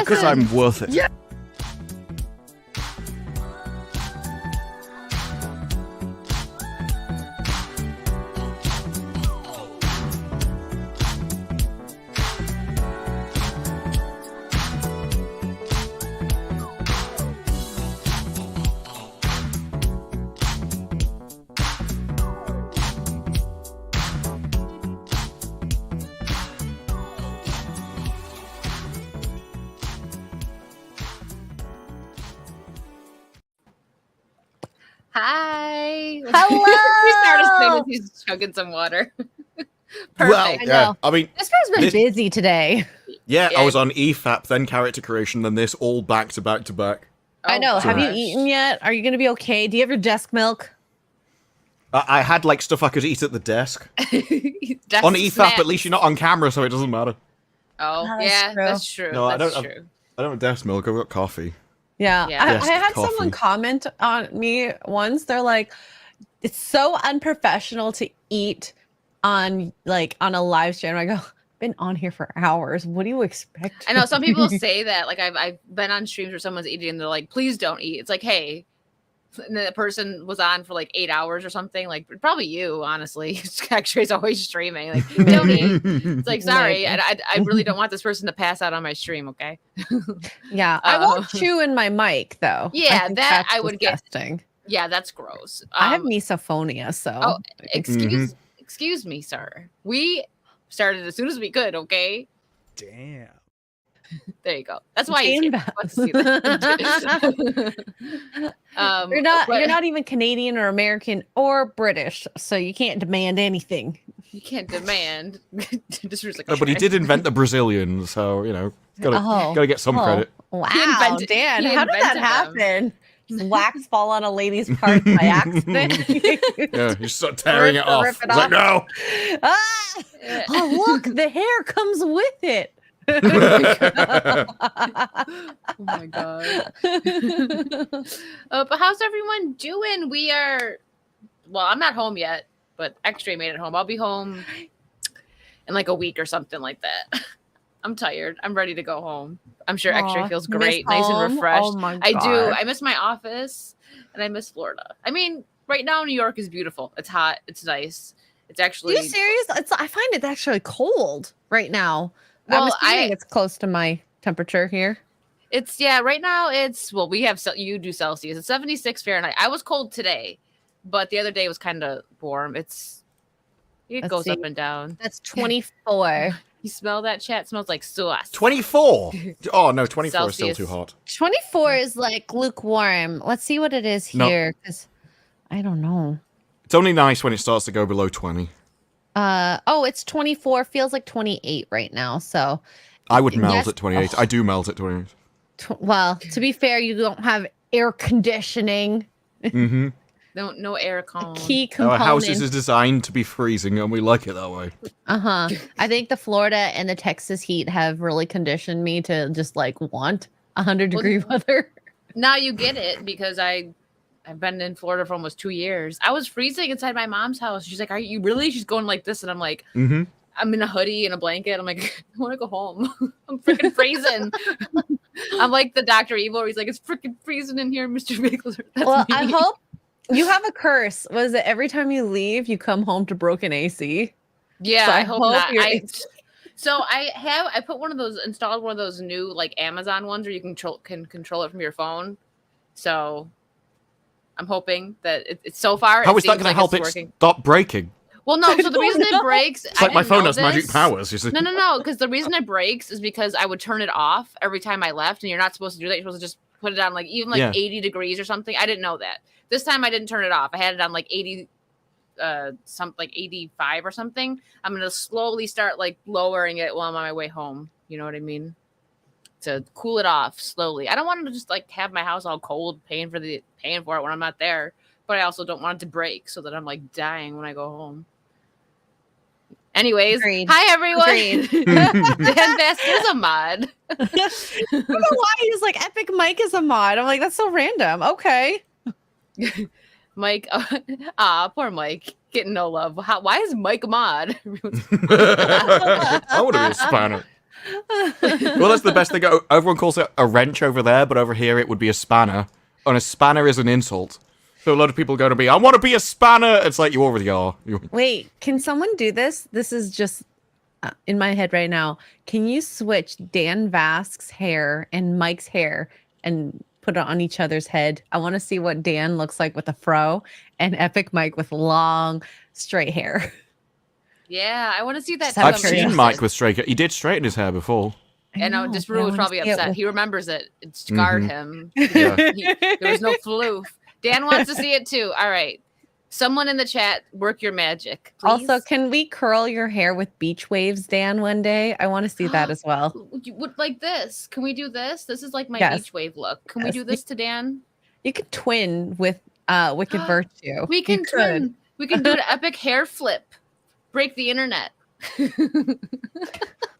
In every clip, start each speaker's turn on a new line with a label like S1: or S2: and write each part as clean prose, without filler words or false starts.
S1: because I'm worth it.
S2: Yeah.
S3: Hi.
S4: Hello.
S3: We start as soon as he's chugging some water. Perfect.
S1: Well, yeah. I mean,
S4: This guy's been busy today.
S1: yeah,
S3: Yeah.
S1: I was on EFAP, then character creation, then this, all back to back to back.
S4: I know. Have you
S3: gosh.
S4: eaten yet? Are you going to be okay? Do you have your desk milk?
S1: I had like stuff I could eat at the desk.
S3: That's
S1: On EFAP,
S3: snacks.
S1: at least you're not on camera, so it doesn't matter.
S3: Oh,
S4: That's
S3: yeah,
S4: true.
S3: that's true.
S1: No, I
S3: that's
S1: don't-
S3: true.
S1: I don't have desk milk, I've got coffee.
S4: Yeah.
S3: Yeah.
S4: I
S1: Desk
S4: had
S1: coffee.
S4: someone comment on me once. They're like, it's so unprofessional to eat on a live stream. I go, been on here for hours. What do you expect?
S3: I know some people say that. Like I've been on streams where someone's eating and they're like, please don't eat. It's like, hey. And the person was on for like 8 hours or something. Like probably you, honestly. Xray's always streaming. Like, don't eat. It's like, sorry, I really don't want this person to pass out on my stream. Okay.
S4: Yeah. I won't chew in my mic though.
S3: Yeah,
S4: think
S3: that
S4: that's
S3: I would get.
S4: disgusting.
S3: Yeah, that's gross.
S4: I have misophonia, so
S3: Oh, excuse me, sir. We started as soon as we could. Okay.
S2: Damn.
S3: There you go. That's why he's here.
S4: Damn.
S3: Let's see that.
S4: You're not even Canadian or American or British, so you can't demand anything.
S3: You can't demand. Just like,
S1: No, but he
S3: okay.
S1: did invent the Brazilian, so, you know, gotta get some credit.
S4: Wow,
S3: invented-
S4: Dan,
S3: he
S4: how did that
S3: invented them.
S4: happen? Does wax fall on a lady's part by accident?
S1: Yeah, you start tearing it off.
S4: Rip it
S1: It's like, no!
S4: Ah! Oh, look, the hair comes with it.
S3: Oh my god. But how's everyone doing? I'm not home yet, but Xray made it home. I'll be home in like a week or something like that. I'm tired. I'm ready to go home. I'm sure Xray feels great, nice and refreshed.
S4: Oh my
S3: I
S4: God.
S3: do. I miss my office and I miss Florida. I mean, right now New York is beautiful. It's hot. It's nice. It's
S4: Are
S3: actually
S4: you serious? I find it actually cold right now.
S3: Well,
S4: I'm assuming it's close to my temperature here.
S3: It's right now we have you do Celsius. It's 76 Fahrenheit. I was cold today, but the other day was kind of warm. It
S4: Let's
S3: goes
S4: see.
S3: up and down.
S4: That's 24.
S3: You smell that? Chat it smells like sauce.
S1: 24! Oh, no, 24 is still
S3: Celsius.
S1: too hot.
S4: 24 is like lukewarm. Let's see what it is
S1: No.
S4: here, because I don't know.
S1: It's only nice when it starts to go below 20.
S4: It's 24. Feels like 28 right now. So,
S1: I would melt
S4: Yes.
S1: at 28.
S4: Oh.
S1: I do melt at 28.
S4: well, to be fair, you don't have air conditioning.
S1: Mm-hmm.
S3: No air con.
S4: Key
S1: Our
S4: component.
S1: house is designed to be freezing, and we like it that way.
S4: I think the Florida and the Texas heat have really conditioned me to just like want 100-degree weather.
S3: Now you get it because I've been in Florida for almost 2 years. I was freezing inside my mom's house. She's like, "Are you really?" She's going like this, and I'm like,
S1: Mm-hmm.
S3: I'm in a hoodie and a blanket. I'm like, I want to go home. I'm freaking freezing. I'm like the Dr. Evil. Where he's like, it's freaking freezing in here, Mr. Biggler.
S4: Well, I hope you have a curse. Was it every time you leave, you come home to broken AC?
S3: Yeah,
S4: So
S3: I hope not.
S4: you're-
S3: So I put installed one of those new like Amazon ones where you can control it from your phone. So I'm hoping that it's so far.
S1: How
S3: it
S1: is that
S3: seems
S1: going to
S3: like
S1: help
S3: it's
S1: it
S3: working.
S1: stop breaking?
S3: Well, no. So the reason it breaks,
S1: It's like my phone has magic powers. You see?
S3: No. Because the reason it breaks is because I would turn it off every time I left, and you're not supposed to do that. You're supposed to just put it on like 80 degrees or something. I didn't know that. This time I didn't turn it off. I had it on like 80, like 85 or something. I'm gonna slowly start like lowering it while I'm on my way home. You know what I mean? To cool it off slowly. I don't want to just like have my house all cold, paying for it when I'm not there. But I also don't want it to break so that I'm like dying when I go home. Anyways,
S4: Agreed.
S3: hi everyone.
S4: Agreed.
S3: Dan Best is a mod.
S4: I don't know why he's like Epic Mike is a mod. I'm like, that's so random. Okay.
S3: Mike, poor Mike, getting no love. Why is Mike a mod?
S1: I want to be a spanner. Well, that's the best thing. Everyone calls it a wrench over there, but over here it would be a spanner. And a spanner is an insult. So a lot of people are going to be, I want to be a spanner. It's like you already are.
S4: Wait, can someone do this? This is just in my head right now. Can you switch Dan Vask's hair and Mike's hair and put it on each other's head? I want to see what Dan looks like with a fro and Epic Mike with long, straight hair.
S3: Yeah, I want to see that.
S1: I've seen Mike with straight hair. He did straighten his hair before.
S3: And Disparu was probably upset. He remembers it. It scarred him.
S1: Yeah.
S3: There was no floof. Dan wants to see it too. All right. Someone in the chat, work your magic, please.
S4: Also, can we curl your hair with beach waves, Dan, one day? I want to see that as well.
S3: Like this. Can we do this? This is like my beach wave look. Can we do this to Dan?
S4: You could twin with Wicked Virtue.
S3: We can twin. We can do an epic hair flip. Break the internet.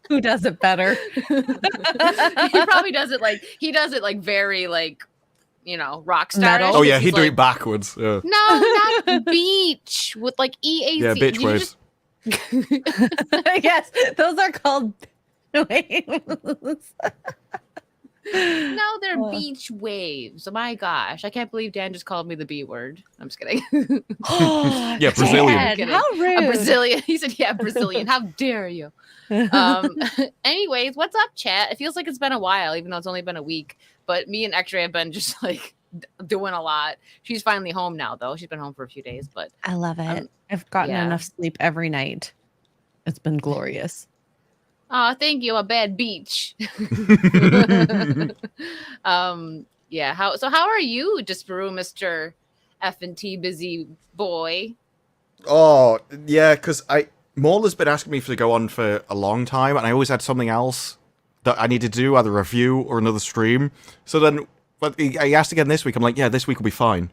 S4: Who does it better?
S3: He probably does it like very like, rock star.
S1: Oh yeah, he'd do it backwards. Yeah.
S3: No, not beach with like EAC.
S1: Yeah, beach waves.
S4: Yes, those are called waves.
S3: No, they're beach waves. Oh my gosh. I can't believe Dan just called me the B word. I'm just kidding.
S1: Yeah, Brazilian.
S4: Dad, how rude.
S3: A Brazilian. He said, yeah, Brazilian. How dare you? Anyways, what's up, chat? It feels like it's been a while, even though it's only been a week. But me and Xray have been just like doing a lot. She's finally home now, though. She's been home for a few days, but
S4: I love it. I've gotten enough sleep every night. It's been glorious.
S3: Oh, thank you. A bad beach. Yeah. How are you, Disparu, Mr. F&T busy boy?
S1: Oh, yeah, because Maul has been asking me to go on for a long time, and I always had something else that I need to do, either a review or another stream. So then, but I asked again this week. I'm like, yeah, this week will be fine.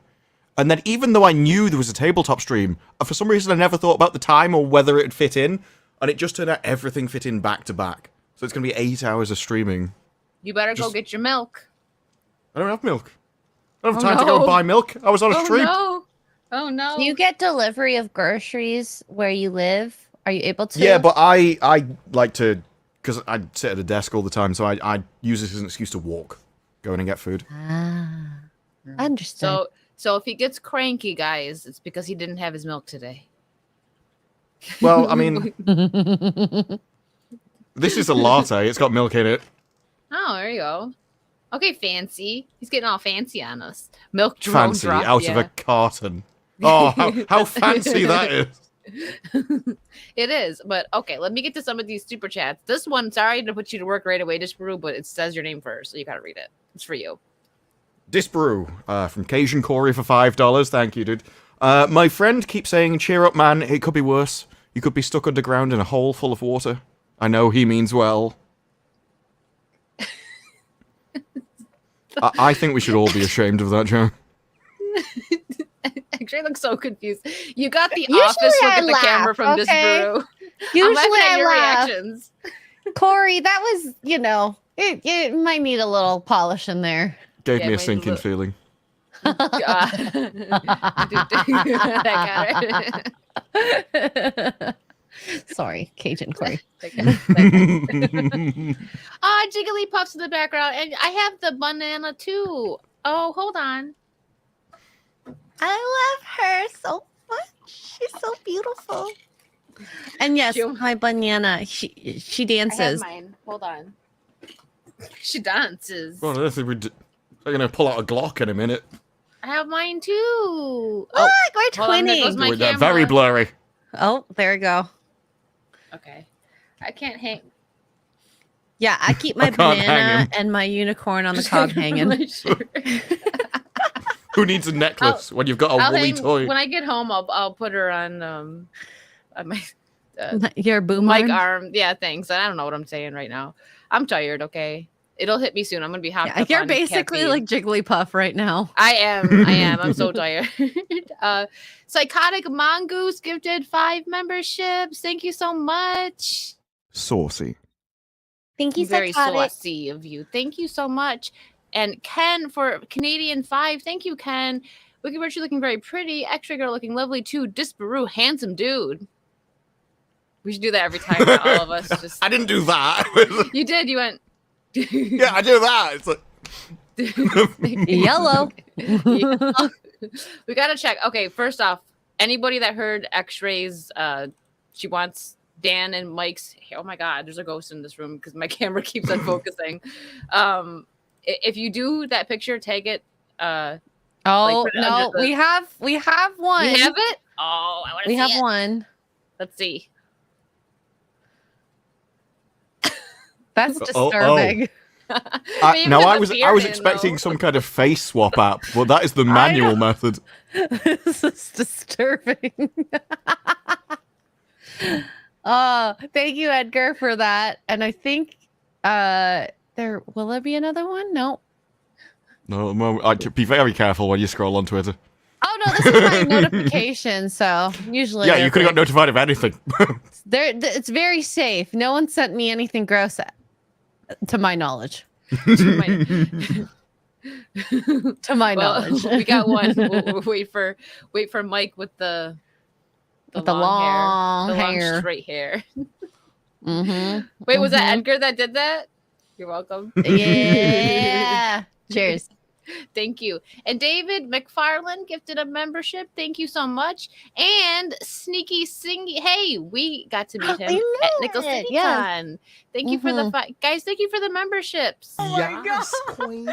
S1: And then even though I knew there was a tabletop stream, for some reason I never thought about the time or whether it'd fit in. And it just turned out everything fit in back to back. So it's going to be 8 hours of streaming.
S3: You better go get your milk.
S1: I don't have milk. I don't have time to go and buy milk. I was on a stream.
S3: Oh, no.
S2: Do you get delivery of groceries where you live? Are you able to?
S1: Yeah, but I like to, because I sit at a desk all the time, so I use this as an excuse to walk, go in and get food.
S2: Ah, understood.
S3: So if he gets cranky, guys, it's because he didn't have his milk today.
S1: Well, I mean, this is a latte. It's got milk in it.
S3: Oh, there you go. Okay, fancy. He's getting all fancy on us. Milk drone
S1: Fancy
S3: drop,
S1: out of a carton. Oh, how fancy that is.
S3: It is, but okay, let me get to some of these super chats. This one, sorry to put you to work right away, Disparu, but it says your name first, so you gotta read it. It's for you.
S1: Disparu, from Cajun Corey for $5. Thank you, dude. My friend keeps saying, cheer up, man. It could be worse. You could be stuck underground in a hole full of water. I know he means well. I think we should all be ashamed of that joke.
S3: Actually, I look so confused. You got the office look at the camera from Disparu.
S2: Usually
S3: I'm laughing at your
S2: laugh.
S3: reactions.
S2: Corey, that was, it might need a little polish in there.
S1: Gave me a sinking feeling.
S2: Sorry, Cajun Corey.
S3: Jigglypuff's in the background, and I have the banana too. Oh, hold on.
S2: I love her so much. She's so beautiful.
S4: And yes, my banana. She dances.
S3: I have mine. Hold on. She dances.
S1: Well, they're going to pull out a Glock in a minute.
S3: I have mine too.
S2: Look, we're twinning.
S1: They're very blurry.
S4: Oh, there we go.
S3: Okay. I can't hang.
S4: Yeah, I keep my banana and my unicorn on the cob hanging.
S1: Who needs a necklace when you've got a woolly toy?
S3: When I get home, I'll put her on my
S4: your boom
S3: arm. Yeah, thanks. I don't know what I'm saying right now. I'm tired. Okay, it'll hit me soon. I'm gonna be hot.
S4: Yeah, you're basically like Jigglypuff right now.
S3: I am. I'm so tired. Psychotic Mongoose gifted 5 memberships. Thank you so much.
S1: Saucy.
S2: Thank you,
S3: Very
S2: Psychotic.
S3: saucy of you. Thank you so much. And Ken for Canadian 5. Thank you, Ken. Wicked Virtue looking very pretty. Xray girl looking lovely too. Disparu, handsome dude. We should do that every time. Not all of us just.
S1: I didn't do that.
S3: You did. You went.
S1: Yeah, I do that. It's like
S4: Yellow.
S3: We gotta check. Okay, first off, anybody that heard Xray's, she wants Dan and Mike's. Oh my God, there's a ghost in this room because my camera keeps on focusing. If you do that picture, tag it.
S4: Oh
S3: put it
S4: no,
S3: under
S4: we have one.
S3: We have it. Oh, I want to see
S4: We have
S3: it.
S4: one.
S3: Let's see.
S4: That's
S1: Oh.
S4: disturbing.
S3: Maybe
S1: no,
S3: with
S1: I
S3: the
S1: was
S3: beard in,
S1: expecting
S3: though.
S1: some kind of face swap app, but that is the manual method.
S4: This is disturbing. Thank you, Edgar, for that. And I think will there be another one? No.
S1: No, be very careful when you scroll on Twitter.
S4: Oh no, this is my notification. So usually,
S1: Yeah, you could have got notified of anything.
S4: it's very safe. No one sent me anything gross, to my knowledge.
S3: To
S4: my
S3: well,
S4: knowledge,
S3: we got one. We'll wait for Mike with the
S4: long
S3: hair, the
S4: hair.
S3: long straight hair.
S4: Mm-hmm.
S3: Wait, was that Edgar that did that? You're welcome.
S4: Yeah. Cheers.
S3: Thank you. And David McFarland gifted a membership. Thank you so much. And Sneaky Singy. Hey, we got to meet him at Nickel City Con. Thank you for the guys. Thank you for the memberships.
S1: Oh my yes, queen.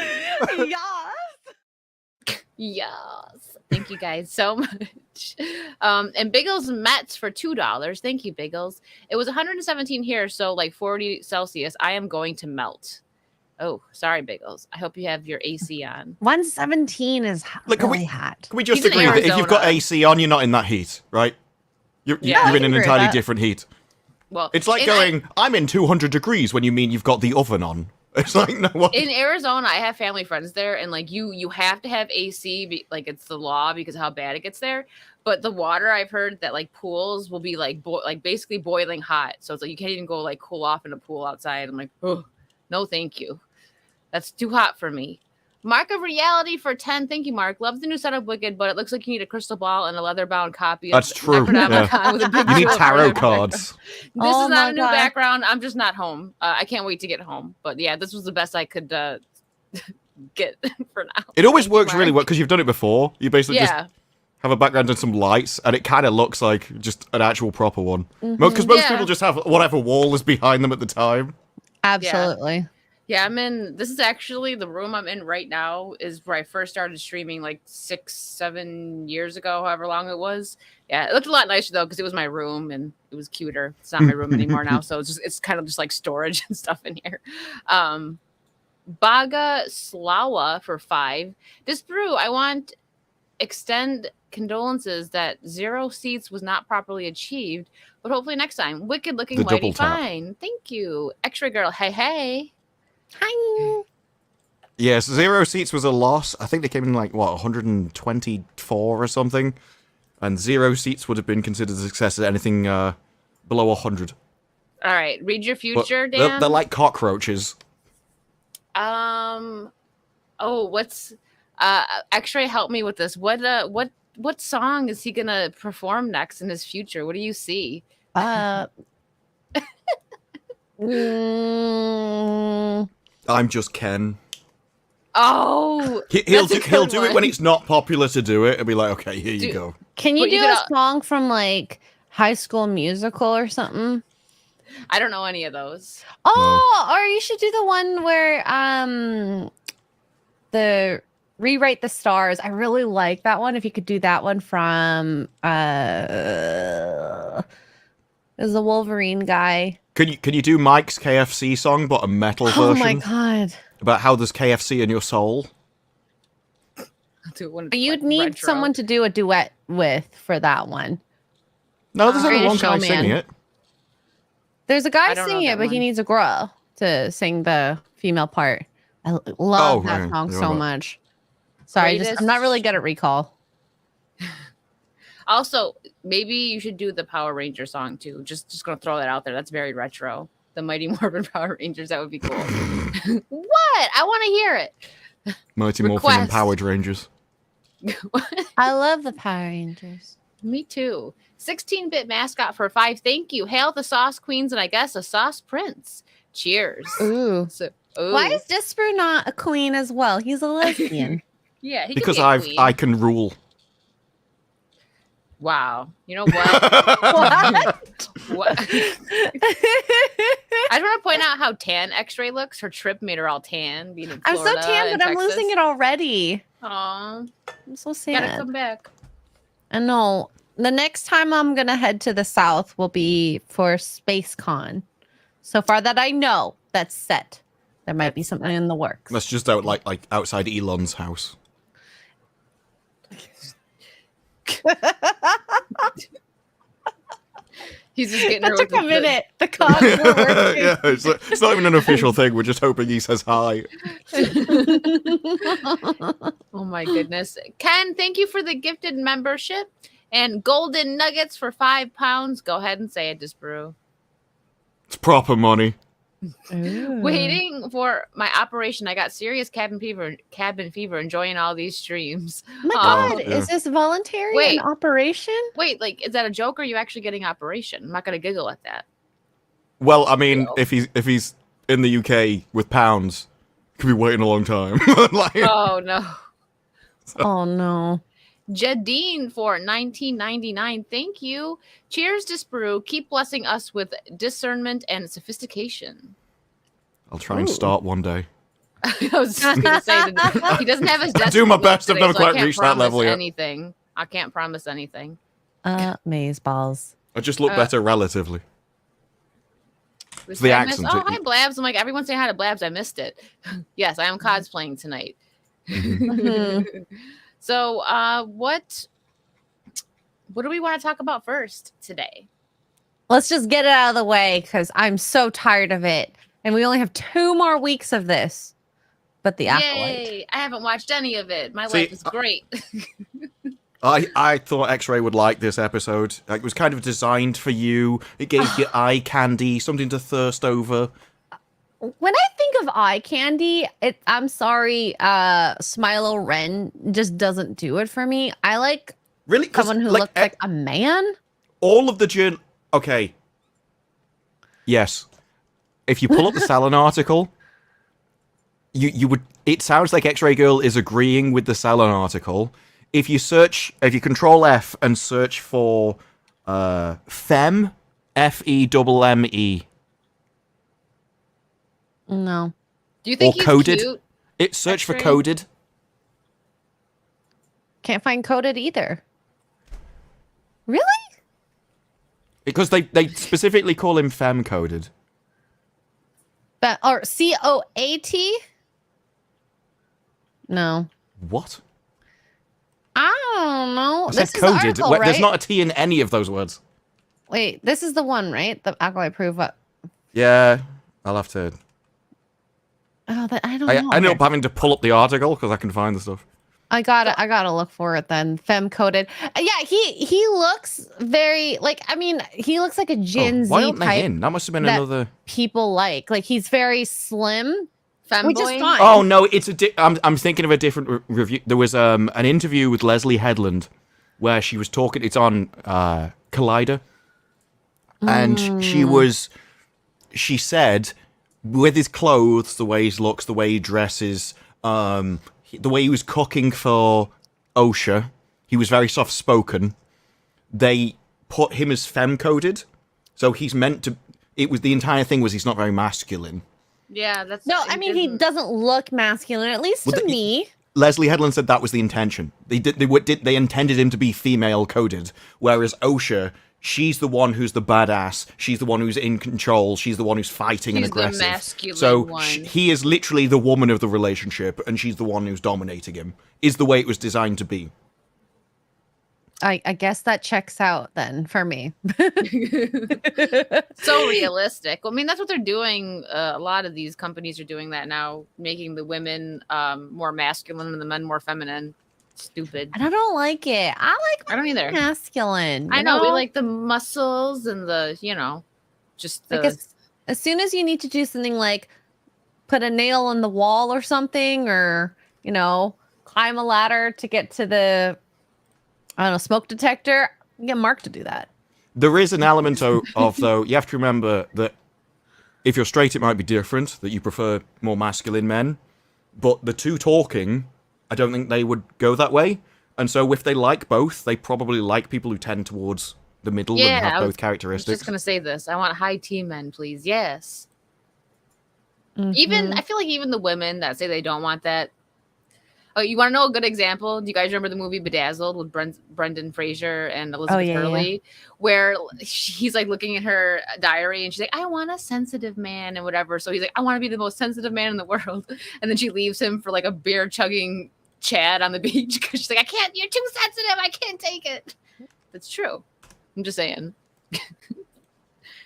S3: Yes. Thank you guys so much. And Biggles Mets for $2. Thank you, Biggles. It was 117 here, so like 40 Celsius. I am going to melt. Oh, sorry, Biggles. I hope you have your AC on.
S4: 117 is
S1: Look,
S4: really hot.
S1: Can we just
S3: He's in
S1: agree that if you've got
S3: Arizona.
S1: AC on, you're not in that heat, right? You're
S3: Yeah,
S1: in
S4: I
S1: an
S4: agree with
S1: entirely
S4: that.
S1: different heat.
S3: Well,
S1: It's like going, I'm in 200 degrees when you mean you've got the oven on. It's like, no, what?
S3: In Arizona, I have family friends there, and like you have to have AC, like it's the law because of how bad it gets there. But the water, I've heard that like pools will be like basically boiling hot, so it's like you can't even go like cool off in a pool outside. I'm like, oh, no, thank you, that's too hot for me. Mark of Reality for 10. Thank you, Mark. Love the new setup, Wicked, but it looks like you need a crystal ball and a leather-bound copy.
S1: That's
S3: of
S1: true.
S3: Necronomicon with a big
S1: You need
S3: tulip
S1: tarot
S3: in the background.
S1: cards.
S3: This
S4: Oh
S3: is not
S4: my
S3: a new
S4: God.
S3: background. I'm just not home. I can't wait to get home. But yeah, this was the best I could get for now.
S1: It always
S3: Thank you,
S1: works really
S3: Mark.
S1: well because you've done it before. You basically just
S3: Yeah.
S1: have a background and some lights, and it kind of looks like just an actual proper one. Because most
S3: Yeah.
S1: people just have whatever wall is behind them at the time.
S4: Absolutely.
S3: Yeah, this is actually the room I'm in right now is where I first started streaming like 6-7 years ago, however long it was. Yeah, it looked a lot nicer though because it was my room and it was cuter. It's not my room anymore now, so it's kind of just like storage and stuff in here. Baga Slawa for 5. Disparu, I want extend condolences that 0 seats was not properly achieved, but hopefully next time. Wicked looking
S1: The
S3: mighty
S1: double tap.
S3: fine. Thank you. Xray girl, hey.
S4: Hi.
S1: Yes, 0 seats was a loss. I think they came in like, 124 or something. And 0 seats would have been considered a success at anything below 100.
S3: All right, read your
S1: But
S3: future,
S1: they're,
S3: Dan.
S1: they're like cockroaches.
S3: Oh, what's Xray, help me with this. What song is he gonna perform next in his future? What do you see?
S1: I'm just Ken.
S3: Oh,
S1: He'll
S3: that's a
S1: do
S3: good
S1: it when
S3: one.
S1: it's not popular to do it and be like, okay, here you
S3: Dude.
S1: go.
S4: Can you
S3: But
S4: do
S3: you
S4: a
S3: could,
S4: song from like High School Musical or something?
S3: I don't know any of those.
S4: Oh, or you should do the one where the Rewrite the Stars. I really like that one. If you could do that one from is the Wolverine guy.
S1: Can you do Mike's KFC song, but a metal version?
S4: Oh my god.
S1: About how there's KFC in your soul?
S3: I'll do one
S4: You'd
S3: like
S4: need
S3: retro.
S4: someone to do a duet with for that one.
S1: No, there's only
S4: Greatest
S1: one guy
S4: Showman.
S1: singing it.
S4: There's a guy
S3: I don't know
S4: singing
S3: that
S4: it, but he
S3: one.
S4: needs a girl to sing the female part. I love
S1: Oh,
S4: that
S1: right.
S4: song
S1: Yeah,
S4: so
S1: but-
S4: much. Sorry, I'm not really good at recall.
S3: Also, maybe you should do the Power Ranger song too. Just gonna throw that out there. That's very retro. The Mighty Morphin Power Rangers. That would be cool. What? I want to hear it.
S1: Mighty Morphin and
S3: Request.
S1: Power Rangers.
S4: I love the Power Rangers.
S3: Me too. 16-bit mascot for 5. Thank you. Hail the sauce queens and I guess a sauce prince. Cheers.
S4: Ooh.
S3: So,
S4: Why is Disparu not a queen as well? He's a lesbian.
S3: yeah, he
S1: Because
S3: can be a queen.
S1: I can rule.
S3: Wow. You know what? What? I just want to point out how tan Xray looks. Her trip made her all tan. Being in
S4: I'm so
S3: Florida
S4: tan,
S3: and
S4: but I'm
S3: Texas.
S4: losing it already.
S3: Aw.
S4: I'm so
S3: Gotta
S4: sad.
S3: come back.
S4: I know. The next time I'm gonna head to the south will be for SpaceCon. So far that I know, that's set. There might be something in the works.
S1: That's just out like outside Elon's house.
S3: He's just getting
S4: That
S3: her
S4: took
S3: with
S4: a minute. The cogs were working.
S1: Yeah, it's not even an official thing. We're just hoping he says hi.
S3: Oh my goodness. Ken, thank you for the gifted membership and golden nuggets for £5. Go ahead and say it, Disparu.
S1: It's proper money.
S4: Ooh.
S3: Waiting for my operation. I got serious cabin fever, enjoying all these streams.
S4: Oh my
S3: Oh,
S4: god,
S1: yeah.
S4: is this voluntary
S3: Wait.
S4: an operation?
S3: Wait, like, is that a joke or are you actually getting operation? I'm not gonna giggle at that.
S1: Well, I mean,
S3: No.
S1: if he's in the UK with pounds, he could be waiting a long time. Like,
S3: Oh no.
S4: Oh no.
S3: Jadine for $19.99. Thank you. Cheers, Disparu. Keep blessing us with discernment and sophistication.
S1: I'll try and start one day.
S3: I was just gonna say that he doesn't have his desk.
S1: do my best, I've
S3: today,
S1: never
S3: so I
S1: quite
S3: can't
S1: reached that
S3: promise
S1: level yet.
S3: Anything. I can't promise anything.
S4: Maze balls.
S1: I just look better relatively.
S3: Was
S1: the
S3: I missed-
S1: accent,
S3: Oh, hi, Blabs. I'm like, everyone say hi to Blabs. I missed it. Yes, I am cosplaying tonight. So, what do we want to talk about first today?
S4: Let's just get it out of the way because I'm so tired of it. And we only have 2 more weeks of this. But the Acolyte.
S3: Yay! I haven't watched any of it. My
S1: See,
S3: life is great.
S1: I thought Xray would like this episode. It was kind of designed for you. It gave you eye candy, something to thirst over.
S4: When I think of eye candy, I'm sorry, Smilo Ren just doesn't do it for me. I like
S1: Really? 'Cause,
S4: someone who looks like a man.
S1: all of the Okay. Yes. If you pull up the Salon article, you would. It sounds like Xray Girl is agreeing with the Salon article. If you Control F and search for Femme, Femme.
S4: No.
S3: Do you think
S1: Or
S3: he's
S1: coded.
S3: cute?
S1: Search for
S3: Xray?
S1: coded.
S4: Can't find coded either. Really?
S1: Because they specifically call him femme coded.
S4: But or COAT? No.
S1: What?
S4: I don't know.
S1: I
S4: This
S1: said
S4: is the
S1: coded.
S4: article,
S1: There's
S4: right?
S1: not a T in any of those words.
S4: Wait, this is the one, right? The Acolyte proof.
S1: Yeah, I'll have to.
S4: Oh, I don't
S1: I
S4: know.
S1: ended up having to pull up the article because I can find the stuff.
S4: I gotta look for it then. Femme coded. Yeah, he looks very he looks like a Gen
S1: Why
S4: Z
S1: aren't they
S4: type
S1: in? That must have been
S4: that-
S1: another.
S4: people like. Like he's very slim, which is
S3: Femboy?
S4: fine.
S1: Oh no, it's I'm thinking of a different review. There was an interview with Leslie Headland where she was talking. It's on Collider, and she said with his clothes, the way he looks, the way he dresses, the way he was cooking for OSHA, he was very soft spoken. They put him as femme coded, so he's meant to. It was the entire thing was he's not very masculine.
S3: Yeah, that's
S4: No, I mean he doesn't look masculine, at least to me.
S1: Leslie Headland said that was the intention. They intended him to be female coded, whereas OSHA, she's the one who's the badass. She's the one who's in control. She's the one who's fighting and
S3: She's the
S1: aggressive.
S3: masculine
S1: So
S3: one.
S1: he is literally the woman of the relationship, and she's the one who's dominating him. Is the way it was designed to be.
S4: I guess that checks out then for me.
S3: so realistic. Well, I mean, that's what they're doing. A lot of these companies are doing that now, making the women more masculine and the men more feminine. Stupid.
S4: And I don't like it. I
S3: don't either.
S4: Masculine.
S3: I
S4: you
S3: know we like the muscles and the, just the.
S4: Like as soon as you need to do something like put a nail in the wall or something, or climb a ladder to get to the, I don't know, smoke detector. Get Mark to do that.
S1: There is an element of, though, you have to remember that if you're straight, it might be different, that you prefer more masculine men. But the two talking, I don't think they would go that way. And so if they like both, they probably like people who tend towards the middle and have both
S3: I
S1: characteristics.
S3: was just going to say this. I want high T men, please. Yes.
S4: Mhm.
S3: Even, I feel like even the women that say they don't want that. Oh, you want to know a good example? Do you guys remember the movie Bedazzled with Brendan Fraser and Elizabeth Hurley? Where he's like looking at her diary and she's like, I want a sensitive man and whatever. So he's like, I want to be the most sensitive man in the world. And then she leaves him for like a beer chugging Chad on the beach because she's like, I can't, you're too sensitive. I can't take it. That's true. I'm just saying.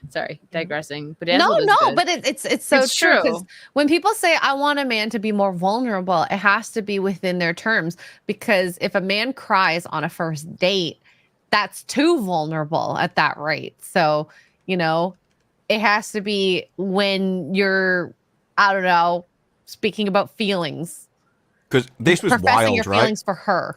S3: Sorry, digressing. But
S4: No, but it's so
S3: It's
S4: true.
S3: true.
S4: Because when people say I want a man to be more vulnerable, it has to be within their terms. Because if a man cries on a first date, that's too vulnerable at that rate. So, it has to be when you're, I don't know, speaking about feelings.
S1: Because this was
S4: professing
S1: wild,
S4: your
S1: right?
S4: feelings for her.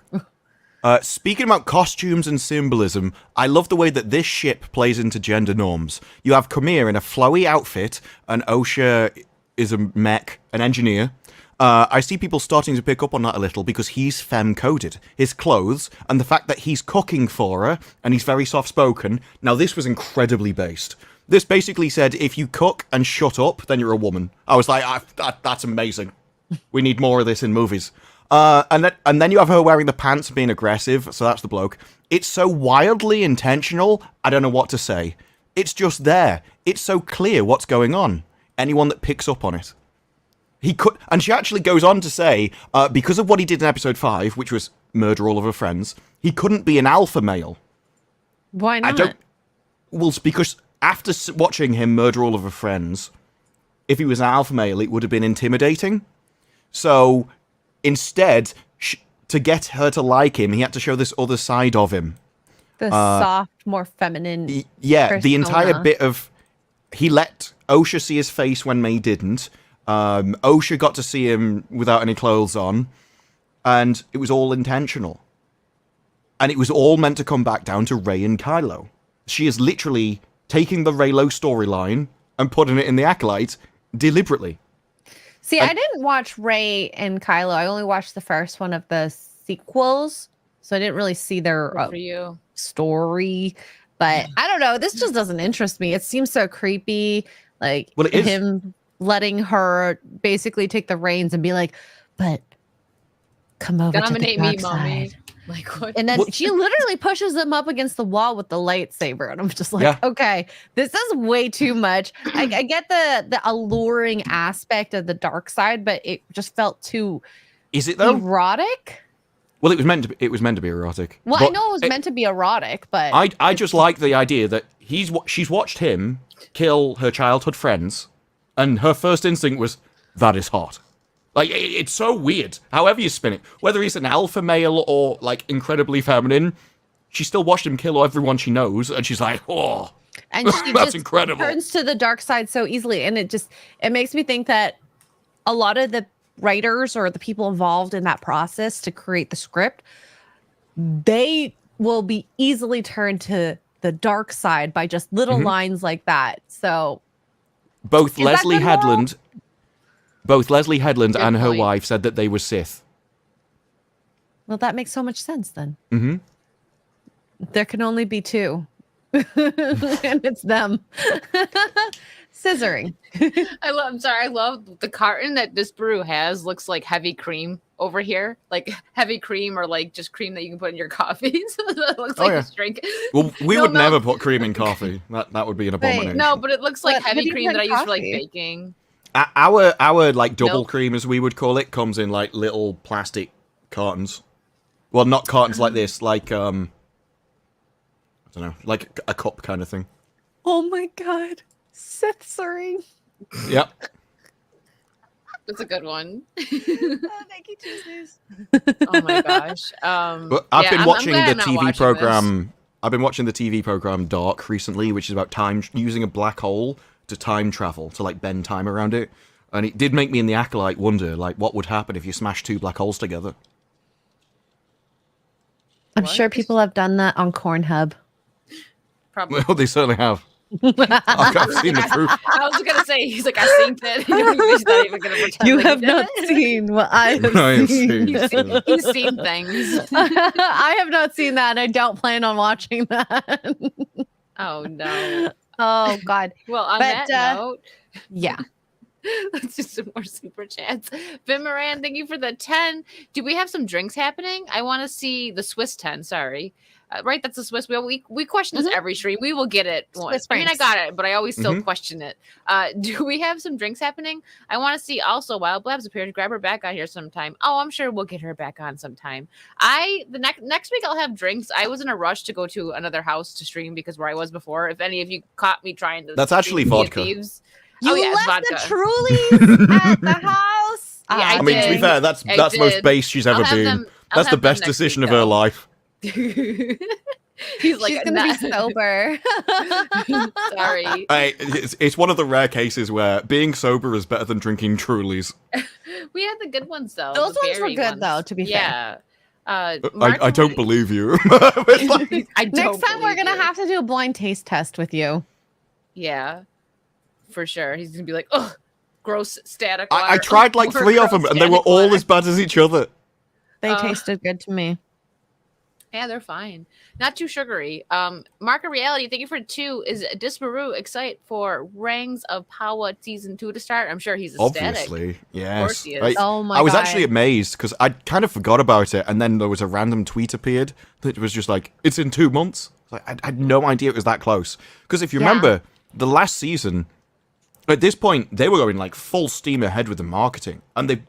S1: Speaking about costumes and symbolism, I love the way that this ship plays into gender norms. You have Khmer in a flowy outfit, and Osha is a mech, an engineer. I see people starting to pick up on that a little because he's femme-coded. His clothes, and the fact that he's cooking for her, and he's very soft-spoken. Now, this was incredibly based. This basically said, if you cook and shut up, then you're a woman. I was like, that's amazing. We need more of this in movies. And then you have her wearing the pants and being aggressive, so that's the bloke. It's so wildly intentional, I don't know what to say. It's just there. It's so clear what's going on. Anyone that picks up on it. He could, and she actually goes on to say, because of what he did in episode 5, which was murder all of her friends, he couldn't be an alpha male.
S4: Why not?
S1: Well, it's because after watching him murder all of her friends, if he was an alpha male, it would have been intimidating. So instead, to get her to like him, he had to show this other side of him.
S4: The soft, more feminine.
S1: Yeah, the entire
S4: persona.
S1: bit of... He let Osha see his face when May didn't. Osha got to see him without any clothes on. And it was all intentional. And it was all meant to come back down to Rey and Kylo. She is literally taking the Reylo storyline and putting it in the Acolyte deliberately.
S4: See, I didn't watch Rey and Kylo. I only watched the first one of the sequels, so I didn't really see their
S3: Good for you.
S4: story. But I don't know. This just doesn't interest me. It seems so creepy. Like
S1: Well, it is.
S4: him letting her basically take the reins and be like, "But come over
S3: Dominate
S4: to the
S3: me,
S4: dark
S3: mommy.
S4: side."
S3: Like what?
S4: And then
S1: What-
S4: she literally pushes him up against the wall with the lightsaber, and I'm just like,
S1: Yeah.
S4: okay, this is way too much. I get the alluring aspect of the dark side, but it just felt too
S1: Is it though?
S4: erotic.
S1: Well, it was meant to be erotic.
S4: Well, I
S1: But
S4: know it was meant to be erotic, but
S1: I just like the idea that she's watched him kill her childhood friends, and her first instinct was, that is hot. Like, it's so weird. However you spin it, whether he's an alpha male or like incredibly feminine, she still watched him kill everyone she knows, and she's like, oh,
S4: and she
S1: that's
S4: just
S1: incredible.
S4: turns to the dark side so easily, and it makes me think that a lot of the writers or the people involved in that process to create the script, they will be easily turned to the dark side by just little
S1: Mm-hmm.
S4: lines like that. So
S1: Both
S4: Is that
S1: Leslie
S4: good moral?
S1: Headland,
S3: Good
S1: and her
S3: point.
S1: wife said that they were Sith.
S4: well, that makes so much sense then.
S1: Mm-hmm.
S4: There can only be two. And it's them. Scissoring.
S3: I love the carton that Disparu has looks like heavy cream over here. Like heavy cream or like just cream that you can put in your coffee. So it looks
S1: Oh,
S3: like
S1: yeah.
S3: a drink.
S1: Well, we
S3: No,
S1: would
S3: no.
S1: never put cream in coffee. That would be an abomination.
S3: No, but it looks like
S4: What do
S3: heavy
S4: you
S3: cream
S4: put
S3: that I
S4: in
S3: use for like
S4: coffee?
S3: baking.
S1: Our like double
S3: Milk.
S1: cream, as we would call it, comes in like little plastic cartons. Well, not cartons like this, like I don't know, like a cup kind of thing.
S4: Oh my god. Scissoring.
S1: Yep.
S3: That's a good one.
S4: Thank you, Jesus.
S3: Oh my gosh.
S1: But I've
S3: yeah,
S1: been
S3: I'm
S1: watching
S3: glad
S1: the
S3: I'm not
S1: TV
S3: watching
S1: program. I've been watching the TV program Dark recently, which is about time using a black hole to time travel to like bend time around it, and it did make me in the Acolyte wonder like what would happen if you smash two black holes together.
S4: I'm
S3: What?
S4: sure people have done that on Cornhub.
S3: Probably.
S1: Well, they certainly have. I've seen the proof.
S3: I was gonna say he's like I've seen it. He's not even gonna pretend.
S4: You
S3: like
S4: have
S3: he
S4: not
S3: didn't.
S4: seen what I have
S1: I have
S4: seen.
S1: seen.
S3: He's seen things.
S4: I have not seen that. And I don't plan on watching that.
S3: Oh no.
S4: Oh God.
S3: Well, on
S4: But,
S3: that note,
S4: Yeah.
S3: let's do some more super chats. Vin Moran, thank you for the 10. Do we have some drinks happening? I want to see the Swiss 10. Sorry. Right, that's a Swiss wheel. We question this every stream. We will get it once.
S4: Swiss
S3: I mean, I
S4: francs.
S3: got it, but I always still question it. Do we have some drinks happening? I want to see also Wild Blabs appear to grab her back on here sometime. Oh, I'm sure we'll get her back on sometime. The next week I'll have drinks. I was in a rush to go to another house to stream because where I was before. If any of you caught me trying to,
S1: That's actually
S3: stream Sea of
S1: vodka.
S3: Thieves.
S4: You
S3: Oh, yeah, it's
S4: left
S3: vodka.
S4: the Trulies at the house.
S3: Yeah,
S1: I mean, to be
S3: did.
S1: fair, that's
S3: I
S1: the most
S3: did.
S1: base she's ever
S3: I'll have
S1: been.
S3: them- I'll
S1: That's the
S3: have them
S1: best
S3: next
S1: decision
S3: week,
S1: of her
S3: though.
S1: life.
S3: He's like,
S4: She's gonna
S3: "Nah."
S4: be sober.
S3: Sorry.
S1: It's one of the rare cases where being sober is better than drinking Trulies.
S3: We had the good ones though.
S4: Those
S3: the
S4: ones were
S3: berry
S4: good,
S3: ones.
S4: though, to be fair.
S3: Yeah.
S1: I don't believe you. It's like-
S3: I don't
S4: Next time we're
S3: believe
S4: gonna
S3: you.
S4: have to do a blind taste test with you.
S3: Yeah, for sure. He's gonna be like, "Ugh, gross static."
S1: I
S3: water.
S1: tried like
S3: More
S1: 3 of them,
S3: gross
S1: and they were
S3: static
S1: all
S3: water."
S1: as bad as each other.
S4: They tasted good to me.
S3: Yeah, they're fine. Not too sugary. Mark of Reality, thank you for 2. Is Disparu excited for Rings of Power season 2 to start? I'm sure he's ecstatic.
S1: Obviously,
S3: course
S1: yes.
S3: he is.
S4: Oh my
S1: I was
S4: God.
S1: actually amazed because I kind of forgot about it, and then there was a random tweet appeared that was just like, "It's in 2 months." Like, I had no idea it was that close. Because if you
S4: Yeah.
S1: remember, the last season, at this point, they were going like full steam ahead with the marketing, and they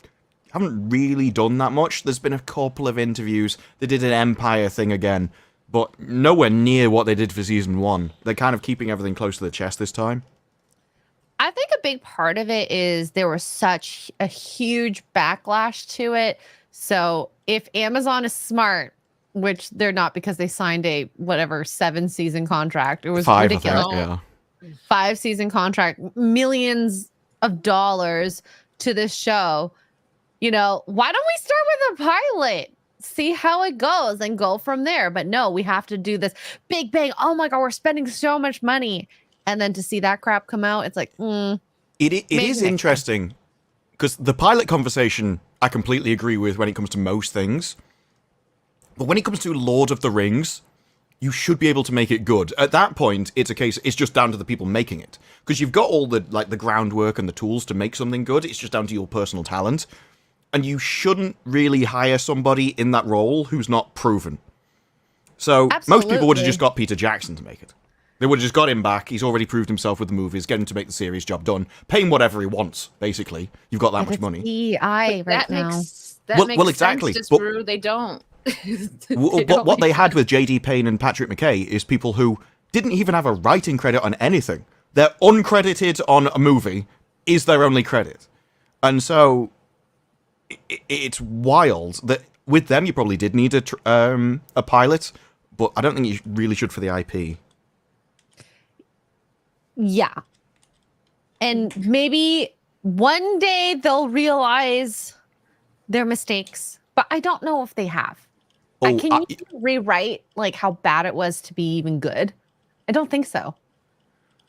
S1: haven't really done that much. There's been a couple of interviews. They did an Empire thing again, but nowhere near what they did for season 1. They're kind of keeping everything close to the chest this time.
S4: I think a big part of it is there was such a huge backlash to it. So if Amazon is smart, which they're not because they signed a 7-season contract, it was
S1: 5,
S4: ridiculous.
S1: I think, yeah.
S4: 5-season contract, millions of dollars to this show. You know, why don't we start with a pilot? See how it goes and go from there. But no, we have to do this big bang. Oh my God, we're spending so much money. And then to see that crap come out, it's like,
S1: It
S4: Maybe
S1: is
S4: next
S1: interesting because the pilot conversation I completely agree with when it comes to most things. But when it comes to Lord of the Rings, you should be able to make it good. At that point, it's just down to the people making it. Because you've got all the groundwork and the tools to make something good. It's just down to your personal talent. And you shouldn't really hire somebody in that role who's not proven. So most people would have
S4: Absolutely.
S1: just got Peter Jackson to make it. They would have just got him back. He's already proved himself with the movies. Get him to make the series, job done. Pay him whatever he wants, basically. You've got that much money.
S4: EI right
S3: that
S4: now.
S3: makes that
S1: Well-
S3: makes
S1: well, exactly,
S3: sense.
S1: but-
S3: Disparu, they don't.
S1: What they had with J.D. Payne and Patrick McKay is people who didn't even have a writing credit on anything. They're uncredited on a movie, is their only credit. And so it's wild that with them you probably did need a pilot, but I don't think you really should for the IP.
S4: Yeah. And maybe one day they'll realize their mistakes, but I don't know if they have. Can you rewrite like how bad it was to be even good? I don't think so.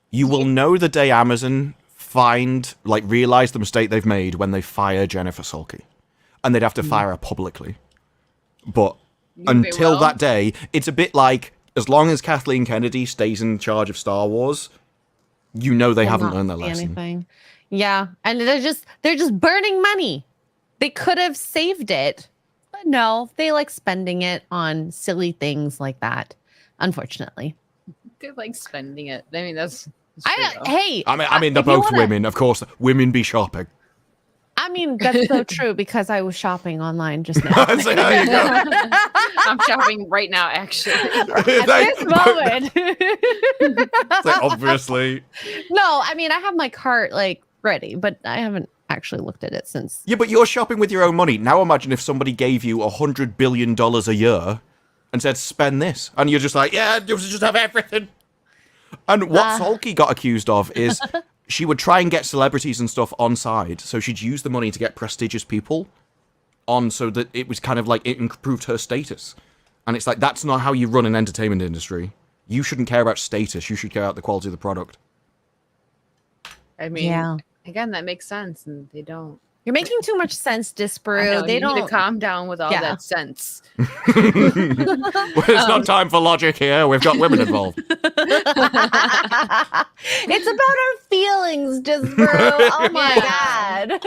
S1: You will know the day Amazon realize the mistake they've made when they fire Jennifer Sulky. And they'd have to fire her publicly. But until
S3: will?
S1: that day, it's a bit like, as long as Kathleen Kennedy stays in charge of Star Wars, you know they haven't
S4: Not
S1: learned their
S4: see
S1: lesson.
S4: anything. Yeah, and they're just burning money. They could have saved it, but no, they like spending it on silly things like that. Unfortunately,
S3: They like spending it. I mean, that's
S4: hey,
S1: I mean, they're
S4: if you
S1: both
S4: wanna-
S1: women, of course. Women be shopping.
S4: I mean, that's so true because I was shopping online just now.
S1: So there you go.
S3: I'm shopping right now, actually.
S4: At this moment.
S1: So obviously.
S4: No, I mean, I have my cart like ready, but I haven't actually looked at it since.
S1: Yeah, but you're shopping with your own money. Now imagine if somebody gave you $100 billion a year and said, spend this. And you're just like, yeah, just have everything. And what Sulky got accused of is she would try and get celebrities and stuff on side. So she'd use the money to get prestigious people on so that it was kind of like it improved her status. And it's like, that's not how you run an entertainment industry. you shouldn't care about status. You should care about the quality of the product.
S3: I mean,
S4: Yeah.
S3: again, that makes sense, and they don't.
S4: You're making too much sense,
S3: I
S4: Disparu.
S3: know,
S4: They
S3: you
S4: don't.
S3: need to calm down with all
S4: Yeah.
S3: that sense.
S1: Well, it's not time for logic here. We've got women involved.
S4: It's about our feelings, Disparu. Oh my god.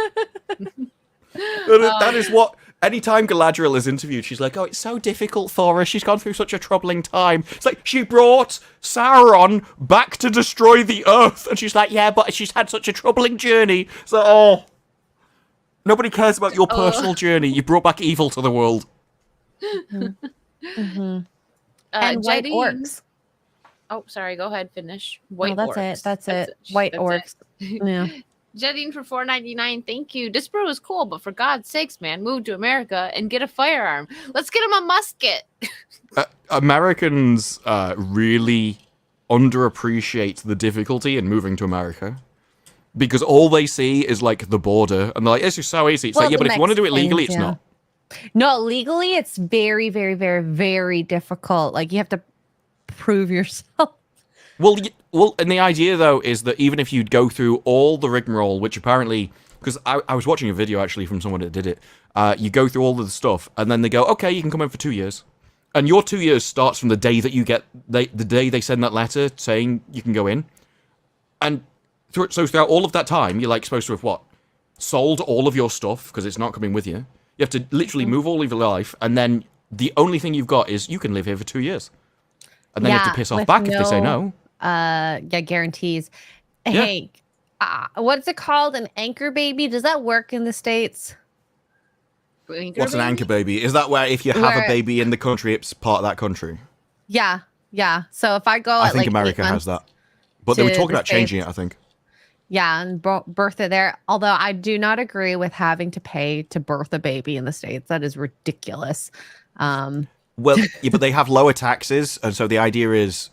S1: That is what. Anytime Galadriel is interviewed, she's like, "Oh, it's so difficult for her. She's gone through such a troubling time." It's like she brought Sauron back to destroy the Earth, and she's like, "Yeah, but she's had such a troubling journey." So, oh, nobody cares about your personal journey. You brought back evil to the world.
S4: Mm-hmm. And white
S3: Jadine-
S4: orcs.
S3: Oh, sorry. Go ahead. Finish.
S4: Oh,
S3: White
S4: that's
S3: orcs.
S4: it. That's it. White
S3: That's
S4: orcs. Yeah.
S3: Jetting for $4.99. Thank you. Disparu is cool, but for God's sakes, man, move to America and get a firearm. Let's get him a musket.
S1: Americans really underappreciate the difficulty in moving to America. Because all they see is like the border, and they're like, "This is so easy." It's
S4: Well,
S1: like, yeah,
S4: the
S1: but if you want to do it legally, it's
S4: Mexicans,
S1: not.
S4: No, legally, it's very, very, very, very difficult. Like you have to prove yourself.
S1: Well, and the idea though is that even if you go through all the rigmarole, which apparently, because I was watching a video actually from someone that did it, you go through all of the stuff, and then they go, "Okay, you can come in for 2 years," and your 2 years starts from the day that you get the day they send that letter saying you can go in, and so throughout all of that time, you're like supposed to have sold all of your stuff because it's not coming with you. You have to literally move all of your life, and then the only thing you've got is you can live here for 2 years, and then you have to piss off
S4: with
S1: back if they say no.
S4: Guarantees.
S1: Yeah.
S4: Hey, what's it called? An anchor baby? Does that work in the States?
S1: What's an anchor baby? Is that where if you have
S4: Where-
S1: a baby in the country, it's part of that country?
S4: Yeah. So if I go
S1: I
S4: at
S1: think
S4: like
S1: America
S4: 8
S1: has
S4: months,
S1: that. But they were
S4: to
S1: talking
S4: the
S1: about changing
S4: States.
S1: it, I think.
S4: yeah, and birth it there. Although I do not agree with having to pay to birth a baby in the States. That is ridiculous.
S1: Well, yeah, but they have lower taxes, and so the idea is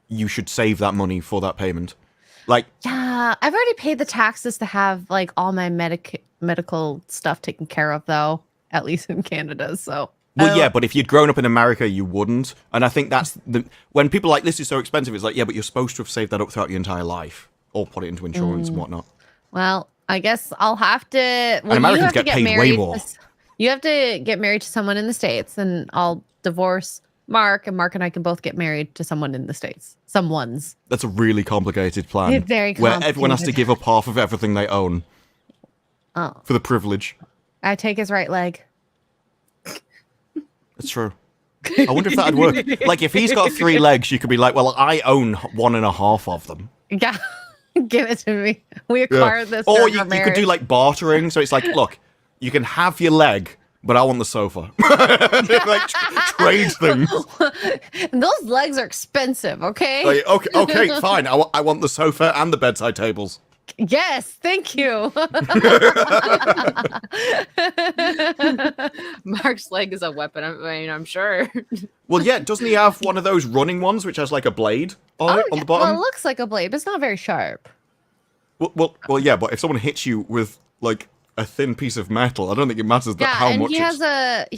S1: you should save that money for that payment. Like,
S4: Yeah, I've already paid the taxes to have like all my medical stuff taken care of, though. At least in Canada. So.
S1: well, yeah, but if you'd grown up in America, you wouldn't. And I think that's when people are like, "This is so expensive," it's like, yeah, but you're supposed to have saved that up throughout your entire life, or put it into insurance and whatnot.
S4: Well, I guess I'll have to. Well,
S1: Americans
S4: you have to
S1: get paid way
S4: married
S1: more.
S4: You have to get married to someone in the States, and I'll divorce Mark, and Mark and I can both get married to someone in the States. Someone's.
S1: That's a really complicated plan.
S4: It's very
S1: where everyone has to
S4: complicated.
S1: give up half of everything they own
S4: Oh,
S1: for the privilege.
S4: I take his right leg.
S1: That's true. I wonder if that'd work. Like, if he's got 3 legs, you could be like, "Well, I own 1.5 of them."
S4: Yeah, give it to me. We acquired this.
S1: Or
S4: during
S1: you
S4: our
S1: could do
S4: marriage.
S1: like bartering. So it's like, look, you can have your leg, but I want the sofa. Like, trade things.
S4: And those legs are expensive. Okay.
S1: Like, okay, fine. I want the sofa and the bedside tables.
S4: Yes, thank you.
S3: Mark's leg is a weapon. I mean, I'm sure.
S1: Well, yeah, doesn't he have one of those running ones which has like a blade on it on the
S4: Well,
S1: bottom?
S4: it looks like a blade, but it's not very sharp.
S1: Well, yeah, but if someone hits you with like a thin piece of metal, I don't think it matters
S4: Yeah,
S1: how
S4: and
S1: much
S4: he
S1: it's...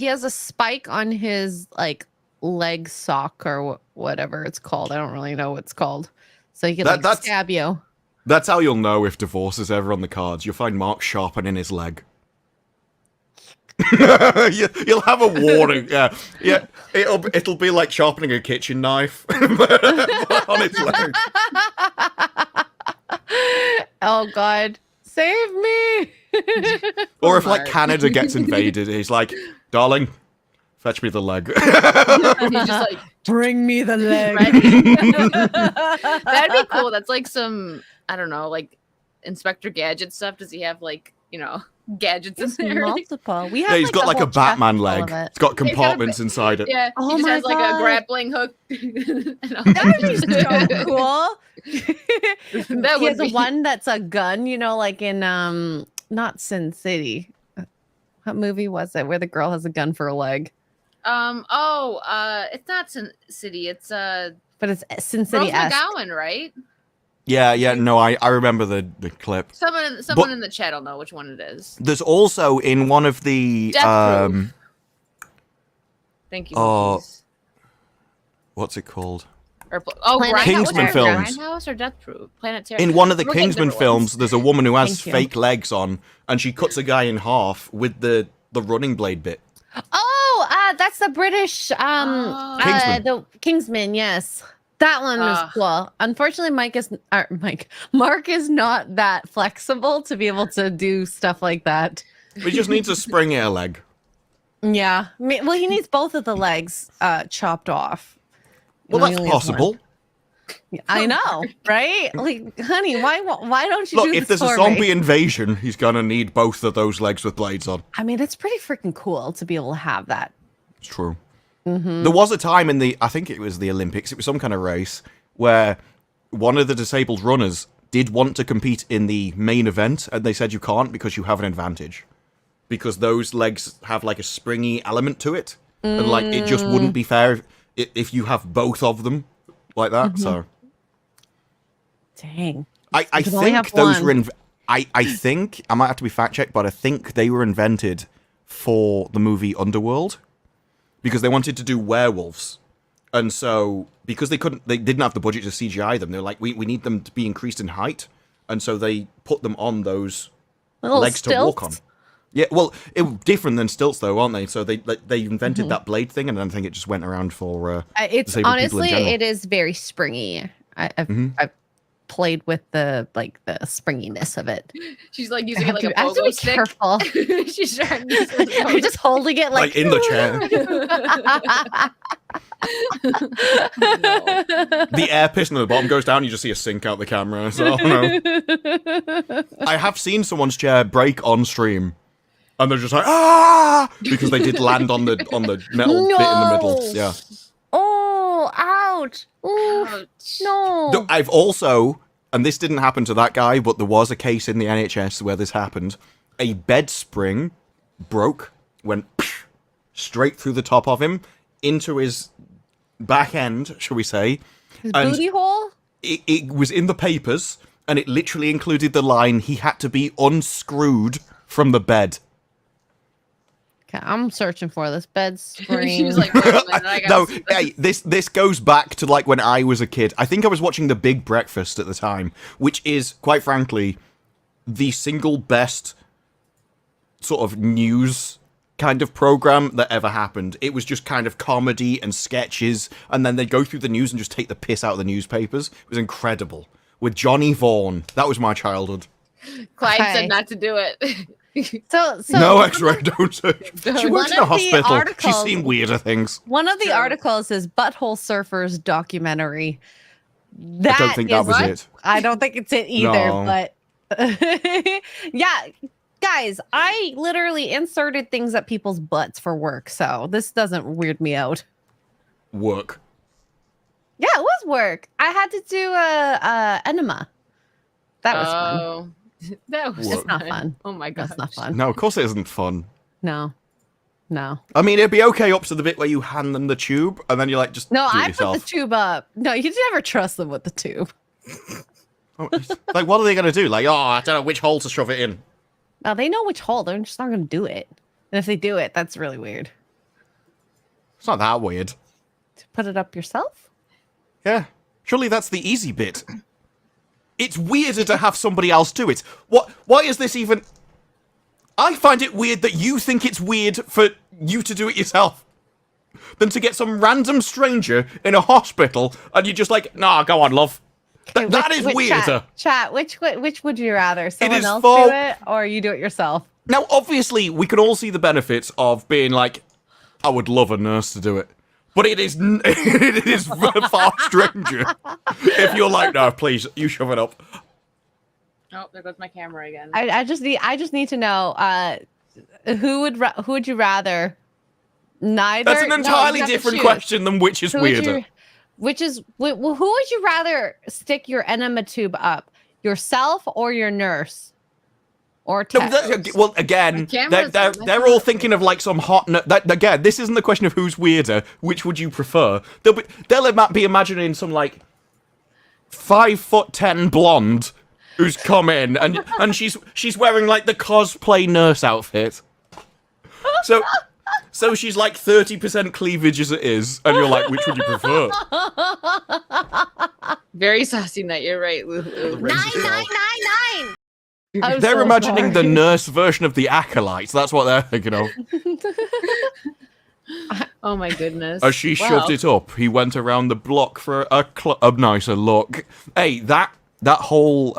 S4: has a spike on his like leg sock or whatever it's called. I don't really know what it's called. So he can
S1: That's-
S4: stab you.
S1: That's how you'll know if divorce is ever on the cards. You'll find Mark sharpening his leg. You'll have a warning. Yeah. It'll be like sharpening a kitchen knife but on his leg.
S4: Oh God, save me!
S1: Or if like
S3: Mark.
S1: Canada gets invaded, he's like, "Darling, fetch me the leg."
S3: He's just like,
S4: Bring me the leg.
S3: that'd be cool. That's like some, I don't know, like Inspector Gadget stuff. Does he have like, gadgets in
S4: It's
S3: there?
S4: multiple. We have.
S1: Yeah, he's got
S4: a
S1: like a
S4: whole chest
S1: Batman
S4: full
S1: leg.
S4: of it.
S1: It's got compartments inside it.
S3: Yeah,
S4: Oh
S3: he just
S4: my
S3: has like
S4: God.
S3: a grappling hook.
S4: That'd be so cool.
S3: That
S4: He
S3: would
S4: has a
S3: be-
S4: one that's a gun, like in not Sin City. What movie was it where the girl has a gun for a leg?
S3: It's not Sin City. It's
S4: But it's Sin
S3: Rose
S4: City esque.
S3: McGowan, right?
S1: Yeah, no, I remember the clip.
S3: Someone in the chat will know which one it is.
S1: There's also in one of the
S3: Death Proof. Thank you.
S1: Oh.
S3: monkeys.
S1: what's it called?
S3: Or
S2: Planet
S1: Kingsman
S2: Terror.
S1: films.
S3: Grindhouse or Death Proof? Planet Terror.
S1: In one of the
S3: We're getting
S1: Kingsman
S3: different ones.
S1: films, there's a woman who has
S4: Thank you.
S1: fake legs on, and she cuts a guy in half with the running blade bit.
S2: Oh, that's the British
S1: Kingsman.
S2: the Kingsman, yes. That one was cool.
S4: Unfortunately, Mark is not that flexible to be able to do stuff like that.
S1: He just needs a spring air leg.
S4: Yeah. Well, he needs both of the legs chopped off.
S1: Well,
S4: No, he
S1: that's
S4: only has
S1: possible.
S4: one. I know, right? Like, honey, why don't you
S1: Look,
S4: do
S1: if
S4: this
S1: there's a
S4: for me?
S1: zombie invasion, he's gonna need both of those legs with blades on.
S4: I mean, it's pretty freaking cool to be able to have that.
S1: It's true. There was a time in I think it was the Olympics, it was some kind of race, where one of the disabled runners did want to compete in the main event, and they said you can't because you have an advantage. Because those legs have like a springy element to it. And like, it just wouldn't be fair if you have both of them like that, so...
S4: Dang.
S1: I
S4: can only
S1: think
S4: have
S1: those
S4: one.
S1: were... I think, I might have to be fact-checked, but I think they were invented for the movie Underworld. Because they wanted to do werewolves. And so, because they didn't have the budget to CGI them, they were like, we need them to be increased in height. And so they put them on those
S4: Little
S1: legs to walk on.
S4: stilts?
S1: Yeah, well, it was different than stilts, though, aren't they? So they invented that blade thing, and then I think it just went around for
S2: It's
S1: disabled people in
S2: honestly,
S1: general.
S2: it is very springy.
S4: I've played with the springiness of it.
S3: She's like
S2: I
S3: using
S2: have,
S3: it like
S2: to, I
S3: a
S2: have to
S3: pogo
S2: be
S3: stick.
S2: careful.
S3: She's trying to use it as a
S2: I'm just holding it
S1: like in the chair. The air piston at the bottom goes down, you just see a sink out the camera. So, no. I have seen someone's chair break on stream. And they're just like, ah! Because they did land on the metal bit in the middle.
S2: No.
S1: Yeah.
S2: Oh, ouch. Ooh,
S3: Ouch.
S2: no.
S1: I've also, and this didn't happen to that guy, but there was a case in the NHS where this happened. A bed spring broke, went straight through the top of him, into his back end, shall we say.
S2: His
S1: and
S2: booty hole?
S1: it was in the papers, and it literally included the line, he had to be unscrewed from the bed.
S2: Okay, I'm searching for this bed spring.
S3: She was like, wait a minute, I gotta
S1: No,
S3: see this.
S1: hey, this goes back to like when I was a kid. I think I was watching The Big Breakfast at the time, which is, quite frankly, the single best sort of news kind of program that ever happened. It was just kind of comedy and sketches, and then they'd go through the news and just take the piss out of the newspapers. It was incredible. With Johnny Vaughan. That was my childhood.
S3: Clyde
S2: Okay.
S3: said not to do it.
S2: So
S1: No X-ray, don't search. She works in a
S2: One of the
S1: hospital. She's
S2: articles-
S1: seen weirder things.
S4: One of the
S3: True.
S4: articles is Butthole Surfers documentary.
S1: I don't think that was
S3: what?
S1: it.
S4: I don't think it's it either,
S1: No.
S4: but yeah, guys, I literally inserted things up people's butts for work, so this doesn't weird me out.
S1: Work.
S4: Yeah, it was work. I had to do a enema. That was fun.
S3: Oh, that was
S1: It's
S4: not fun.
S3: Oh my god,
S4: That's not fun.
S1: No, of course it isn't fun.
S4: No.
S1: I mean, it'd be okay up to the bit where you hand them the tube, and then you like just
S4: No,
S1: do it
S4: I
S1: yourself.
S4: put the tube up. No, you never trust them with the tube.
S1: Oh, like, what are they gonna do? Like, oh, I don't know which hole to shove it in.
S4: No, they know which hole. They're just not going to do it. And if they do it, that's really weird.
S1: It's not that weird.
S4: To put it up yourself?
S1: Yeah, surely that's the easy bit. It's weirder to have somebody else do it. What? Why is this even? I find it weird that you think it's weird for you to do it yourself, than to get some random stranger in a hospital and you're just like, nah, go on, love. That is weirder.
S4: Chat, which would you rather? Someone
S1: is
S4: else
S1: for-
S4: do it or you do it yourself?
S1: Now, obviously, we can all see the benefits of being like, I would love a nurse to do it. But it is it is far stranger if you're like, no, please, you shove it up.
S3: Oh, there goes my camera again.
S4: I just need to know who would you rather? Neither.
S1: That's an
S4: no, you
S1: entirely
S4: have to
S1: different
S4: choose.
S1: question than which is
S4: Who would
S1: weirder.
S4: you- who would you rather stick your enema tube up? Yourself or your nurse? Or
S1: No,
S4: tech?
S1: well, again,
S3: camera's-
S1: they're all thinking of like some hot. Again, this isn't the question of who's weirder. Which would you prefer? They'll be imagining some like 5'10" blonde who's come in and she's wearing like the cosplay nurse outfit. So So she's like 30% cleavage as it is, and you're like, which would you prefer?
S3: Very saucy night. You're right, Lulu.
S2: 9999.
S4: I'm
S1: They're
S4: so
S1: imagining the
S4: sorry.
S1: nurse version of the Acolyte. That's what they're thinking of.
S3: Oh my goodness.
S1: As she shoved it up, he went around the block for a nicer look. Hey, that whole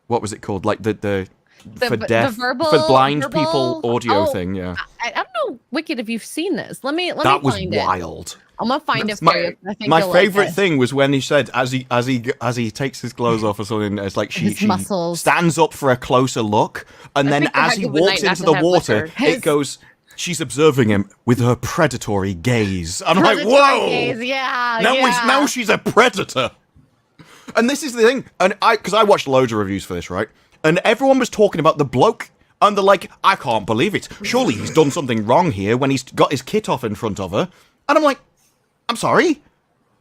S1: what was it called? Like the for deaf,
S4: verbal,
S1: for blind
S4: verbal-
S1: people audio
S4: oh,
S1: thing. Yeah,
S4: I don't know, Wicked, if you've seen this. Let me
S1: that was
S4: find it.
S1: wild.
S4: I'm gonna find it for
S1: My-
S4: you. I think
S1: My
S4: you'll like
S1: favorite
S4: it.
S1: thing was when he said, as he takes his clothes off or something, it's like
S4: His
S1: she
S4: muscles.
S1: stands up for a closer look, and
S3: I
S1: then
S3: think the
S1: as
S3: heck
S1: he
S3: of a night
S1: walks
S3: not
S1: into
S3: to
S1: the
S3: have
S1: water,
S3: liquor.
S1: it
S4: His-
S1: goes. She's observing him with her predatory gaze. I'm like,
S2: Predatory
S1: whoa!
S2: gaze, yeah,
S1: Now she's a predator. And this is the thing, and because I watched loads of reviews for this, right? And everyone was talking about the bloke, and they're like, I can't believe it. Surely he's done something wrong here when he's got his kit off in front of her. And I'm like, I'm sorry?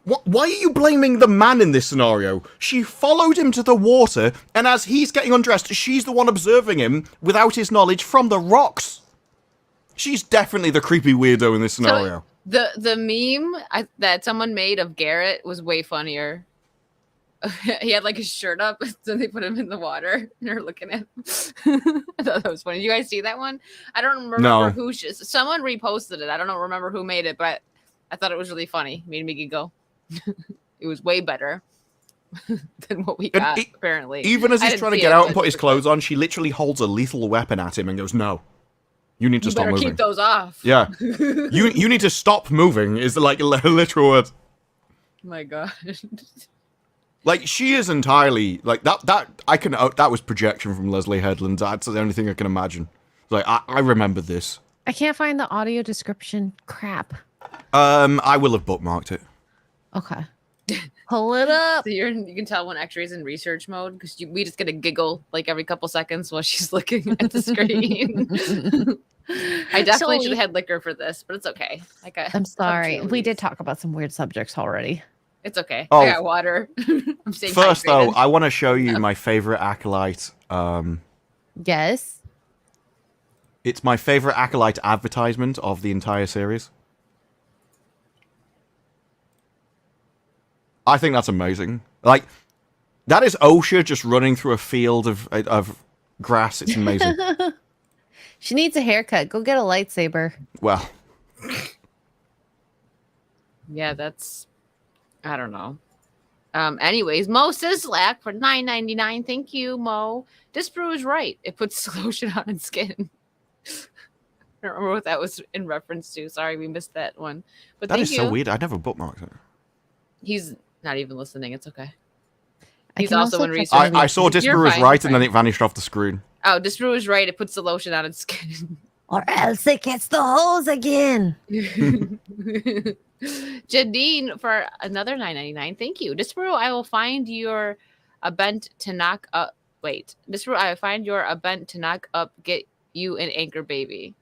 S1: Why are you blaming the man in this scenario? She followed him to the water, and as he's getting undressed, she's the one observing him without his knowledge from the rocks. She's definitely the creepy weirdo in this scenario.
S3: The meme that someone made of Garrett was way funnier. He had like his shirt up, so they put him in the water and they're looking at him. I thought that was funny. Did you guys see that one? I don't remember
S1: No.
S3: who. Someone reposted it. I don't remember who made it, but I thought it was really funny. Made me giggle. It was way better than what we
S1: And
S3: got, apparently.
S1: Even as
S3: I
S1: he's
S3: didn't
S1: trying to
S3: see
S1: get
S3: it,
S1: out
S3: but
S1: and put his
S3: it was
S1: clothes on, she literally holds a lethal weapon at him and goes, no. You need to
S3: You
S1: stop
S3: better
S1: moving.
S3: keep those off.
S1: Yeah. You need to stop moving is like a literal word.
S3: My God.
S1: Like, she is entirely like that that was projection from Leslie Headland. That's the only thing I can imagine. Like, I remember this.
S4: I can't find the audio description. Crap.
S1: I will have bookmarked it.
S4: Okay. Pull it up.
S3: So you can tell when Xray's in research mode because we just get a giggle like every couple seconds while she's looking at the screen. I definitely should have had liquor for this, but it's okay.
S4: I'm sorry. We did talk about some weird subjects already.
S3: It's okay.
S1: Oh.
S3: I got water. I'm staying
S1: First, though,
S3: hydrated.
S1: I want to show you my favorite Acolyte.
S4: Yes.
S1: It's my favorite Acolyte advertisement of the entire series. I think that's amazing. Like, that is OSHA just running through a field of grass. It's amazing.
S4: She needs a haircut. Go get a lightsaber.
S1: Well,
S3: Yeah, that's I don't know. Anyways, Mo says Slack for $9.99. Thank you, Mo. Disparu is right. It puts lotion on its skin. I don't remember what that was in reference to. Sorry, we missed that one. But
S1: that
S3: thank
S1: is
S3: you.
S1: so weird. I never bookmarked it.
S3: He's not even listening. It's okay.
S4: I
S3: He's
S4: can
S3: also in
S4: check
S3: research.
S1: I saw
S3: You're
S1: Disparu was
S3: fine,
S1: right,
S3: you're
S1: and then
S3: fine.
S1: it vanished off the screen.
S3: Oh, Disparu is right. It puts the lotion on its skin.
S4: Or else it gets the hose again.
S3: Jadine for another $9.99. Thank you. Disparu, I will find your a bent to knock up. Wait, Disparu, I will find your a bent to knock up. Get you an anchor baby.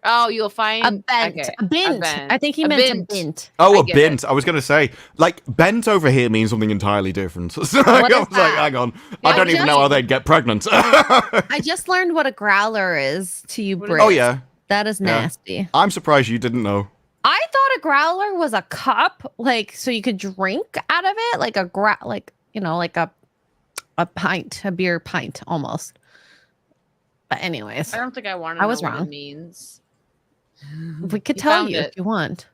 S3: Oh, you'll find
S4: A bent.
S3: okay,
S4: A bint.
S3: bent.
S4: I think he
S3: A
S4: meant
S3: bint.
S4: a bint.
S1: Oh,
S3: I
S1: a
S3: get
S1: bent. I was going to say, like, bent over here means something entirely different. So I
S4: is
S1: was like,
S4: that?
S1: hang on.
S3: Yeah,
S1: I don't even
S4: just-
S1: know how they'd get pregnant.
S4: I just learned what a growler is to you,
S3: What is
S4: Brit.
S1: Oh, yeah.
S4: That is
S1: Yeah.
S4: nasty.
S1: I'm surprised you didn't know.
S4: I thought a growler was a cup, like so you could drink out of it, like like a pint, a beer pint almost. But anyways,
S3: I don't think I want to
S4: I
S3: know
S4: was
S3: what
S4: wrong.
S3: it means.
S4: we could
S3: You
S4: tell
S3: found
S4: you
S3: it.
S4: if you want.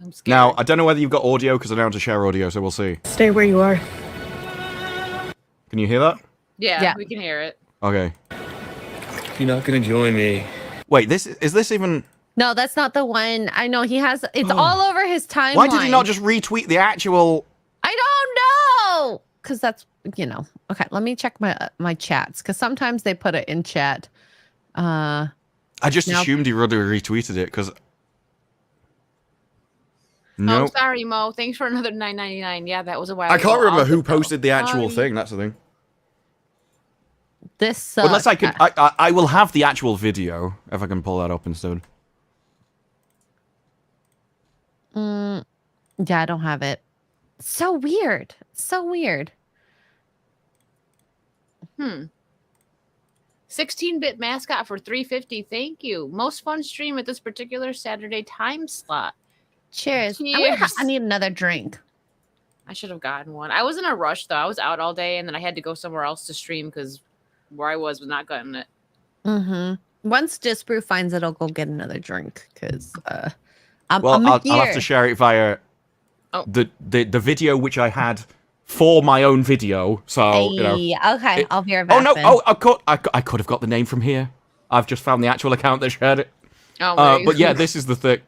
S3: I'm scared.
S1: Now, I don't know whether you've got audio because I don't have to share audio, so we'll see.
S5: Stay where you are.
S1: Can you hear that?
S3: Yeah, we can hear it.
S1: Okay.
S5: You're not gonna join me.
S1: Wait, is this even...
S4: No, that's not the one. I know he has. It's all over his timeline.
S1: Why did he not just retweet the actual...
S4: I don't know, because that's Okay, let me check my chats because sometimes they put it in chat.
S1: I just
S4: Now-
S1: assumed he would have retweeted it because...
S3: Oh,
S1: No.
S3: sorry, Mo. Thanks for another $9.99. Yeah, that was a while
S1: I
S3: ago.
S1: can't remember
S3: I'll
S1: who
S3: get those.
S1: posted the actual
S3: Sorry.
S1: thing, that's the thing.
S4: This sucks.
S1: Unless I can... I will have the actual video, if I can pull that up instead.
S4: Yeah, I don't have it. So weird. So weird.
S3: 16-bit mascot for 350. Thank you. Most fun stream at this particular Saturday time slot.
S4: Cheers.
S3: Cheers.
S4: I need another drink.
S3: I should have gotten one. I was in a rush though. I was out all day and then I had to go somewhere else to stream because where I was not getting it.
S4: Mm-hmm. Once Disparu finds it, I'll go get another drink because
S1: I'll have to share it via the video which I had for my own video. So
S4: okay, I'll be right
S1: Oh
S4: back.
S1: no! I could have got the name from here. I've just found the actual account that shared it.
S3: Oh,
S1: but yeah, this is the thing.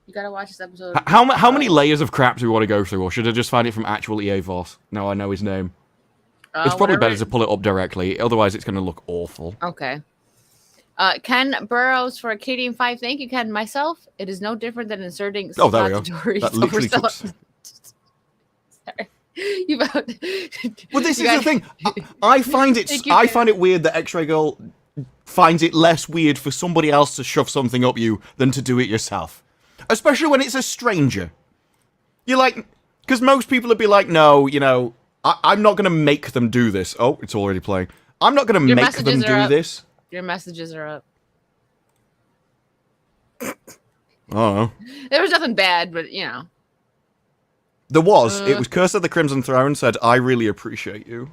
S3: You gotta watch this episode.
S1: How many layers of crap do we want to go through, or should I just find it from actual EA Voss? Now I know his name. It's probably better to pull it up directly, otherwise it's going to look awful.
S3: Okay. Ken Burrows for Acadian 5. Thank you, Ken. Myself, it is no different than inserting
S1: Oh, there we go.
S3: suppositories
S1: That literally
S3: over
S1: took...
S3: Sorry. You about...
S1: Well, this is the thing. I find it weird that Xray Girl finds it less weird for somebody else to shove something up you than to do it yourself. Especially when it's a stranger. You're like... Because most people would be like, no, you know... I'm not going to make them do this. Oh, it's already playing. I'm not going to make them do this.
S3: Your messages are up.
S1: Oh.
S3: There was nothing bad, but, you know.
S1: There was. It was Curse of the Crimson Throne said, I really appreciate you.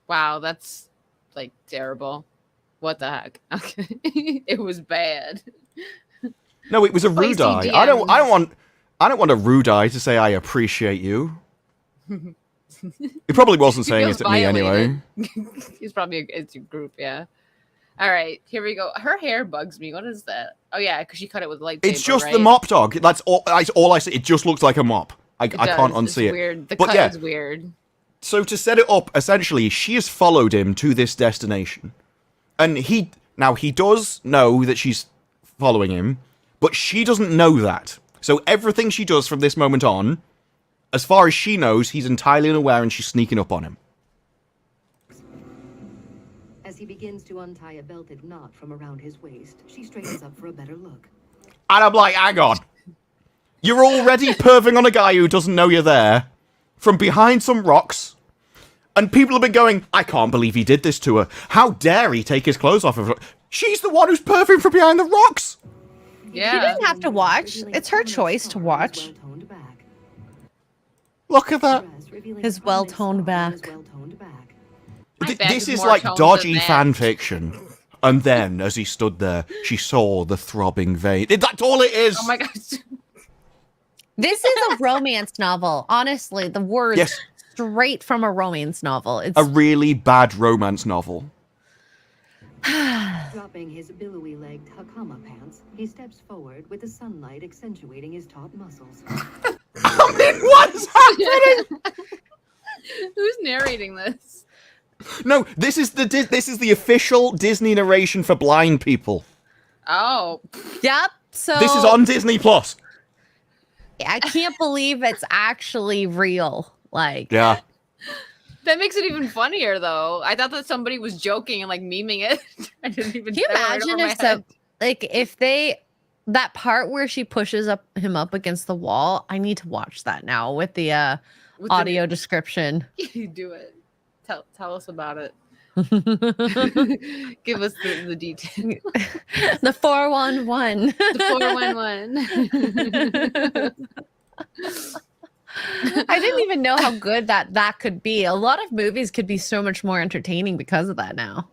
S3: Wow, that's, like, terrible. What the heck? Okay. It was bad.
S1: No, it was a rude eye. I don't want a rude eye to say I appreciate you. He probably wasn't saying it to me anyway.
S3: He's probably it's a group, yeah. All right, here we go. Her hair bugs me. What is that? Oh yeah, because she cut it with a lightsaber.
S1: It's just the mop dog. That's all I see. It just looks like a mop. I can't unsee it.
S3: Weird. The
S1: but
S3: cut
S1: yeah,
S3: is weird.
S1: So to set it up, essentially, she has followed him to this destination, and he does know that she's following him, but she doesn't know that. So everything she does from this moment on, as far as she knows, he's entirely unaware and she's sneaking up on him.
S6: As he begins to untie a belted knot from around his waist, she straightens up for a better look.
S1: And I'm like, hang on. You're already perving on a guy who doesn't know you're there from behind some rocks. And people have been going, I can't believe he did this to her. How dare he take his clothes off of her? She's the one who's perving from behind the rocks.
S3: Yeah.
S4: She didn't have to watch. It's her choice to watch.
S1: Look at that.
S4: His well-toned back.
S1: This is like dodgy fan fiction. And then, as he stood there, she saw the throbbing vein. That's all it is.
S3: Oh my gosh.
S4: This is a romance novel. Honestly, the words
S1: Yes.
S4: straight from a romance novel. It's
S1: A really bad romance novel.
S6: Dropping his billowy-legged hakama pants, he steps forward with the sunlight accentuating his taut muscles.
S1: I mean, what's happening?
S3: Who's narrating this?
S1: No, this is the official Disney narration for blind people.
S3: Oh.
S4: Yep. So
S1: This is on Disney Plus.
S4: I can't believe it's actually real. Like,
S1: Yeah.
S3: That makes it even funnier, though. I thought that somebody was joking and like memeing it. I didn't even.
S4: can you imagine if that part where she pushes him up against the wall? I need to watch that now with the audio description.
S3: You do it. Tell us about it. Give us the details.
S4: The 411.
S3: The 411.
S4: I didn't even know how good that could be. A lot of movies could be so much more entertaining because of that now.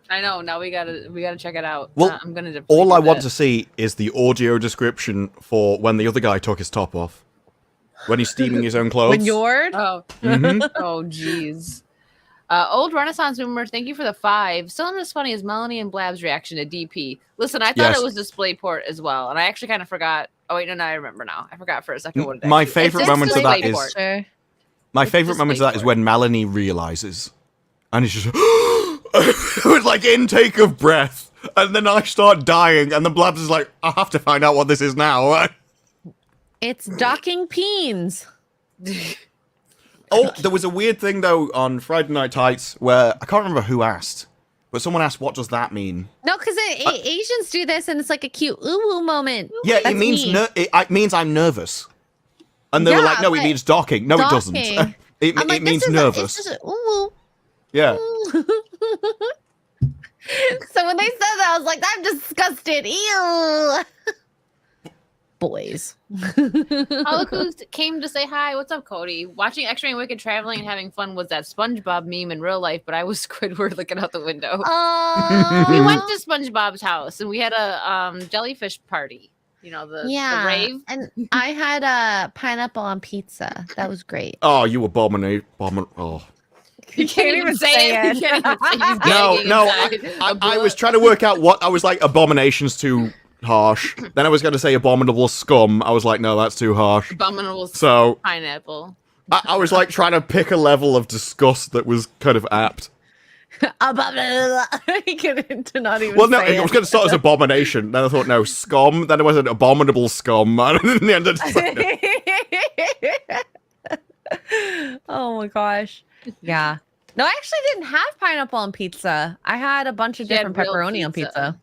S3: I know. Now we gotta check it out.
S1: Well,
S3: I'm gonna.
S1: All I want to see is the audio description for when the other guy took his top off. When he's steaming his own clothes.
S4: When you're
S3: Oh.
S1: Mhm.
S3: Oh, jeez. Old Renaissance Boomer, thank you for the 5. Still not as funny as Melanie and Blab's reaction to DP. Listen, I thought
S1: Yes.
S3: it was DisplayPort as well, and I actually kind of forgot. Oh wait, no, I remember now. I forgot for a second what it
S1: My
S3: actually-
S1: favorite
S3: It's
S1: moment of that
S3: DisplayPort.
S1: is
S4: sure.
S1: my favorite moment of that is when Melanie realizes, and it's just with like intake of breath, and then I start dying, and then Blabs is like, I have to find out what this is now.
S4: It's docking peens.
S1: Oh, there was a weird thing though on Friday Night Tights where I can't remember who asked, but someone asked, "What does that mean?"
S4: No, because Asians do this, and it's like a cute ooh moment.
S1: Yeah,
S4: That's
S1: it means
S4: me.
S1: it means I'm nervous, and they were
S4: Yeah,
S1: like, "No, it
S4: but
S1: means docking." No, it doesn't.
S4: docking.
S1: It
S4: I'm like,
S1: means
S4: this is
S1: nervous.
S4: it's just a ooh.
S1: Yeah.
S4: Ooh.
S2: So when they said that, I was like, I'm disgusted. Ew.
S4: Boys.
S3: Oh, look who came to say hi. What's up, Cody? Watching Xray and Wicked traveling and having fun was that SpongeBob meme in real life, but I was Squidward looking out the window. We went to SpongeBob's house and we had a jellyfish party. You know, the rave.
S2: And I had a pineapple on pizza. That was great.
S1: Oh, you abominate. Oh.
S3: You can't even say it. You can't even say he's
S1: No,
S3: gagging
S1: no.
S3: inside.
S1: I was trying to work out what I was like. Abomination's too harsh. Then I was going to say abominable scum. I was like, no, that's too harsh.
S3: Abominable
S1: So
S3: pineapple.
S1: I was like trying to pick a level of disgust that was kind of apt.
S4: To not even
S1: Well, no,
S4: say
S1: it was going to start as abomination. Then I thought, no, scum. Then it was an abominable scum. And in the end, I just like, no.
S4: Oh my gosh. Yeah. No, I actually didn't have pineapple on pizza. I had a bunch of
S3: She had
S4: different
S3: real
S4: pepperoni on
S3: pizza.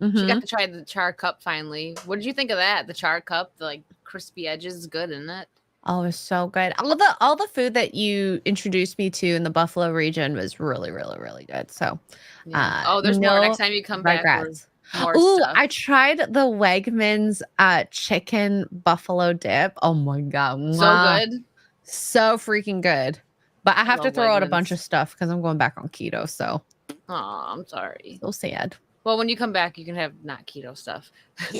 S4: pizza.
S3: She got to try the char cup finally. What did you think of that? The char cup, the like crispy edges, is good, isn't it?
S4: Oh, it was so good. All the food that you introduced me to in the Buffalo region was really, really, really good. So,
S3: There's more
S4: no
S3: next time you come back.
S4: regrets.
S3: More
S4: Ooh,
S3: stuff.
S4: I tried the Wegmans chicken buffalo dip. Oh my god,
S3: So
S4: mwah.
S3: good.
S4: So freaking good. But I have to
S3: love
S4: throw out a
S3: Wegmans.
S4: bunch of stuff because I'm going back on keto. So
S3: Oh, I'm sorry.
S4: so sad.
S3: Well, when you come back, you can have not keto stuff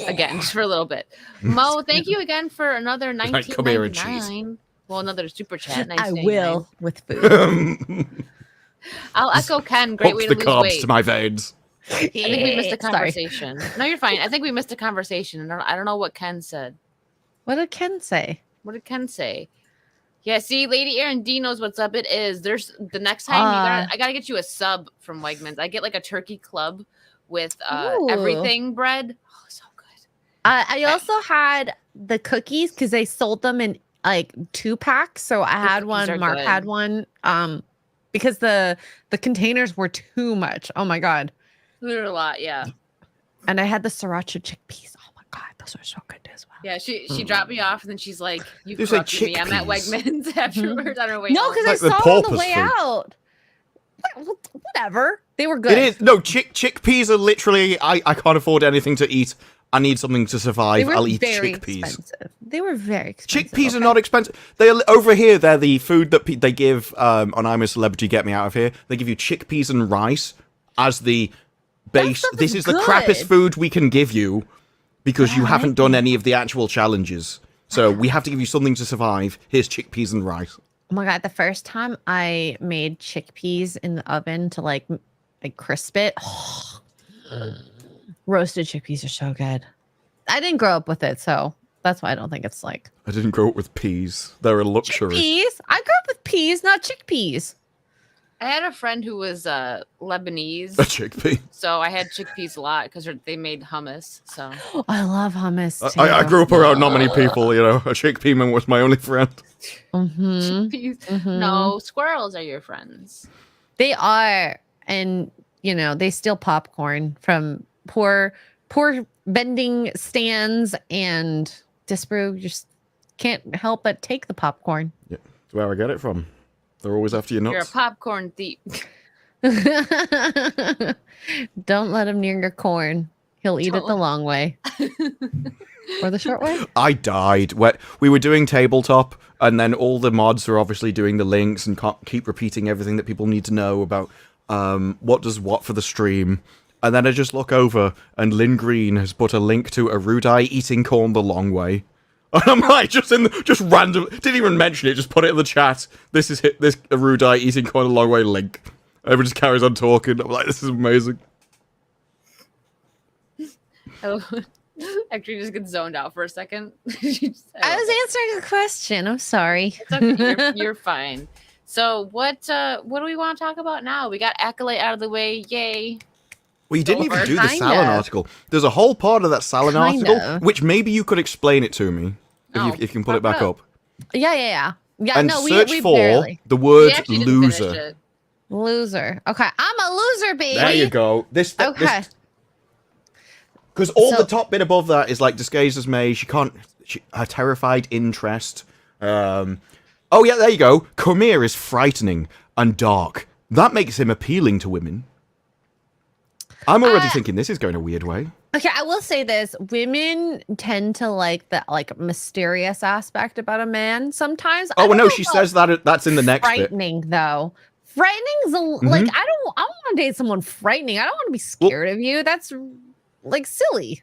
S3: again, just for a little bit. Mo, thank you again for another
S1: Like, come here and cheese.
S3: $19.99. Well, another super chat.
S4: I
S3: $19.99.
S4: will with food.
S3: I'll echo Ken. Great
S1: Pumps
S3: way to
S1: the
S3: lose
S1: carbs
S3: weight.
S1: to my veins.
S3: I think we missed a
S4: Sorry.
S3: conversation. No, you're fine. I think we missed a conversation. I don't know what Ken said.
S4: What did Ken say?
S3: What did Ken say? Yeah, see, Lady Aaron D knows what's up. It is. There's the next time I gotta get you a sub from Wegmans. I get like a turkey club with
S4: Ooh.
S3: everything bread. Oh, so good.
S4: I also had the cookies because they sold them in like 2-packs. So I had
S3: cookies
S4: one.
S3: are
S4: Mark
S3: good.
S4: had one. Because the containers were too much. Oh my god.
S3: There are a lot, yeah.
S4: And I had the sriracha chickpeas. Oh my god, those are so good as well.
S3: Yeah, she dropped me off and then she's like, "You
S1: There's, like,
S3: corrupted me. I'm at
S1: chickpeas.
S3: Wegmans afterwards." I don't know. Wait,
S4: No, because
S1: Like
S4: I
S1: the
S4: saw them on the
S1: porpoise
S4: way
S1: food.
S4: out. Whatever. They were good.
S1: It is. No, chickpeas are literally, I can't afford anything to eat. I need something to
S4: They
S1: survive.
S4: were
S1: I'll eat
S4: very
S1: chickpeas.
S4: expensive. They were very expensive.
S1: Chickpeas are
S4: okay?
S1: not expensive. They are over here. They're the food that they give on I'm a Celebrity. Get me out of here. They give you chickpeas and rice as the base.
S4: stuff
S1: This
S4: is
S1: is the
S4: good.
S1: crappiest food we can give you because you haven't done any of the actual challenges. So we have to give you something to survive. Here's chickpeas and rice.
S4: Oh my god, the first time I made chickpeas in the oven to like crisp it. Roasted chickpeas are so good. I didn't grow up with it, so that's why I don't think it's like
S1: I didn't grow up with peas. They're a luxury.
S4: chickpeas. I grew up with peas, not chickpeas.
S3: I had a friend who was Lebanese,
S1: A chickpea.
S3: so I had chickpeas a lot because they made hummus. So
S4: I love hummus too.
S1: I grew up around not many people, you know. A chickpea man was my only friend.
S4: Mhm.
S3: chickpeas.
S4: Mhm.
S3: No, squirrels are your friends.
S4: They are, and you know they steal popcorn from poor vending stands and Disparu. You just can't help but take the popcorn.
S1: Yeah, that's where I get it from. They're always after your
S3: You're a
S1: nuts.
S3: popcorn thief.
S4: Don't let him near your corn. He'll eat it the long way. Or the short way?
S1: I died. We were doing tabletop, and then all the mods are obviously doing the links and keep repeating everything that people need to know about what does what for the stream. And then I just look over, and Lynn Green has put a link to Erudite eating corn the long way. And I'm like, just random, didn't even mention it, just put it in the chat. This is this Erudite eating corn the long way link. Everyone just carries on talking. I'm like, this is amazing.
S3: Actually, just get zoned out for a second.
S4: I was answering a question. I'm sorry.
S3: It's okay. You're fine. So what do we want to talk about now? We got Acolyte out of the way. Yay.
S1: Well, you didn't even do the
S4: Kinda.
S1: Salon article. There's a whole part of that Salon
S4: Kinda.
S1: article, which maybe you could explain it to me, if you can pull it back up.
S4: Yeah.
S1: And
S4: no,
S1: search
S4: we
S1: for
S4: barely.
S1: the
S3: We
S1: word
S3: actually didn't finish
S1: loser.
S3: it.
S4: Loser. Okay, I'm a loser, baby.
S1: There you go.
S4: Okay.
S1: Because all
S4: So-
S1: the top bit above that is like disguised as May. Her terrified interest. Oh yeah, there you go. Come here is frightening and dark That makes him appealing to women. I'm already thinking this is going a weird way.
S4: Okay, I will say this: women tend to like the mysterious aspect about a man. Sometimes.
S1: Oh well, no, she says that's in the next bit.
S4: Frightening though. Frightening is like I don't want to date someone frightening. I don't want to be scared of you. That's like silly.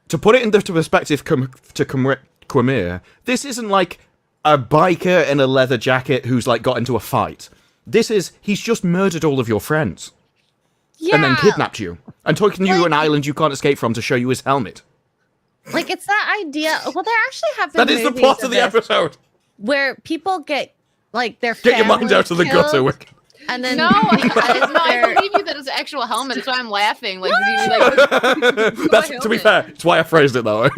S1: To put it into perspective to Quamir, this isn't like a biker in a leather jacket who's like got into a fight. This is he's just murdered all of your friends.
S4: Yeah.
S1: And then kidnapped you and taken you to an island you can't escape from to show you his helmet.
S4: Like it's that idea. Well, there actually have been
S1: That is the plot of the episode.
S4: Where people get like their
S1: get your mind out of the gutter, Wick.
S4: And then
S3: no, I believe you that it's actual helmet. That's why I'm laughing. Like,
S1: to be fair, it's why I phrased it that way.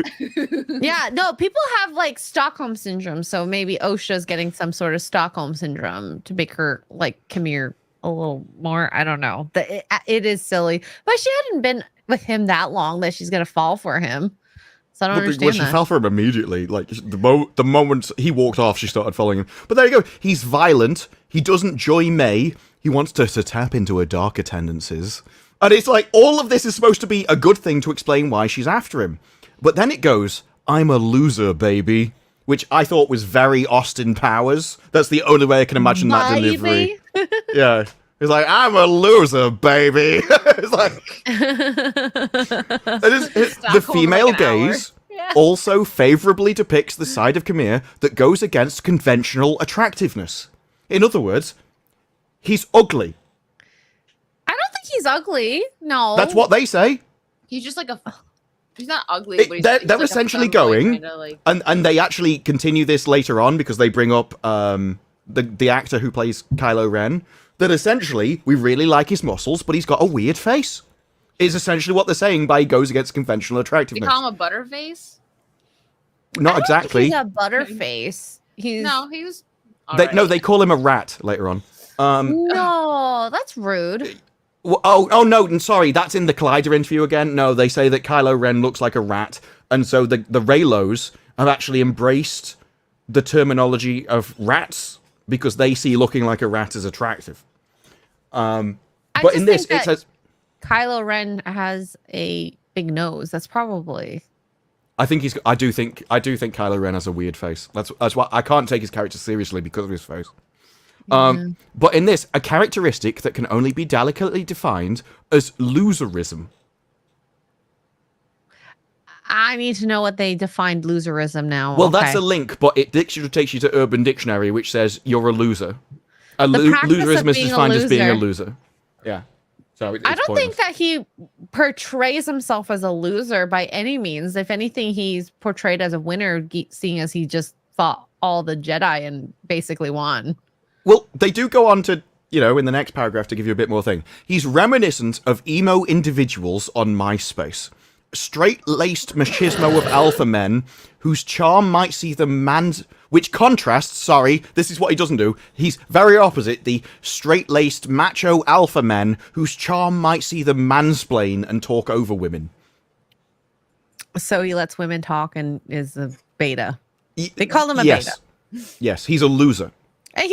S4: Yeah, no, people have like Stockholm syndrome, so maybe Osha's getting some sort of Stockholm syndrome to make her like Quamir a little more. I don't know. It is silly, but she hadn't been with him that long that she's gonna fall for him. So I don't understand
S1: she fell for him immediately. Like the moment he walked off, she started following him. But there you go. He's violent. He doesn't joy May. He wants to tap into her darker tendencies. And it's like all of this is supposed to be a good thing to explain why she's after him. But then it goes, "I'm a loser, baby," which I thought was very Austin Powers. That's the only way I can imagine that delivery. Yeah. He's like, "I'm a loser, baby." It's like the female gaze also favorably depicts the side of Quamir that goes against conventional attractiveness. In other words, he's ugly.
S4: I don't think he's ugly. No.
S1: That's what they say.
S3: He's just like he's not ugly. But
S1: They're
S3: like
S1: essentially going, and they actually continue this later on because they bring up the actor who plays Kylo Ren, that essentially we really like his muscles, but he's got a weird face. Is essentially what they're saying by he goes against conventional attractiveness.
S3: You call him a butterface?
S1: Not exactly.
S4: He's a butterface.
S3: He's.
S1: They call him a rat later on.
S4: No, that's rude.
S1: Oh no, and sorry, that's in the Collider interview again. No, they say that Kylo Ren looks like a rat, and so the Reylos have actually embraced the terminology of rats because they see looking like a rat as attractive. But in this, it says
S4: Kylo Ren has a big nose. That's probably.
S1: I do think Kylo Ren has a weird face. That's why I can't take his character seriously because of his face. But in this, a characteristic that can only be delicately defined as loserism.
S4: I need to know what they defined loserism now.
S1: Well, that's a link, but it takes you to Urban Dictionary, which says you're a loser. Loserism is defined as being a loser. Yeah. So I don't
S4: think that he portrays himself as a loser by any means. If anything, he's portrayed as a winner, seeing as he just fought all the Jedi and basically won.
S1: Well, they do go on to, in the next paragraph to give you a bit more thing. He's reminiscent of emo individuals on MySpace. Straight-laced machismo of alpha men whose charm might see the which contrasts, this is what he doesn't do. He's very opposite the straight-laced macho alpha men whose charm might see them mansplain and talk over women.
S4: So he lets women talk and is a beta. They call him a beta.
S1: Yes, he's a loser.
S4: And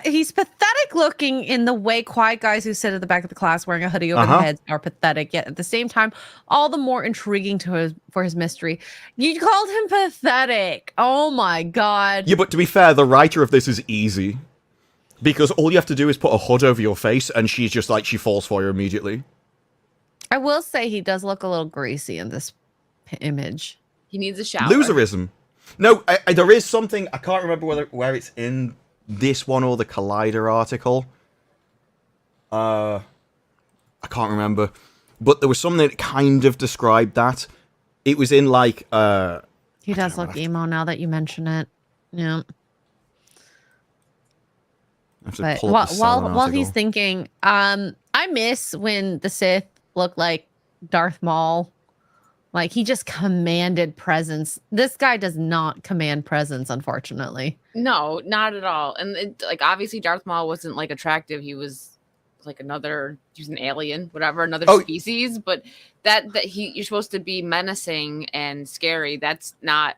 S4: he's pathetic looking in the way quiet guys who sit at the back of the class wearing a hoodie over their heads are pathetic, yet at the same time, all the more intriguing for his mystery. You called him pathetic. Oh my God.
S1: Yeah, but to be fair, the writer of this is easy. Because all you have to do is put a hood over your face and she's just like, she falls for you immediately.
S4: I will say he does look a little greasy in this image.
S3: He needs a shower.
S1: Loserism. No, there is something, I can't remember where it's in this one or the Collider article. I can't remember. But there was something that kind of described that. It was in like
S4: he does look emo now that you mention it. Yeah. But while he's thinking, I miss when the Sith looked like Darth Maul. Like he just commanded presence. This guy does not command presence, unfortunately.
S3: No, not at all. And obviously Darth Maul wasn't like attractive. He was like he was an alien, whatever, another species. But you're supposed to be menacing and scary. That's not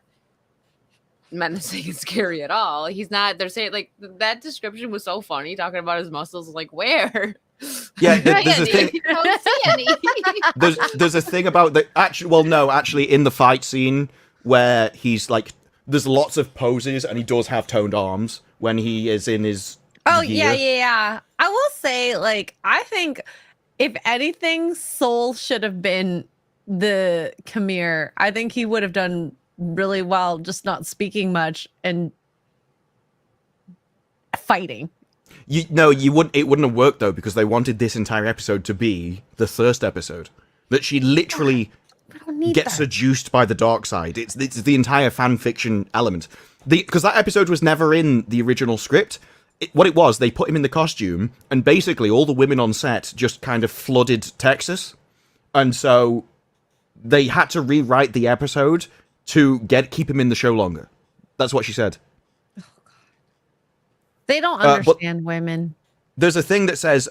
S3: menacing and scary at all. He's not. They're saying like that description was so funny, talking about his muscles. Like where?
S1: Yeah, there's a thing.
S3: Don't see any.
S1: There's a thing about the actually in the fight scene where he's like, there's lots of poses and he does have toned arms when he is in his.
S4: Oh
S1: gear.
S4: yeah. I will say, like, I think if anything, Soul should have been the Khmer. I think he would have done really well, just not speaking much and fighting.
S1: You wouldn't. It wouldn't have worked though because they wanted this entire episode to be the first episode that she literally gets seduced by the dark side. It's the entire fan fiction element. Because that episode was never in the original script. What it was, they put him in the costume, and basically all the women on set just kind of flooded Texas, and so they had to rewrite the episode to keep him in the show longer. That's what she said.
S4: They don't understand women.
S1: There's a thing that says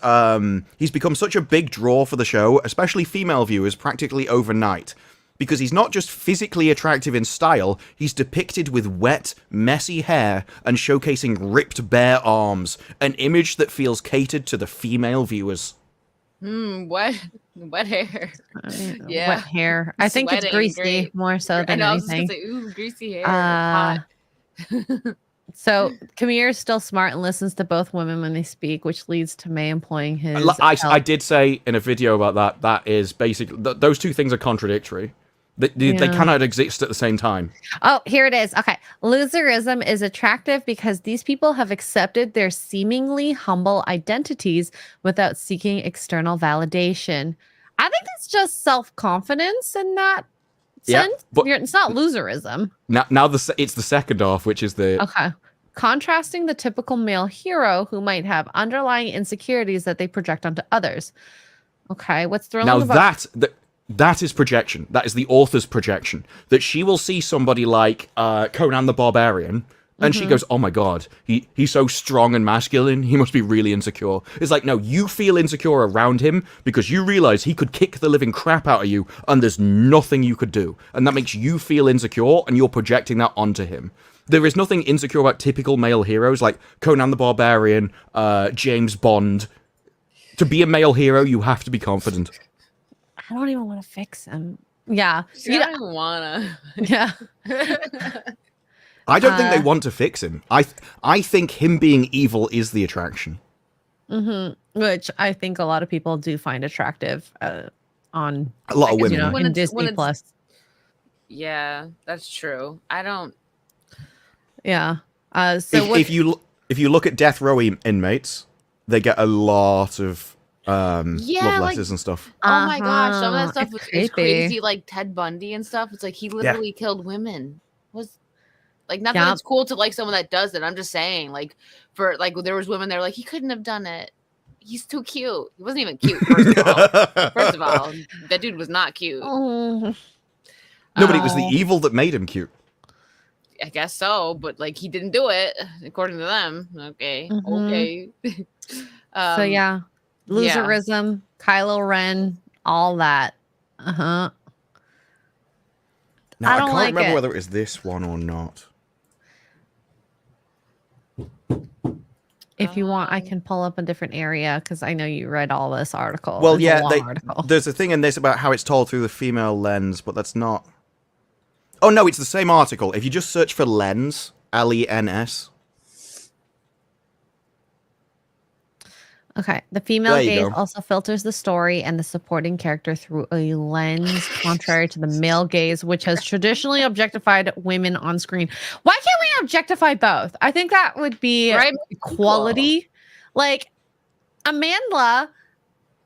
S1: he's become such a big draw for the show, especially female viewers, practically overnight. Because he's not just physically attractive in style, he's depicted with wet, messy hair and showcasing ripped bare arms. An image that feels catered to the female viewers.
S3: Wet hair. Yeah.
S4: Wet hair. I think it's greasy
S3: great.
S4: more so than
S3: I was
S4: anything.
S3: just gonna say, ooh, greasy hair. Hot.
S4: So Khmer is still smart and listens to both women when they speak, which leads to May employing his.
S1: I did say in a video about that is basically those two things are contradictory. They cannot exist at the same time.
S4: Oh, here it is. Okay. Loserism is attractive because these people have accepted their seemingly humble identities without seeking external validation. I think it's just self-confidence in that sense. But it's not loserism.
S1: Now it's the second half, which is the...
S4: Okay. Contrasting the typical male hero who might have underlying insecurities that they project onto others. Okay. What's thrilling about...
S1: That is projection. That is the author's projection. That she will see somebody like Conan the Barbarian, and she goes, "Oh my god, he's so strong and masculine. He must be really insecure." It's like, no, you feel insecure around him because you realize he could kick the living crap out of you, and there's nothing you could do, and that makes you feel insecure, and you're projecting that onto him. There is nothing insecure about typical male heroes like Conan the Barbarian, James Bond. To be a male hero, you have to be confident.
S4: I don't even want to fix him. Yeah.
S3: I don't even wanna.
S4: Yeah.
S1: I don't think they want to fix him. I think him being evil is the attraction.
S4: Which I think a lot of people do find attractive on
S1: a lot of women
S4: in Disney Plus.
S3: Yeah, that's true. I don't.
S4: Yeah. So
S1: if you look at death row inmates, they get a lot of love letters and stuff.
S3: Oh my gosh, some of that stuff is
S4: creepy.
S3: crazy. Like Ted Bundy and stuff. It's like he literally killed women. Like, not that it's cool to like someone that does it. I'm just saying, like, for like there was women there like he couldn't have done it. He's too cute. He wasn't even cute. First of all, that dude was not cute.
S4: Oh.
S1: No, but it was the evil that made him cute.
S3: I guess so, but like he didn't do it according to them. Okay, okay.
S4: So yeah. Loserism, Kylo Ren, all that.
S1: Now, I can't remember whether it was this one or not.
S4: If you want, I can pull up a different area because I know you read all this article.
S1: Well, there's a thing in this about how it's told through the female lens, but that's not... Oh, no, it's the same article. If you just search for lens, L-E-N-S...
S4: Okay. The female gaze also filters the story and the supporting character through a lens contrary to the male gaze, which has traditionally objectified women on screen. Why can't we objectify both? I think that would be equality. Cool. Like, Amandla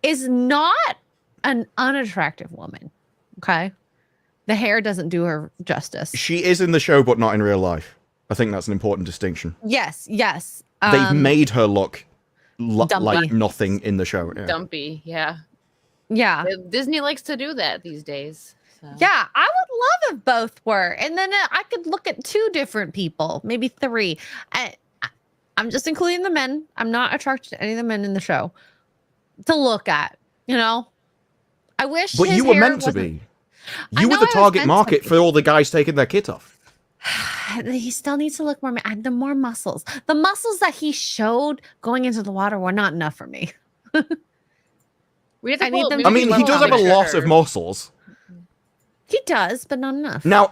S4: is not an unattractive woman. Okay. The hair doesn't do her justice.
S1: She is in the show, but not in real life. I think that's an important distinction.
S4: Yes.
S1: They've made her look like nothing in the show. Yeah.
S3: Dumpy, yeah. Disney likes to do that these days. So.
S4: Yeah, I would love if both were, and then I could look at two different people, maybe three. I'm just including the men. I'm not attracted to any of the men in the show to look at. You know, I wish.
S1: But you were meant to be. You were the target market for all the guys taking their kit off.
S4: he still needs to look more. The more muscles. The muscles that he showed going into the water were not enough for me.
S3: We have to
S4: I need
S3: pull-
S4: them
S3: maybe
S4: to
S1: I mean,
S3: we
S1: he
S3: pull
S1: does
S3: out
S1: have a
S3: picture
S1: lot of
S3: her.
S1: muscles.
S4: He does, but not enough.
S1: Now,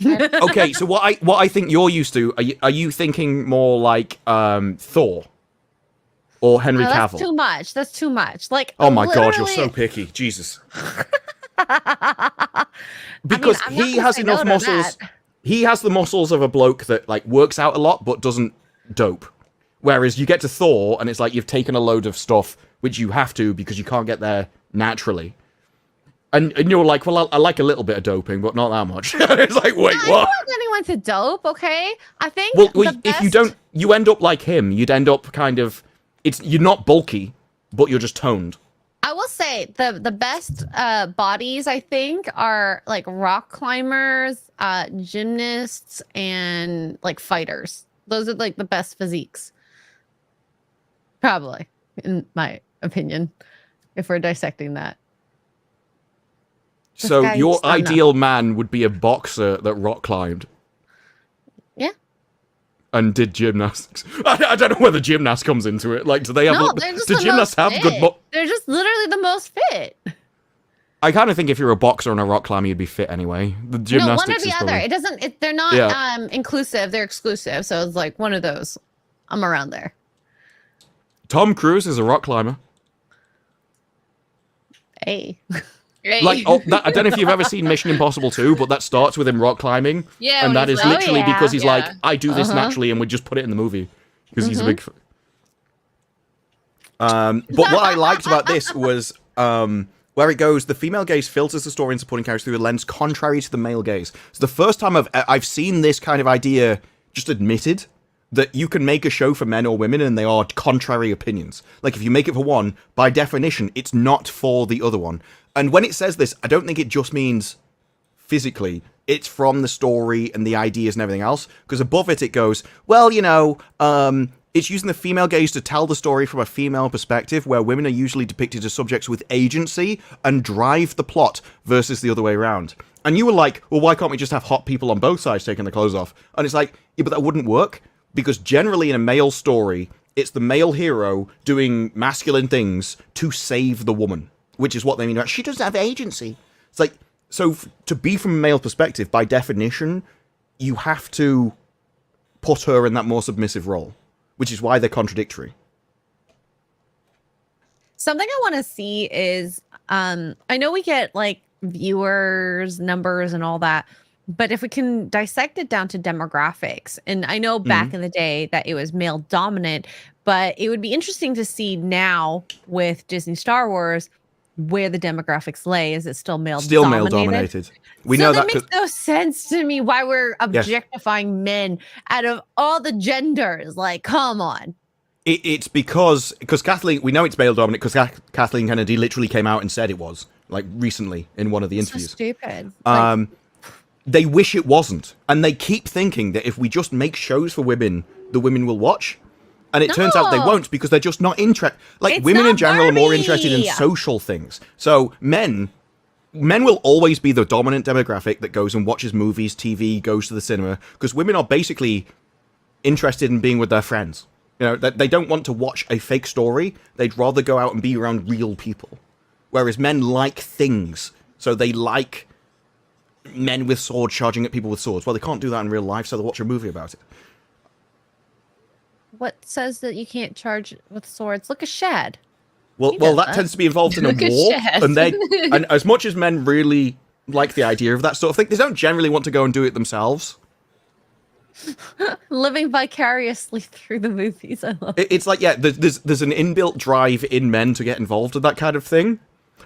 S1: okay, so what I think you're used to, are you thinking more like Thor or Henry
S4: No, that's
S1: Cavill?
S4: too much. That's too much. Like,
S1: Oh my god, you're so
S4: literally-
S1: picky, Jesus.
S4: I
S1: Because
S4: I'm not
S1: he
S4: gonna
S1: has
S4: say
S1: enough
S4: no to
S1: muscles.
S4: that.
S1: He has the muscles of a bloke that like works out a lot but doesn't dope. Whereas you get to Thor and it's like you've taken a load of stuff which you have to because you can't get there naturally. And you're like, well, I like a little bit of doping, but not that much. It's like, wait,
S4: I don't
S1: what?
S4: want anyone to dope, okay? I think
S1: Well,
S4: the
S1: if you
S4: best-
S1: don't, you end up like him. You'd end up kind of, you're not bulky, but you're just toned.
S4: I will say the best bodies I think are like rock climbers, gymnasts, and like fighters. Those are like the best physiques. Probably, in my opinion, if we're dissecting that. This
S1: So
S4: guy
S1: your
S4: is done that.
S1: ideal man would be a boxer that rock climbed.
S4: Yeah.
S1: And did gymnastics. I don't know whether gymnast comes into it. Like, do they have?
S4: No, they're just
S1: do
S4: the
S1: gymnasts
S4: most
S1: have good?
S4: fit. They're just literally the most fit.
S1: I kind of think if you're a boxer and a rock climber, you'd be fit anyway. The
S4: No,
S1: gymnastics
S4: one or the
S1: is
S4: other.
S1: probably-
S4: It doesn't. They're not
S1: Yeah.
S4: inclusive. They're exclusive. So it's like one of those. I'm around there.
S1: Tom Cruise is a rock climber.
S4: Hey.
S3: Right?
S1: Like, oh, I don't know if you've ever seen Mission Impossible 2, but that starts with him rock climbing.
S3: Yeah,
S1: And
S3: when
S1: that
S3: he's
S1: is
S3: like-
S1: literally
S4: Oh, yeah.
S1: because he's
S3: Yeah.
S1: like, I do this
S4: Uh-huh.
S1: naturally, and we just put it in the movie. Because he's a big... But what I liked about this was where it goes, the female gaze filters the story and supporting characters through a lens contrary to the male gaze. It's the first time I've seen this kind of idea just admitted, that you can make a show for men or women and they are contrary opinions. Like, if you make it for one, by definition, it's not for the other one. And when it says this, I don't think it just means physically. It's from the story and the ideas and everything else. Because above it, it goes, well, you know, it's using the female gaze to tell the story from a female perspective, where women are usually depicted as subjects with agency and drive the plot versus the other way around. And you were like, well, why can't we just have hot people on both sides taking their clothes off? And it's like, yeah, but that wouldn't work. Because generally in a male story, it's the male hero doing masculine things to save the woman. Which is what they mean. She doesn't have agency. It's like, so to be from a male perspective, by definition, you have to put her in that more submissive role. Which is why they're contradictory.
S4: Something I want to see is I know we get like viewers numbers and all that, but if we can dissect it down to demographics, and I know back in the day that it was male dominant, but it would be interesting to see now with Disney Star Wars where the demographics lay. Is it still male
S1: Still
S4: dominated?
S1: male dominated. We
S4: So
S1: know
S4: that
S1: that
S4: makes no sense to me why we're objectifying men out of all the genders. Like, come on.
S1: it's because Kathleen, we know it's male dominant because Kathleen Kennedy literally came out and said it was, like, recently in one of the
S4: So
S1: interviews.
S4: stupid.
S1: They wish it wasn't. And they keep thinking that if we just make shows for women, the women will watch. And it turns out they
S4: No.
S1: won't, because they're just not interested. Like,
S4: It's
S1: women in
S4: not
S1: general are more interested in
S4: Barbie.
S1: social things. So men will always be the dominant demographic that goes and watches movies, TV, goes to the cinema, because women are basically interested in being with their friends. You know, they don't want to watch a fake story. They'd rather go out and be around real people. Whereas men like things. So they like men with swords charging at people with swords. Well, they can't do that in real life, so they'll watch a movie about it.
S4: What says that you can't charge with swords? Look at Shad.
S1: Well,
S4: He
S1: well,
S4: does
S1: that
S4: that.
S1: tends to be involved in a
S3: Look at
S1: war,
S3: Shad.
S1: and as much as men really like the idea of that sort of thing, they don't generally want to go and do it themselves.
S4: Living vicariously through the movies. I love
S1: It's like, yeah, there's an inbuilt drive in men to get involved in that kind of thing,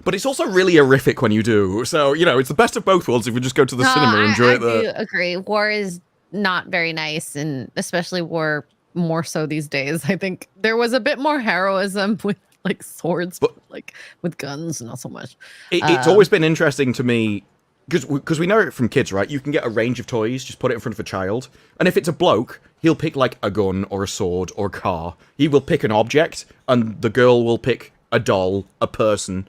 S1: but it's also really horrific when you do. So, you know, it's the best of both worlds if we just go to the cinema and enjoy
S4: I
S1: it there.
S4: do agree. War is not very nice, and especially war more so these days. I think there was a bit more heroism with like swords, but like with guns, not so much.
S1: It's always been interesting to me, because we know it from kids, right? You can get a range of toys, just put it in front of a child, and if it's a bloke, he'll pick like a gun or a sword or a car. He will pick an object, and the girl will pick a doll, a person.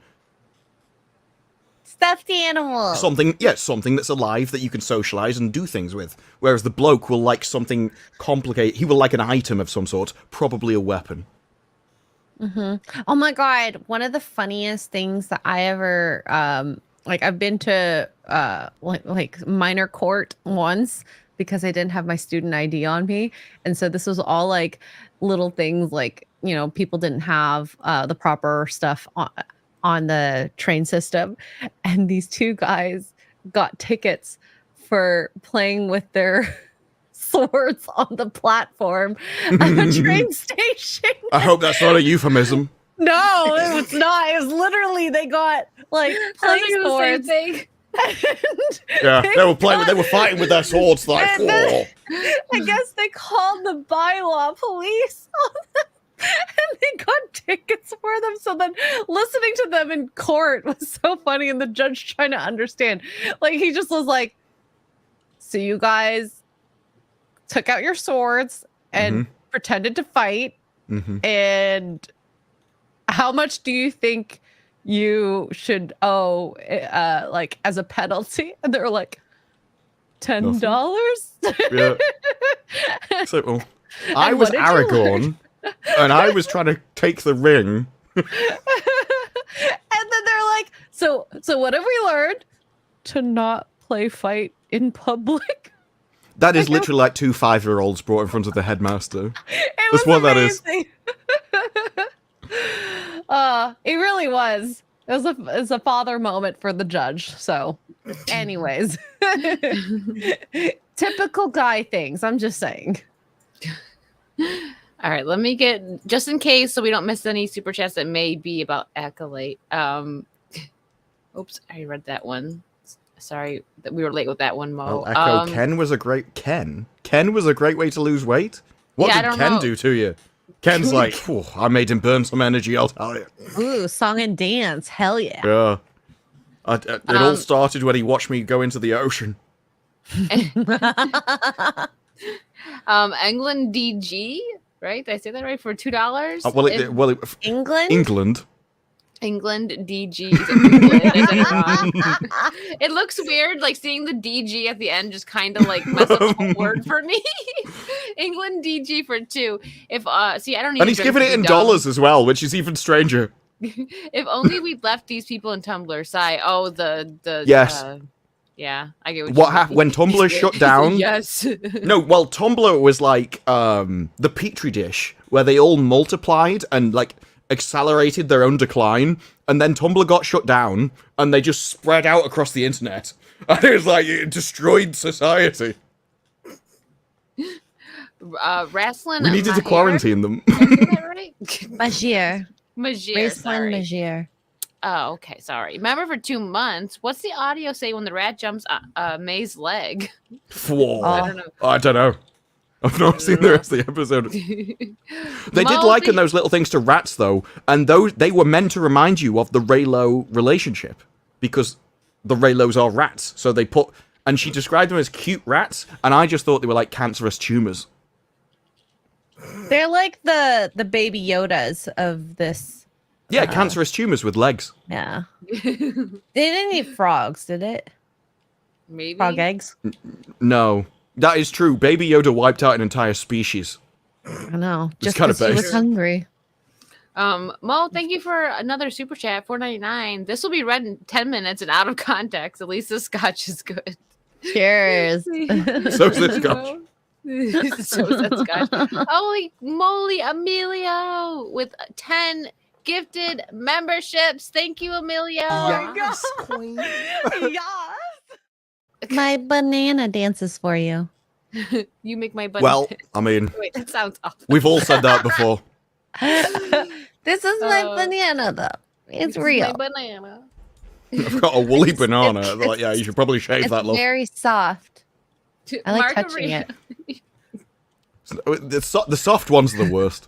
S2: stuffed animal.
S1: Something that's alive that you can socialize and do things with. Whereas the bloke will like something complicated. He will like an item of some sort, probably a weapon.
S4: Oh my god, one of the funniest things that I ever like I've been to like minor court once because I didn't have my student ID on me, and so this was all like little things like, you know, people didn't have the proper stuff on the train system, and these two guys got tickets for playing with their swords on the platform at a train station.
S1: I hope that's not a euphemism.
S4: No, it was not. It was literally they got like playing swords.
S1: Yeah, they were fighting with their swords like.
S4: And then, I guess they called the bylaw police on them, and they got tickets for them. So then listening to them in court was so funny, and the judge trying to understand. Like he just was like, "So you guys took out your swords and pretended to fight, and how much do you think you should owe like as a penalty?" And they're like, $10.
S1: Yeah. So, well, I was Aragorn, and I was trying to take the ring.
S4: And then they're like, so what have we learned? To not play fight in public.
S1: That is literally like 2 5-year-olds brought in front of the headmaster.
S4: It
S1: That's
S4: was
S1: what that is.
S4: amazing. It really was. It was a father moment for the judge. So, anyways, typical guy things. I'm just saying.
S3: All right, let me get, just in case so we don't miss any super chats that may be about Acolyte. Oops, I read that one. Sorry that we were late with that one, Mo.
S1: Well, Echo, Ken was a great way to lose weight. What did Ken do to you? Ken's like, I made him burn some energy, I'll tell you.
S4: Ooh, song and dance. Hell yeah.
S1: Yeah. It all started when he watched me go into the ocean.
S3: England DG, right? Did I say that right? For $2?
S4: England?
S3: England DG. It looks weird, like seeing the DG at the end just kind of like mess up the whole word for me. England DG for 2. If see, I don't even.
S1: And he's giving it in dollars as well, which is even stranger.
S3: If only we'd left these people in Tumblr. Sigh. Oh, the
S1: yes.
S3: Yeah, I get
S1: what happened when Tumblr shut down.
S3: Yes.
S1: No, well, Tumblr was like the petri dish where they all multiplied and like accelerated their own decline, and then Tumblr got shut down and they just spread out across the internet, and it was like it destroyed society.
S3: Wrestling.
S1: We needed to quarantine them.
S3: Is that right?
S4: Magier.
S3: Magier. Oh, okay. Sorry. Remember, for 2 months. What's the audio say when the rat jumps May's leg?
S1: Whoa.
S3: I
S1: don't know. I've not seen the rest of the episode. They did liken those little things to rats, though, and they were meant to remind you of the Raylo relationship, because the Raylos are rats. So they put, and she described them as cute rats, and I just thought they were like cancerous tumors.
S4: They're like the baby Yodas of this.
S1: Yeah, cancerous tumors with legs.
S4: Yeah. They didn't eat frogs, did it?
S3: Maybe.
S4: Frog eggs?
S1: No. That is true. Baby Yoda wiped out an entire species.
S4: I know.
S1: It's
S4: Just
S1: kind of
S4: because he was
S1: based.
S4: hungry.
S3: Mo, thank you for another super chat, $4.99. This will be read in 10 minutes and out of context. At least the scotch is good.
S4: Cheers.
S1: So's the scotch.
S3: So is that scotch. Holy moly, Emilio with 10 gifted memberships. Thank you, Emilio.
S1: Yes, queen.
S4: Yes. My banana dances for you.
S3: You make my butt.
S1: Well, I mean,
S3: Wait, that sounds awful.
S1: we've all said that before.
S4: This is my banana, though. It's real.
S3: My banana.
S1: I've got a woolly banana. They're like, yeah, you should probably shave that, love.
S4: Very soft. I like touching it.
S1: The soft ones are the worst.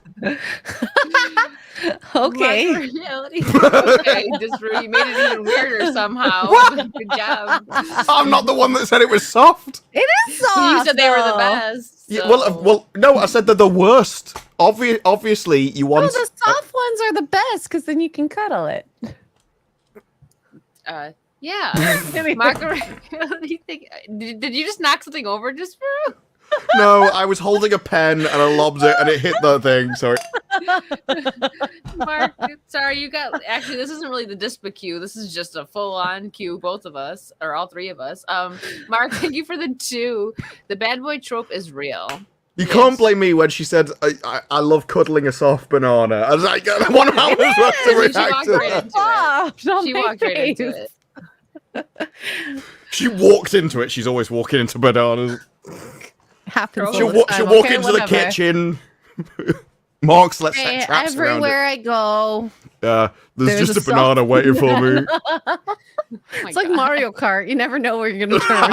S4: Okay.
S3: Okay, Disparu, you made it even weirder somehow. Good job.
S1: I'm not the one that said it was soft.
S4: It is soft.
S3: You said they were the
S4: though.
S3: best.
S1: Yeah,
S3: So.
S1: well, no, I said they're the worst. Obviously, you
S4: Oh,
S1: want.
S4: the soft ones are the best because then you can cuddle it.
S3: Yeah. Margaret, what do you think? Did you just knock something over, Disparu?
S1: No, I was holding a pen and I lobbed it and it hit the thing. Sorry.
S3: Mark, sorry, you got. Actually, this isn't really the Dispa queue. This is just a full-on queue, both of us, or all three of us. Mark, thank you for the 2. The bad boy trope is real.
S1: You can't blame me when she said, I love cuddling a soft banana. I was like, I wonder how I was supposed to react to that.
S3: She walked right into it.
S1: She walked into it. She's always walking into bananas.
S4: Happens.
S1: She'll
S4: all the
S1: walk
S4: time,
S1: into the
S4: whatever.
S1: kitchen. Mark's let's
S2: Hey,
S1: set traps around
S2: everywhere I go.
S1: it. There's just
S4: a
S1: a banana waiting for me.
S4: It's like Mario Kart. You never know where you're going to turn.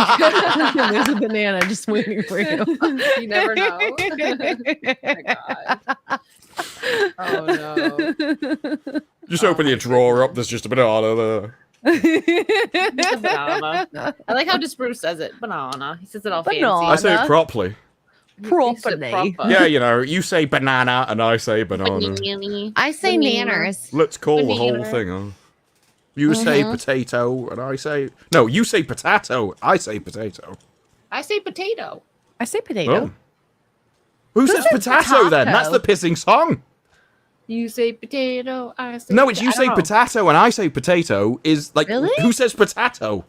S4: There's a banana just waiting for you.
S3: You never know. Oh my god. Oh no.
S1: Just open your drawer up. There's just a banana there.
S3: Banana. I like how Disparu says it. Banana. He says it all fancy.
S1: I say it properly.
S3: He says it
S4: Properly.
S3: proper.
S1: Yeah, you say banana and I say banana.
S2: I say nanners.
S1: Let's call the whole
S3: Banana.
S1: thing, huh? You say potato and I say... No, you say potato. I say potato.
S3: I say potato.
S4: I say potato.
S1: Oh. Who says potato then? That's the pissing song.
S3: You say potato. I say
S1: No, it's you
S3: I
S1: say
S3: don't know.
S1: potato and I say potato is like...
S4: Really?
S1: Who says potato?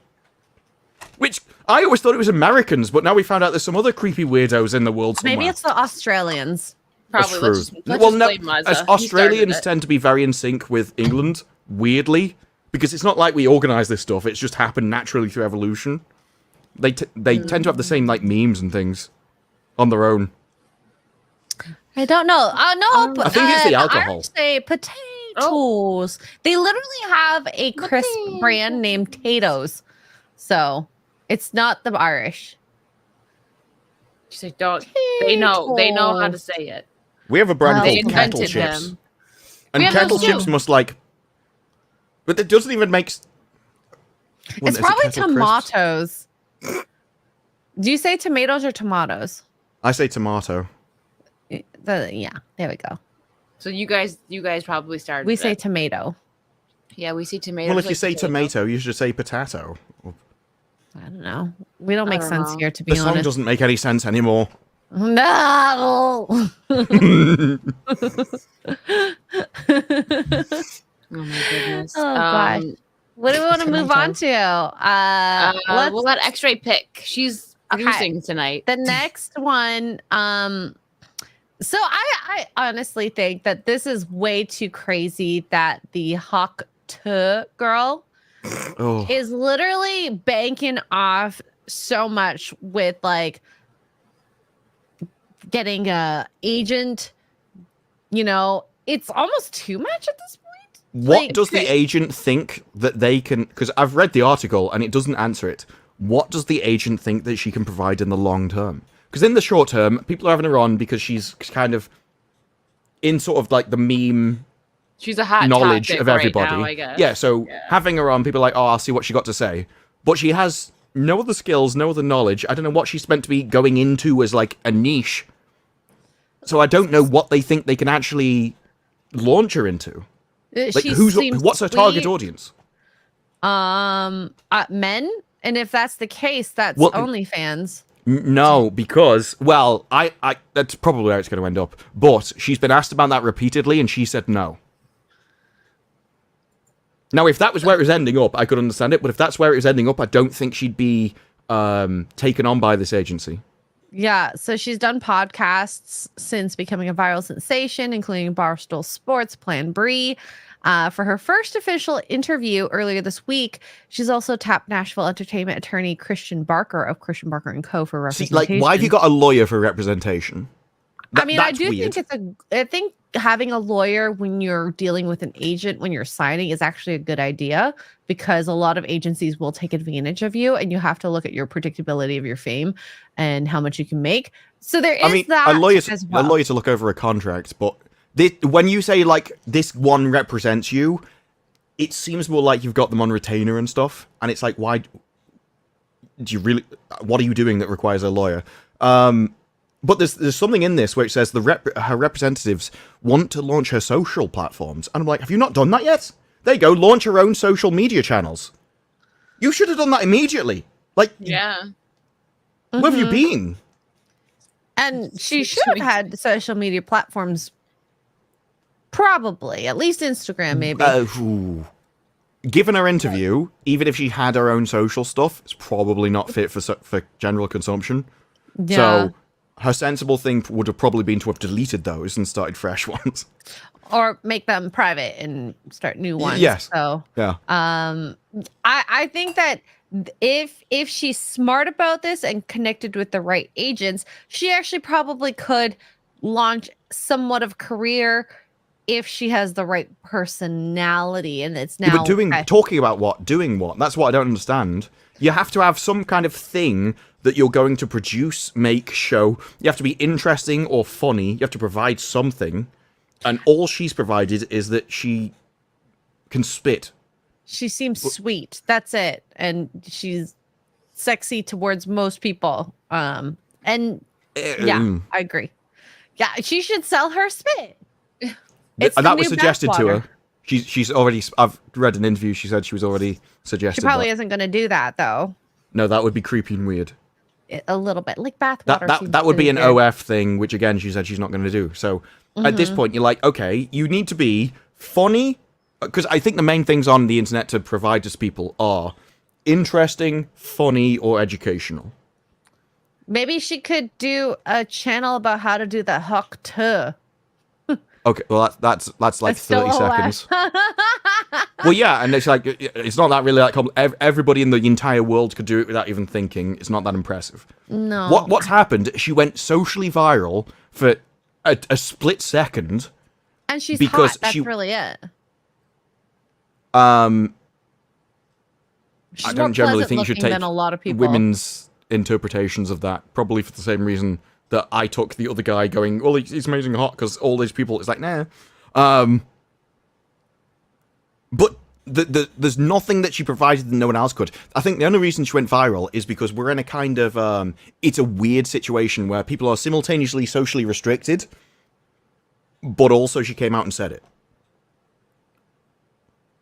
S1: Which, I always thought it was Americans, but now we found out there's some other creepy weirdos in the world somewhere.
S4: Maybe it's the Australians.
S3: Probably.
S1: That's true.
S3: Let's
S1: Well,
S3: just
S1: no,
S3: blame Mazza.
S1: as
S3: He
S1: Australians
S3: started it.
S1: tend to be very in sync with England, weirdly, because it's not like we organise this stuff, it's just happened naturally through evolution. They tend to have the same, like, memes and things on their own.
S4: I don't know. No,
S1: I think it's the alcohol.
S4: Irish say potatoes. They literally have a crisp brand named Tatoes. So it's not the Irish.
S3: She said, "Don't." They know how to say it.
S1: We have a brand
S3: They
S1: called Kettle
S3: invented
S1: Chips.
S3: them.
S1: And
S3: We have
S1: Kettle
S3: those
S1: Chips
S3: too.
S1: must, like... But it doesn't even make...
S4: It's
S1: Is it
S4: probably
S1: Kettle Crisps?
S4: tomatoes. Do you say tomatoes or tomatoes?
S1: I say tomato.
S4: Yeah, there we go.
S3: So you guys probably started.
S4: We say
S3: it.
S4: tomato.
S3: Yeah, we see tomatoes.
S1: Well, if you
S3: like
S1: say tomato, you should say potato.
S4: I don't know. We don't
S3: I
S4: make
S3: don't
S4: sense
S3: know.
S4: here, to be
S1: The song
S4: honest.
S1: doesn't make any sense anymore.
S4: No.
S3: Oh my goodness.
S4: Oh, gosh. What do we want to move on to?
S3: We'll let Xray pick. She's producing tonight.
S4: The next one. So I honestly think that this is way too crazy that the Hawk 2 girl
S1: Oh.
S4: is literally banking off so much with like getting a agent. You know, it's almost too much at this point.
S1: What
S4: Like,
S1: does the agent think that they can... Because I've read the article and it doesn't answer it. What does the agent think that she can provide in the long term? Because in the short term, people are having her on because she's kind of in sort of like the meme
S3: She's a hot
S1: knowledge
S3: topic
S1: of
S3: right
S1: everybody.
S3: now, I guess.
S1: Yeah, so having her on, people are like, oh, I'll see what she got to say. But she has no other skills, no other knowledge. I don't know what she's meant to be going into as like a niche. So I don't know what they think they can actually launch her into. Like, what's her target audience?
S4: Men, and if that's the case, that's
S1: Well,
S4: OnlyFans.
S1: No, because, well, I that's probably how it's going to end up. But she's been asked about that repeatedly, and she said no. Now, if that was where it was ending up, I could understand it. But if that's where it was ending up, I don't think she'd be taken on by this agency.
S4: Yeah, so she's done podcasts since becoming a viral sensation, including Barstool Sports, Plan Brie. For her first official interview earlier this week, she's also tapped Nashville entertainment attorney Christian Barker of Christian Barker & Co. for
S1: See,
S4: representation.
S1: like, why have you got a lawyer for representation?
S4: I mean, I
S1: That's
S4: do
S1: weird.
S4: think I think having a lawyer when you're dealing with an agent when you're signing is actually a good idea, because a lot of agencies will take advantage of you, and you have to look at your predictability of your fame and how much you can make. So there is that
S1: a lawyer
S4: as well.
S1: to look over a contract, but when you say like this one represents you, it seems more like you've got them on retainer and stuff, and it's like, why do you really? What are you doing that requires a lawyer? But there's something in this where it says her representatives want to launch her social platforms, and I'm like, have you not done that yet? There you go, launch her own social media channels. You should have done that immediately. Like,
S3: Yeah.
S1: where have you
S4: Mhm.
S1: been?
S4: And she should have had social media platforms. Probably, at least Instagram, maybe.
S1: Ooh. Given her interview, even if she had her own social stuff, it's probably not fit for general consumption.
S4: Yeah.
S1: So her sensible thing would have probably been to have deleted those and started fresh ones.
S4: Or make them private and start new ones.
S1: Yes.
S4: So
S1: Yeah.
S4: I think that if she's smart about this and connected with the right agents, she actually probably could launch somewhat of a career if she has the right personality. And it's now
S1: Talking about what, doing what? That's what I don't understand. You have to have some kind of thing that you're going to produce, make, show. You have to be interesting or funny. You have to provide something. And all she's provided is that she can spit.
S4: She seems sweet. That's it. And she's sexy towards most people. And yeah, I agree. Yeah, she should sell her spit. It's
S1: And
S4: the
S1: that was
S4: new
S1: suggested to
S4: bathwater.
S1: her. She's already. I've read an interview. She said she was already suggested.
S4: She probably
S1: that.
S4: isn't going to do that though.
S1: No, that would be creepy and weird.
S4: A little bit like bathwater.
S1: That would be an OF thing, which again she said she's not going to do. So at this point, you're like, okay, you need to be funny, because I think the main things on the internet to provide to people are interesting, funny, or educational.
S4: Maybe she could do a channel about how to do the hook too.
S1: Okay, well that's like
S4: It's still
S1: 30
S4: OF.
S1: seconds. Well, yeah, and it's like it's not that really like everybody in the entire world could do it without even thinking. It's not that impressive.
S4: No.
S1: What's happened? She went socially viral for a split second.
S4: And she's
S1: because
S4: hot. That's
S1: she-
S4: really it. She's
S1: I
S4: more
S1: don't generally
S4: pleasant
S1: think you should
S4: looking
S1: take
S4: than a lot of people.
S1: women's interpretations of that. Probably for the same reason that I took the other guy going, well, he's amazing hot, because all these people, it's like, nah. But there's nothing that she provided that no one else could. I think the only reason she went viral is because we're in a kind of, it's a weird situation where people are simultaneously socially restricted, but also she came out and said it.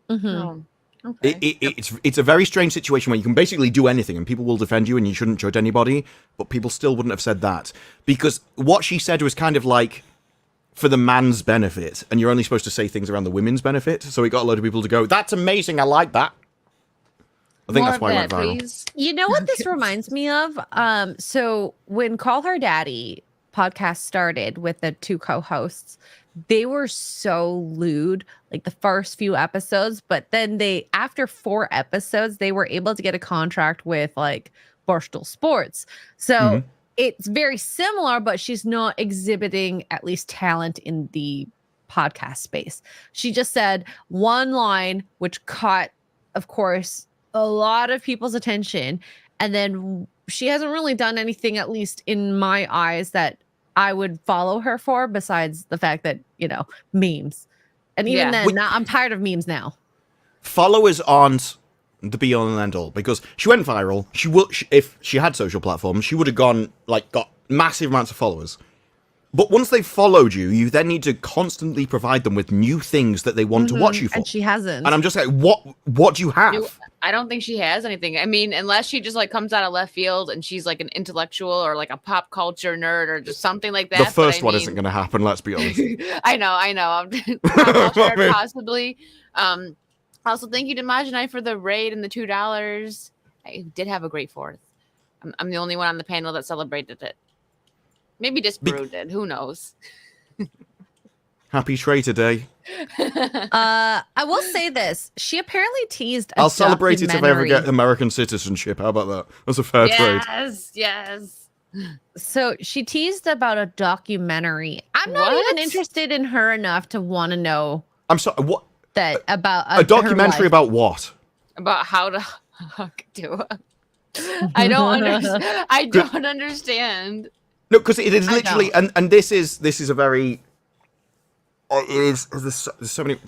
S4: Mhm.
S3: Oh, okay.
S1: It's a very strange situation where you can basically do anything and people will defend you and you shouldn't judge anybody, but people still wouldn't have said that. Because what she said was kind of like for the man's benefit, and you're only supposed to say things around the women's benefit, so it got a load of people to go, that's amazing, I like that. I think
S3: More
S1: that's why it
S3: of
S1: went
S3: that,
S1: viral.
S3: please.
S4: You know what this reminds me of? So when Call Her Daddy podcast started with the two co-hosts, they were so lewd, like the first few episodes, but then after 4 episodes, they were able to get a contract with like Barstool Sports. So it's very similar, but she's not exhibiting at least talent in the podcast space. She just said one line, which caught, of course, a lot of people's attention. And then she hasn't really done anything, at least in my eyes, that I would follow her for, besides the fact that, memes. And even
S3: Yeah.
S4: then, I'm tired of memes now.
S1: Followers aren't the be all and end all, because she went viral. If she had social platforms, she would have got massive amounts of followers. But once they've followed you, you then need to constantly provide them with new things that they want to watch you for.
S4: And she hasn't.
S1: And I'm just like, what do you have?
S3: I don't think she has anything. I mean, unless she just like comes out of left field and she's like an intellectual or like a pop culture nerd or just something like that.
S1: The first one isn't going to happen, let's be honest.
S3: I know. I'm pop culture nerd, possibly. Also, thank you to Maj and I for the raid and the $2. I did have a great 4th. I'm the only one on the panel that celebrated it. Maybe Disparu did. Who knows?
S1: Happy Xray today.
S4: I will say this. She apparently teased a
S1: I'll celebrate it if I ever get
S4: documentary.
S1: American citizenship. How about that? That's a fair trade.
S3: Yes.
S4: So she teased about a documentary. I'm not even
S3: What?
S4: interested in her enough to want to know
S1: I'm sorry, what?
S4: that about
S1: A documentary about what?
S3: About how to hook to. I don't understand. I don't understand.
S1: No, because it is
S4: I
S1: literally, and this is a very, there's so many.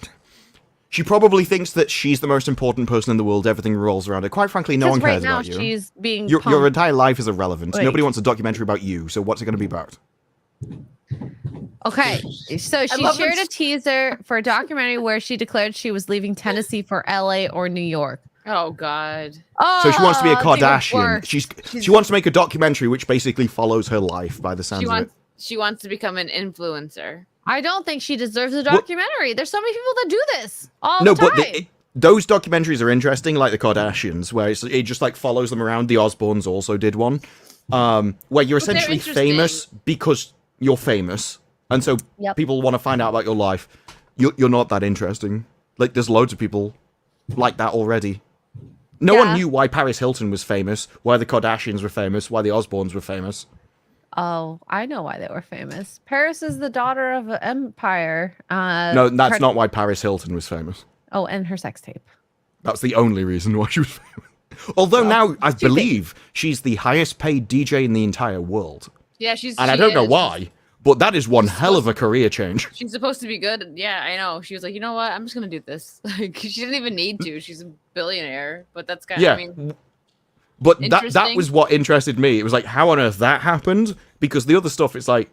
S1: She probably thinks that she's the most important person in the world. Everything revolves around her. Quite frankly, no one
S4: right
S1: cares
S4: now
S1: about you.
S4: she's being
S1: Your
S4: pumped.
S1: entire life is irrelevant.
S4: Wait.
S1: Nobody wants a documentary about you. So what's it going to be about?
S4: Okay, so she
S3: love
S4: shared
S3: when
S4: a teaser for a documentary where she declared she was leaving Tennessee for LA or New York.
S3: Oh God.
S1: So she wants to be a
S4: Oh, it's even
S1: Kardashian.
S4: worse.
S1: She wants to make a documentary which basically follows her life by the sounds of it.
S3: She wants to become an influencer.
S4: I don't think she deserves a documentary. There's so many people that do this all
S1: No,
S4: the time.
S1: but those documentaries are interesting, like the Kardashians, where it just like follows them around. The Osbournes also did one, where you're essentially famous because you're famous, and so people want to find out about your life. You're not that interesting. Like, there's loads of people like that already. No one knew why Paris Hilton was famous, why the Kardashians were famous, why the Osbournes were famous.
S4: Oh, I know why they were famous. Paris is the daughter of an empire.
S1: No, that's not why Paris Hilton was famous.
S4: Oh, and her sex tape.
S1: That's the only reason why she was famous. Although now, I believe, she's the highest paid DJ in the entire world.
S3: Yeah,
S1: And I don't know why, but that is one hell of a career change.
S3: She's supposed to be good. Yeah, I know. She was like, you know what? I'm just going to do this. Like, she didn't even need to. She's a billionaire. But that's kind of, I mean...
S1: But that was what interested me. It was like, how on earth that happened? Because the other stuff, it's like,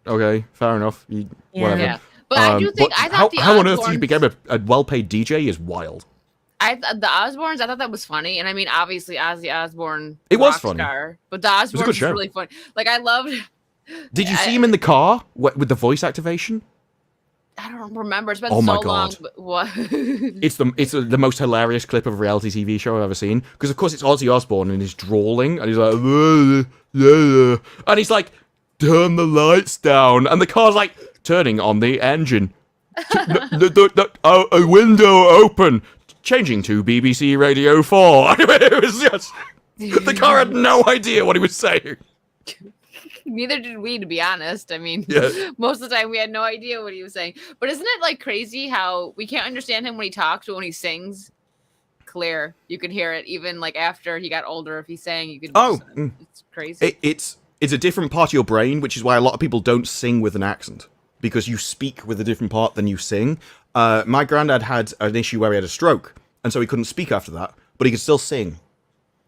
S1: okay, fair enough. Whatever.
S3: Yeah. But I do think, I thought
S1: how on earth did you become a well-paid DJ is wild.
S3: The Osbournes, I thought that was funny. And I mean, obviously, Ozzy Osbourne,
S1: it was funny.
S3: But the Osbournes was really funny. Like, I loved...
S1: Did you see him in the car with the voice activation?
S3: I don't remember. It's been so long. But what?
S1: It's the most hilarious clip of a reality TV show I've ever seen. Because of course it's Ozzy Osbourne and he's drawling and he's like, and he's like, turn the lights down, and the car's like turning on the engine. A window open. Changing to BBC Radio 4. It was just the car had no idea what he was saying.
S3: Neither did we, to be honest. I mean, most of the time we had no idea what he was saying. But isn't it like crazy how we can't understand him when he talks, but when he sings, clear. You could hear it even like after he got older. If he sang, you could. It's crazy.
S1: It's a different part of your brain, which is why a lot of people don't sing with an accent, because you speak with a different part than you sing. My granddad had an issue where he had a stroke, and so he couldn't speak after that, but he could still sing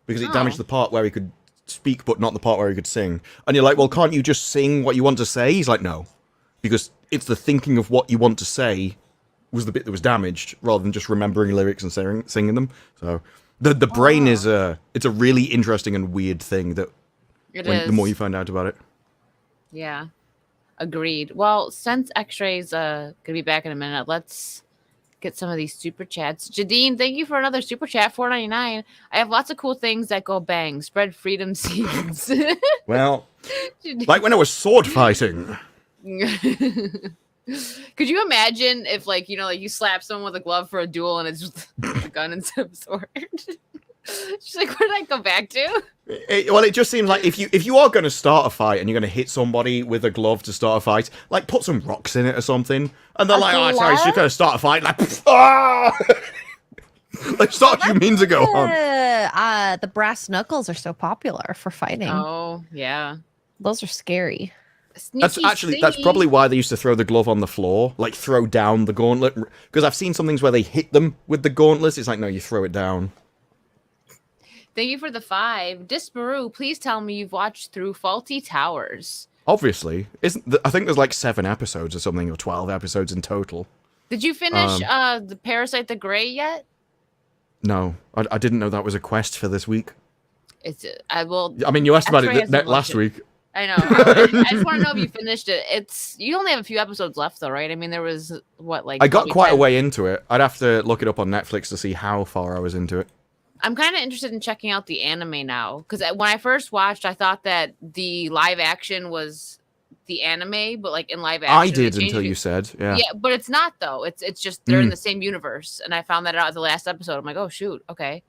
S1: because it damaged the part where he could speak but not the part where he could sing. And you're like, well, can't you just sing what you want to say? He's like, no, because it's the thinking of what you want to say was the bit that was damaged, rather than just remembering lyrics and singing them. So the brain is it's a really interesting and weird thing that the more you find out about it.
S3: Yeah, agreed. Well, since Xray's gonna be back in a minute, let's get some of these super chats. Jadine, thank you for another super chat, $4.99. I have lots of cool things that go bang. Spread freedom seeds.
S1: Well, like when I was sword fighting.
S3: Could you imagine if, like, you know, like you slap someone with a glove for a duel and it's just a gun instead of a sword? She's like, where did I go back to?
S1: It just seems like if you are going to start a fight and you're going to hit somebody with a glove to start a fight, like put some rocks in it or something, and they're like, oh, sorry, she's going to start a fight, like, ah! Like, start you mean to go on.
S4: The brass knuckles are so popular for fighting.
S3: Oh, yeah.
S4: Those are scary.
S1: That's probably why they used to throw the glove on the floor, like throw down the gauntlet, because I've seen some things where they hit them with the gauntlets. It's like, no, you throw it down.
S3: Thank you for the 5. Disparu, please tell me you've watched through Faulty Towers.
S1: Obviously. I think there's like 7 episodes or something, or 12 episodes in total.
S3: Did you finish the Parasite the Grey yet?
S1: No, I didn't know that was a quest for this week.
S3: I
S1: mean, you asked about it last week.
S3: I know. I just want to know if you finished it. You only have a few episodes left, though, right? I mean, there was,
S1: I got quite a way into it. I'd have to look it up on Netflix to see how far I was into it.
S3: I'm kind of interested in checking out the anime now, because when I first watched, I thought that the live action was the anime, but like in live action,
S1: I did until you said, yeah.
S3: Yeah, but it's not though. It's just they're in the same universe, and I found that out at the last episode. I'm like, oh shoot, okay.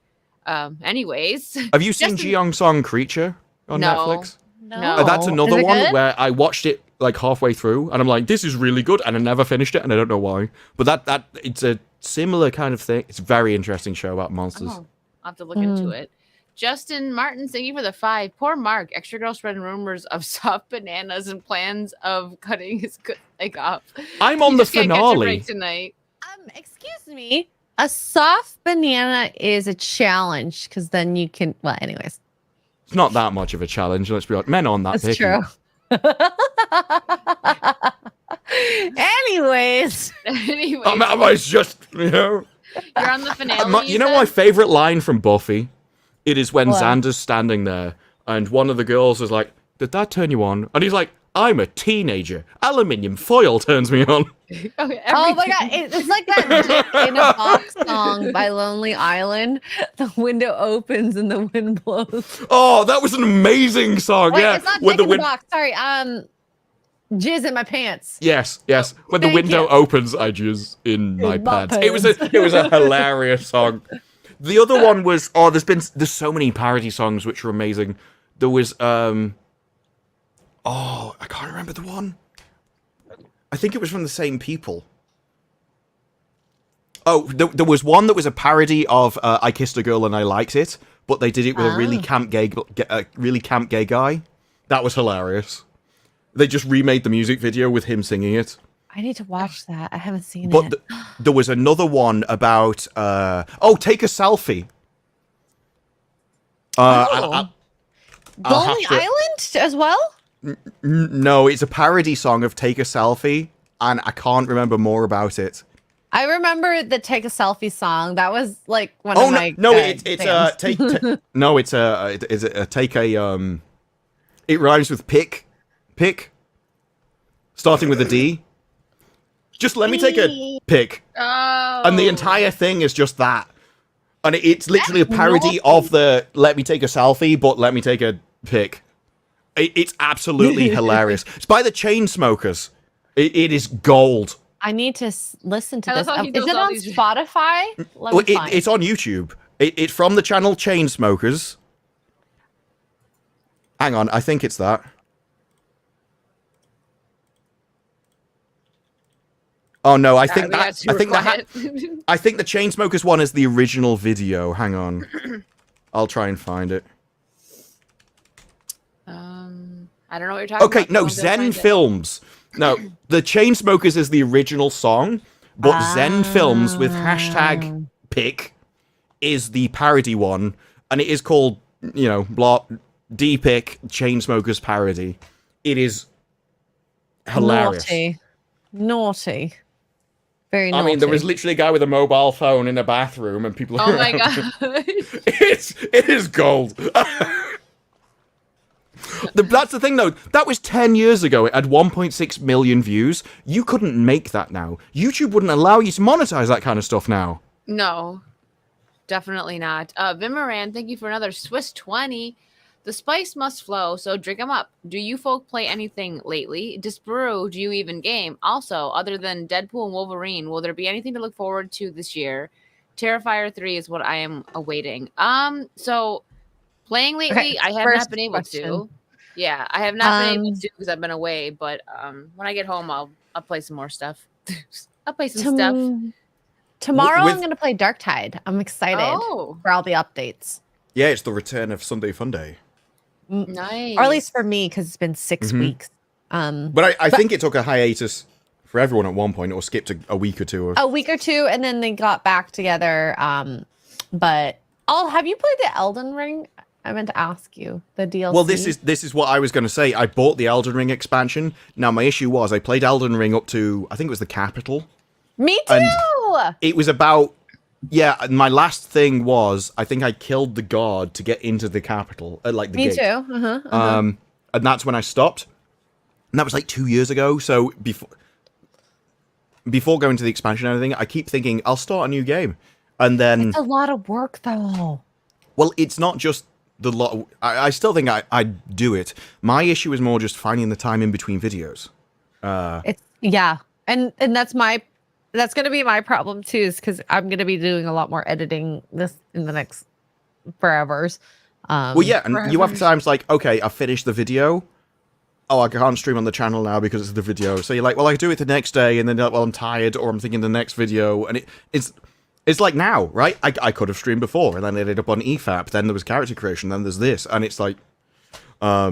S3: Anyways,
S1: have you seen Jeong Song Creature on Netflix?
S3: No.
S1: That's another one where I watched it like halfway through, and I'm like, this is really good, and I never finished it, and I don't know why. But that it's a similar kind of thing. It's a very interesting show about monsters.
S3: Oh. I'll have to look into it. Justin Martin, thank you for the 5. Poor Mark. Extra girl spreading rumors of soft bananas and plans of cutting his good leg off.
S1: I'm on the finale
S3: tonight.
S4: Excuse me. A soft banana is a challenge because then you can. Well, anyways,
S1: it's not that much of a challenge. Let's be honest. Men aren't that picky.
S4: True. Anyways,
S1: it's just
S3: You're on the finale.
S1: You know my favorite line from Buffy? It is when
S4: What?
S1: Xander's standing there, and one of the girls is like, "Did that turn you on?" And he's like, "I'm a teenager. Aluminium foil turns me on."
S3: Okay,
S4: Oh my god, it's like that Jit in a Box song by Lonely Island. The window opens and the wind blows.
S1: Oh, that was an amazing song.
S4: Wait,
S1: yeah,
S4: it's not
S1: when
S4: Jit in
S1: the
S4: the Box. Sorry, jizz in my pants.
S1: Yes. When the
S4: Thank
S1: window
S4: you.
S1: opens, I jizz in my
S4: my
S1: pants. It was a hilarious song. The other one was there's so many parody songs which are amazing. There was I can't remember the one. I think it was from the same people. Oh, there was one that was a parody of "I Kissed a Girl and I Liked It," but they did it with a really camp gay guy. That was hilarious. They just remade the music video with him singing it.
S4: I need to watch that. I haven't seen
S1: But
S4: it.
S1: there was another one about take a selfie. I'll
S4: Lonely
S1: have to-
S4: Island as well?
S1: No, it's a parody song of "Take a Selfie," and I can't remember more about it.
S4: I remember the Take a Selfie song. That was like one of my
S1: it's
S4: jams.
S1: take a it rhymes with pick, starting with a D. Just let me take a pick,
S3: Oh.
S1: and the entire thing is just that, and it's literally a
S4: That's
S1: parody of the "Let me take a selfie," but let me take a pick. It's absolutely hilarious. It's by the Chainsmokers. It is gold.
S4: I need to listen to
S3: I
S4: this.
S3: love how he
S4: Is
S3: knows
S4: it
S3: all
S4: on
S3: these-
S4: Spotify? Let
S1: Well,
S4: me find
S1: it's on YouTube. It's from the channel Chainsmokers. Hang on, I think it's that. Oh no, I think that I think the Chainsmokers one is the original video. Hang on, I'll try and find it.
S3: I don't know what you're talking
S1: Okay,
S3: about.
S1: no,
S3: Go
S1: Zen
S3: find it.
S1: Films. No, the Chainsmokers is the original song, but Zen Films with hashtag pick is the parody one, and it is called, D-Pick Chainsmokers parody. It is hilarious.
S4: Naughty. Very naughty.
S1: I mean, there was literally a guy with a mobile phone in a bathroom, and people.
S3: Oh my god.
S1: It is gold. That's the thing, though. That was 10 years ago. It had 1.6 million views. You couldn't make that now. YouTube wouldn't allow you to monetize that kind of stuff now.
S3: No, definitely not. Vimaran, thank you for another Swiss 20. The spice must flow, so drink 'em up. Do you folk play anything lately? Disparu, do you even game? Also, other than Deadpool and Wolverine, will there be anything to look forward to this year? Terrifier 3 is what I am awaiting. So playing lately,
S4: Okay,
S3: I have
S4: first
S3: not been able
S4: question.
S3: to. Yeah, I have not been able to because I've been away. But when I get home, I'll play some more stuff. I'll play some stuff.
S4: Tomorrow
S1: With-
S4: I'm going to play Dark Tide. I'm excited
S3: Oh,
S4: for all the updates.
S1: Yeah, it's the return of Sunday Funday.
S3: nice.
S4: Or at least for me, because it's been 6 weeks.
S1: But I think it took a hiatus for everyone at one point, or skipped a week or two.
S4: A week or two, and then they got back together. But have you played the Elden Ring? I meant to ask you the DLC.
S1: Well, this is what I was going to say. I bought the Elden Ring expansion. Now, my issue was I played Elden Ring up to, I think it was the capital.
S4: Me too.
S1: And it was about, my last thing was, I think I killed the god to get into the capital, like the
S4: Me
S1: gate.
S4: too.
S1: And that's when I stopped. And that was like 2 years ago. So before going to the expansion and everything, I keep thinking I'll start a new game. And then,
S4: It's a lot of work, though.
S1: well, it's not just the lot. I still think I'd do it. My issue is more just finding the time in between videos.
S4: And that's going to be my problem too, is because I'm going to be doing a lot more editing this in the next forevers.
S1: Well, yeah, and you have times like, okay, I finished the video. Oh, I can't stream on the channel now because it's the video. So you're like, well, I do it the next day, and then you're like, well, I'm tired, or I'm thinking the next video, and it's like now, right? I could have streamed before, and then I ended up on EFAP. Then there was character creation. Then there's this, and it's like, I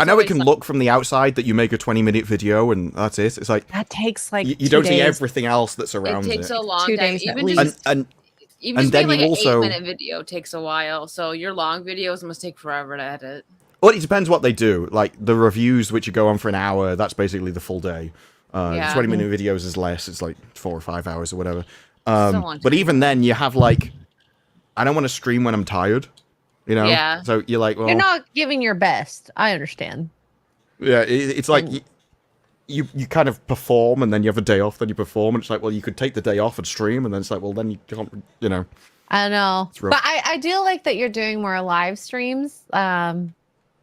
S1: know it can look from the outside that you make a 20-minute video and that's it. It's like
S4: That takes like
S1: you don't see everything else that's around
S3: It
S1: it.
S3: takes a long
S4: 2
S3: time.
S4: days at
S3: Even
S4: least.
S3: just
S1: And
S3: even just
S1: then
S3: make like
S1: you
S3: an
S1: also-
S3: 8-minute video takes a while. So your long videos must take forever to edit.
S1: well, it depends what they do. Like the reviews, which go on for an hour, that's basically the full day.
S3: Yeah.
S1: 20-minute videos is less. It's like 4 or 5 hours or whatever.
S3: a long
S1: But
S3: time.
S1: even then, you have like, I don't want to stream when I'm tired, you know?
S3: Yeah.
S1: So you're like, well,
S4: You're not giving your best. I understand.
S1: yeah, it's like
S4: And-
S1: you kind of perform and then you have a day off, then you perform, and it's like, well, you could take the day off and stream, and then it's like, well, then you can't, you know.
S4: I know,
S1: It's rough.
S4: but I do like that you're doing more live streams,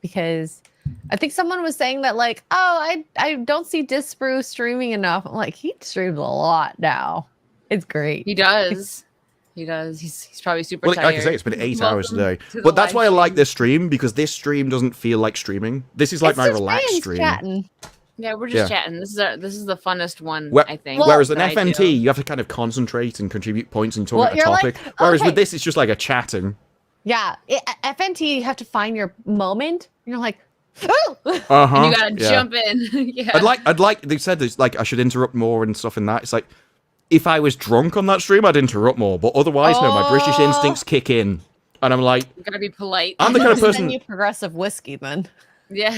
S4: because I think someone was saying that like, oh, I don't see Disparu streaming enough. I'm like, he streams a lot now. It's great.
S3: He does. He does. He's probably super
S1: Well,
S3: tired.
S1: like I say, it's been 8 hours
S3: Welcome
S1: today.
S3: to the
S1: But that's
S3: live
S1: why I like
S3: stream.
S1: this stream, because this stream doesn't feel like streaming. This is like
S4: It's
S1: my
S4: just
S1: relaxed
S4: friends
S1: stream.
S4: chatting.
S3: Yeah, we're just
S1: Yeah.
S3: chatting. This is the funnest one,
S1: Where-
S3: I think.
S1: Whereas an
S3: that I do.
S1: FNT, you have to kind of concentrate and contribute points and talk
S4: Well,
S1: about a
S4: you're like,
S1: topic. Whereas
S4: okay.
S1: with this, it's just like a chatting.
S4: Yeah, FNT, you have to find your moment. You're like, oh,
S1: Uh-huh.
S3: And you gotta
S1: yeah.
S3: jump in. Yeah.
S1: I'd like, they said this, like, I should interrupt more and stuff in that. It's like, if I was drunk on that stream, I'd interrupt more. But otherwise, no, my British
S4: Oh.
S1: instincts kick in. And I'm like,
S3: You gotta be polite.
S1: I'm the kind of
S4: send
S1: person,
S4: you progressive whiskey then.
S3: Yeah.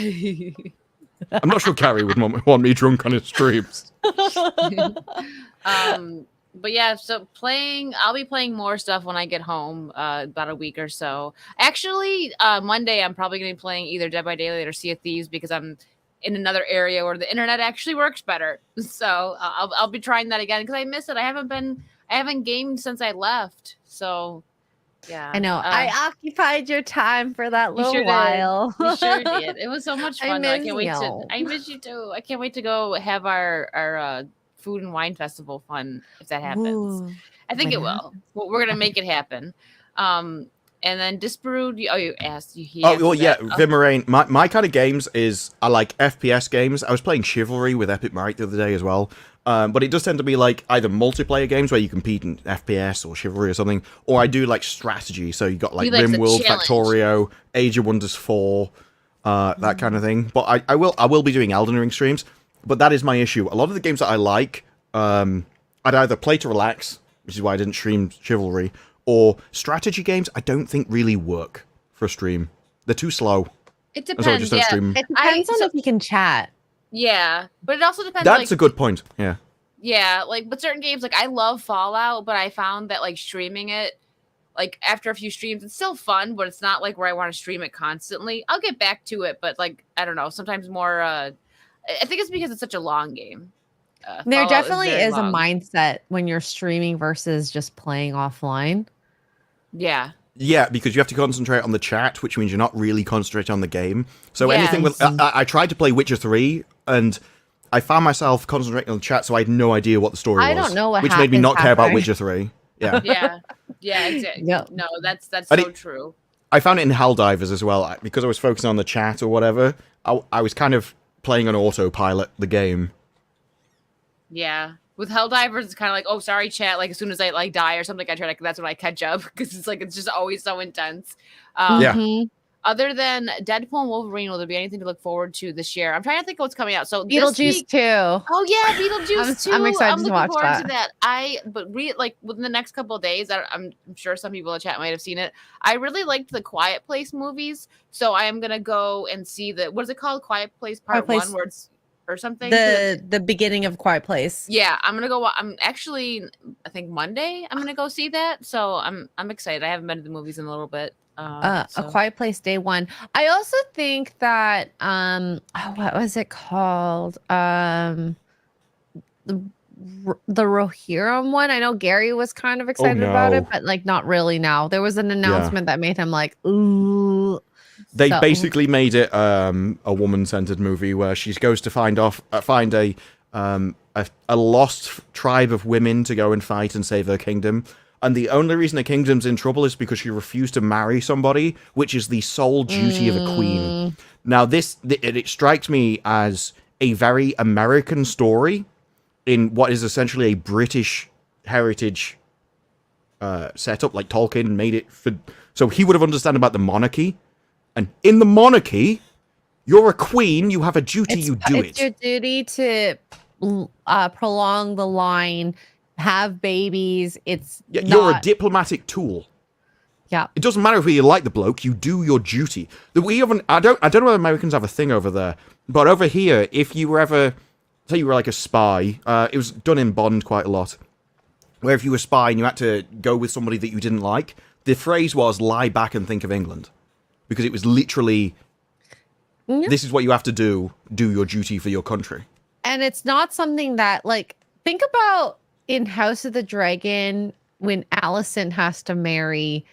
S1: I'm not sure Carrie would want me drunk on his streams.
S3: But yeah, so I'll be playing more stuff when I get home, about a week or so. Actually, Monday I'm probably gonna be playing either Dead by Daylight or Sea of Thieves, because I'm in another area where the internet actually works better. So I'll be trying that again, because I miss it. I haven't gamed since I left. So yeah,
S4: I know. I occupied your time for that
S3: you
S4: little
S3: sure did.
S4: while.
S3: You sure did. It was so much
S4: I
S3: fun. though. I
S4: miss
S3: can't wait to.
S4: you.
S3: I miss you too. I can't wait to go have our food and wine festival fun if that happens.
S4: Ooh.
S3: I think
S4: when
S3: it will. We're gonna make it happen. And then Disparu. You asked. He
S1: Oh,
S3: asked
S1: well, yeah,
S3: that. Oh,
S1: Vimarain. My kind of games is, I like FPS games. I was playing Chivalry with Epic Might the other day as well. But it does tend to be like either multiplayer games where you compete in FPS or Chivalry or something, or I do like strategy. So you got like
S3: He likes a
S1: RimWorld,
S3: challenge.
S1: Factorio, Age of Wonders 4, that kind of thing. But I will be doing Elden Ring streams. But that is my issue. A lot of the games that I like, I'd either play to relax, which is why I didn't stream Chivalry, or strategy games I don't think really work for a stream. They're too slow.
S3: It
S1: And so I
S3: depends.
S1: just don't
S3: Yeah,
S1: stream.
S4: It depends on if you can chat.
S3: yeah, but it also depends.
S1: That's
S3: like,
S1: a good point. Yeah.
S3: Yeah, like but certain games, like I love Fallout, but I found that like streaming it, like after a few streams, it's still fun, but it's not like where I want to stream it constantly. I'll get back to it, but like I don't know, sometimes more. I think it's because it's such a long game.
S4: There
S3: Fallout
S4: definitely
S3: very
S4: is
S3: long.
S4: a mindset when you're streaming versus just playing offline.
S3: Yeah,
S1: Yeah, because you have to concentrate on the chat, which means you're not really concentrating on the game. So anything with...
S4: Yes.
S1: I tried to play Witcher 3, and I found myself concentrating on the chat, so I had no idea what the story
S4: I
S1: was.
S4: don't know what
S1: which made me
S4: happens
S1: not care about
S4: halfway.
S1: Witcher 3. Yeah.
S3: yeah, exactly.
S4: Yep.
S3: No, that's
S1: I
S3: so
S1: did-
S3: true.
S1: I found it in Helldivers as well, because I was focusing on the chat or whatever. I was kind of playing on autopilot the game.
S3: Yeah. With Helldivers, it's kind of like, oh, sorry, chat. Like, as soon as I, like, die or something, I try to, that's when I catch up, because it's, like, it's just always so intense.
S1: Yeah.
S4: Mhm.
S3: Other than Deadpool and Wolverine, will there be anything to look forward to this year? I'm trying to think of what's coming out. So this
S4: Beetlejuice
S3: week-
S4: too.
S3: Oh yeah, Beetlejuice too.
S4: I'm excited to
S3: looking
S4: watch
S3: forward
S4: that.
S3: to that. But like within the next couple of days, I'm sure some people in the chat might have seen it. I really liked the Quiet Place movies, so I am gonna go and see the what is it called, Quiet Place Part
S4: Quiet Place-
S3: 1, where it's or something.
S4: The beginning of Quiet Place.
S3: Yeah, I'm gonna go. I'm actually, I think Monday. I'm gonna go see that. So I'm excited. I haven't been to the movies in a little bit.
S4: A
S3: So-
S4: Quiet Place Day 1. I also think that what was it called? The Rohirrim one. I know Gary was kind of excited about it,
S1: no.
S4: but like not really now. There was an announcement that made him like, ooh.
S1: They
S4: So-
S1: basically made it a woman-centered movie where she goes to find a lost tribe of women to go and fight and save her kingdom. And the only reason the kingdom's in trouble is because she refused to marry somebody, which is the sole duty of a queen. Now, it strikes me as a very American story in what is essentially a British heritage setup. Like Tolkien made it for, so he would have understood about the monarchy. And in the monarchy, you're a queen. You have a duty. You do
S4: It's
S1: it.
S4: your duty to prolong the line, have babies. It's
S1: You're a
S4: not-
S1: diplomatic tool.
S4: Yeah.
S1: It doesn't matter if you like the bloke, you do your duty. We haven't. I don't know if Americans have a thing over there, but over here, if you were ever, say you were like a spy, it was done in Bond quite a lot. where if you were a spy and you had to go with somebody that you didn't like, the phrase was lie back and think of England. Because it was literally, this is what you have to do your duty for your country.
S4: And it's not something that, like, think about in House of the Dragon when Alicent has to marry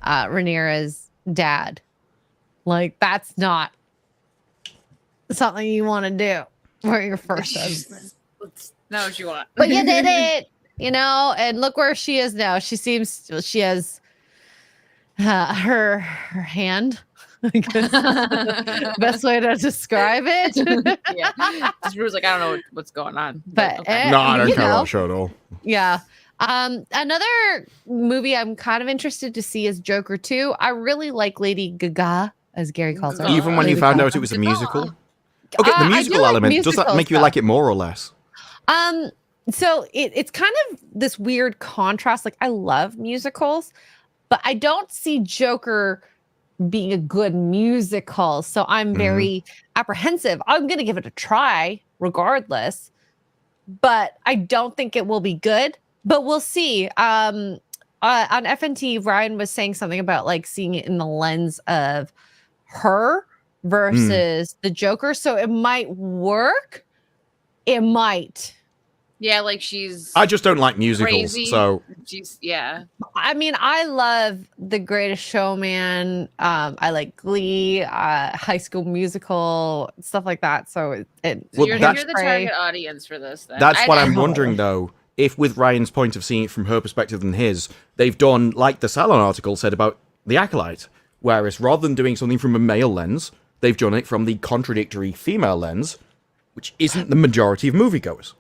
S4: Rhaenyra's dad. Like, that's not something you want to do for your first husband.
S3: That's not what you want.
S4: But you did it, you know, and look where she is now. She has her hand. I guess best way to describe it.
S3: Yeah, Disparu's like, I don't know what's going on.
S4: But
S3: okay.
S1: No, I don't care about the show at all.
S4: Yeah. Another movie I'm kind of interested to see is Joker 2. I really like Lady Gaga, as Gary calls her.
S1: Even when you
S4: Lady
S1: found
S4: Gaga.
S1: out it was a musical? Okay, the
S4: I do
S1: musical
S4: like
S1: element, does that
S4: musicals,
S1: make you
S4: though.
S1: like it more or less?
S4: So it's kind of this weird contrast. Like, I love musicals, but I don't see Joker being a good musical. So I'm very apprehensive. I'm going to give it a try regardless, but I don't think it will be good, but we'll see. On FNT, Ryan was saying something about like seeing it in the lens of her versus the Joker. So it might work. It might.
S3: Yeah, like she's.
S1: I just don't like musicals,
S3: crazy.
S1: so
S3: She's yeah.
S4: I mean, I love The Greatest Showman. I like Glee, High School Musical, stuff like that. So
S1: Well,
S3: You're
S1: that's-
S3: the target audience for this. Then.
S1: that's what I'm
S4: know.
S1: wondering, though. If with Ryan's point of seeing it from her perspective than his, they've done, like the Salon article said about The Acolyte, whereas rather than doing something from a male lens, they've done it from the contradictory female lens, which isn't the majority of moviegoers.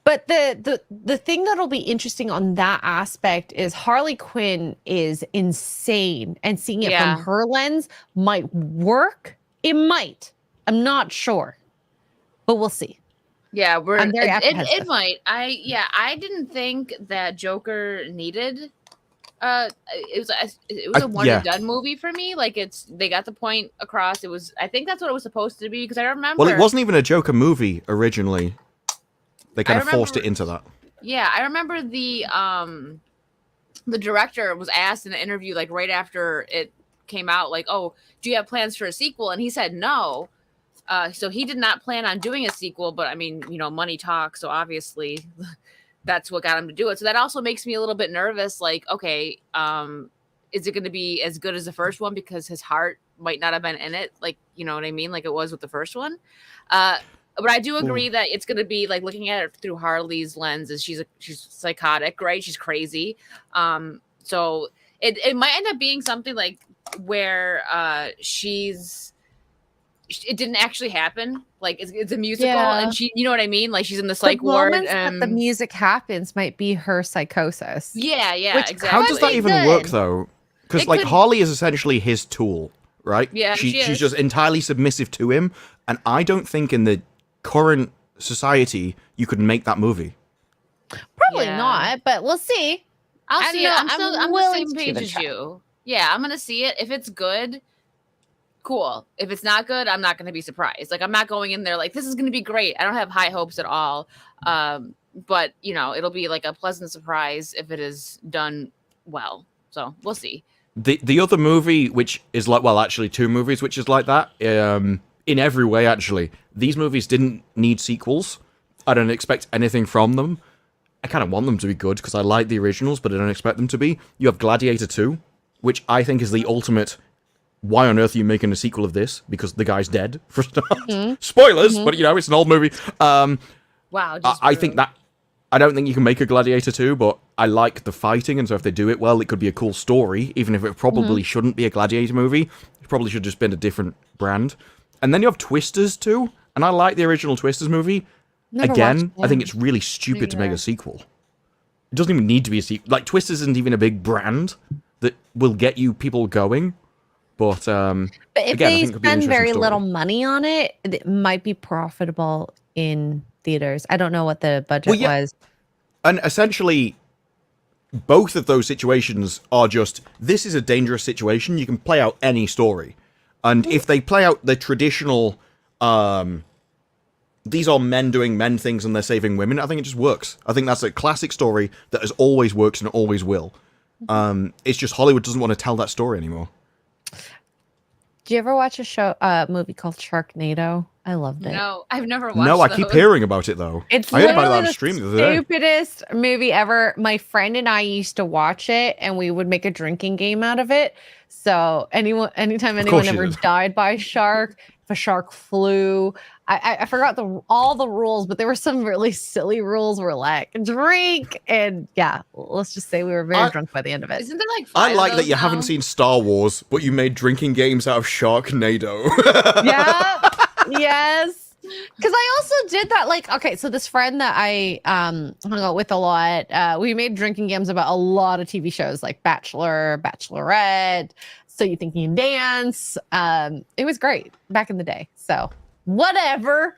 S4: But the thing that'll be interesting on that aspect is Harley Quinn is insane, and seeing it
S3: Yeah.
S4: from her lens might work. It might. I'm not sure, but we'll see.
S3: Yeah,
S4: I'm very
S3: it
S4: apprehensive.
S3: might. I didn't think that Joker needed. It was a one
S1: yeah.
S3: and done movie for me. Like they got the point across. It was. I think that's what it was supposed to be because I remember.
S1: Well, it wasn't even a Joker movie originally. They kind of forced it into that.
S3: Yeah, I remember the director was asked in an interview like right after it came out, like, "Oh, do you have plans for a sequel?" And he said no. So he did not plan on doing a sequel, but I mean, you know, money talks, so obviously that's what got him to do it. So that also makes me a little bit nervous. Like, okay, is it going to be as good as the first one because his heart might not have been in it, like, you know what I mean, like it was with the first one. But I do agree that it's going to be like looking at it through Harley's lens. Is she's psychotic, right? She's crazy. So it might end up being something like where it didn't actually happen. Like it's a musical, and she, you know what I mean? Like she's in the psych ward.
S4: Moments that the music happens might be her psychosis.
S3: Yeah,
S4: Which-
S3: exactly.
S1: How does that
S4: be
S1: even
S4: good.
S1: work, though? Because,
S3: It
S1: like,
S3: could-
S1: Harley is essentially his tool, right?
S3: Yeah, she
S1: she's
S3: is.
S1: just entirely submissive to him, and I don't think in the current society you could make that movie.
S4: Probably
S3: Yeah.
S4: not, but we'll see.
S3: I'll
S4: I
S3: see
S4: don't
S3: it.
S4: know,
S3: I'm still
S4: I'm
S3: on the
S4: willing
S3: same
S4: to give
S3: page
S4: it a
S3: as
S4: try.
S3: you. Yeah, I'm gonna see it. If it's good, cool. If it's not good, I'm not gonna be surprised. Like I'm not going in there like this is gonna be great. I don't have high hopes at all. But you know, it'll be like a pleasant surprise if it is done well. So we'll see.
S1: The other movie, which is like, well, actually two movies, which is like that, in every way, actually. These movies didn't need sequels. I don't expect anything from them. I kind of want them to be good because I like the originals, but I don't expect them to be. You have Gladiator 2, which I think is the ultimate, why on earth are you making a sequel of this? Because the guy's dead, for a start. Spoilers, but, you know, it's an old movie.
S3: Wow.
S1: I think that, I don't think you can make a Gladiator 2, but I like the fighting, and so if they do it well, it could be a cool story, even if it probably shouldn't be a Gladiator movie. It probably should just been a different brand. And then you have Twisters 2, and I like the original Twisters movie.
S4: Never
S1: Again,
S4: watched
S1: I think
S4: it.
S1: it's really stupid to make
S4: either.
S1: a sequel. It doesn't even need to be a sequel. Like, Twisters isn't even a big brand that will get you people going. But,
S4: But if
S1: again, I
S4: they
S1: think it could be an
S4: spend
S1: interesting
S4: very
S1: story.
S4: little money on it, it might be profitable in theaters. I don't know what the budget
S1: Well, yeah.
S4: was.
S1: And essentially, both of those situations are just, this is a dangerous situation. You can play out any story. And if they play out the traditional these are men doing men things and they're saving women. I think it just works. I think that's a classic story that has always worked and always will. It's just Hollywood doesn't want to tell that story anymore.
S4: Do you ever watch a movie called Sharknado? I loved it.
S3: No, I've never watched
S1: No, I keep
S3: those.
S1: hearing about it though.
S4: It's
S1: I heard about it
S4: literally
S1: on
S4: the
S1: stream the other day.
S4: stupidest movie ever. My friend and I used to watch it, and we would make a drinking game out of it. So anytime anyone
S1: you
S4: ever
S1: did.
S4: died by a shark, if a shark flew, I forgot all the rules, but there were some really silly rules. Were like drink, and yeah, let's just say we were very drunk by the end of it.
S3: Isn't there like
S1: I
S3: 5 of
S1: like that
S3: those
S1: you
S3: now?
S1: haven't seen Star Wars, but you made drinking games out of Sharknado.
S4: Yeah. Yes. Because I also did that. Like, okay, so this friend that I hung out with a lot, we made drinking games about a lot of TV shows like Bachelor, Bachelorette, So You Think You Can Dance. It was great back in the day. So whatever.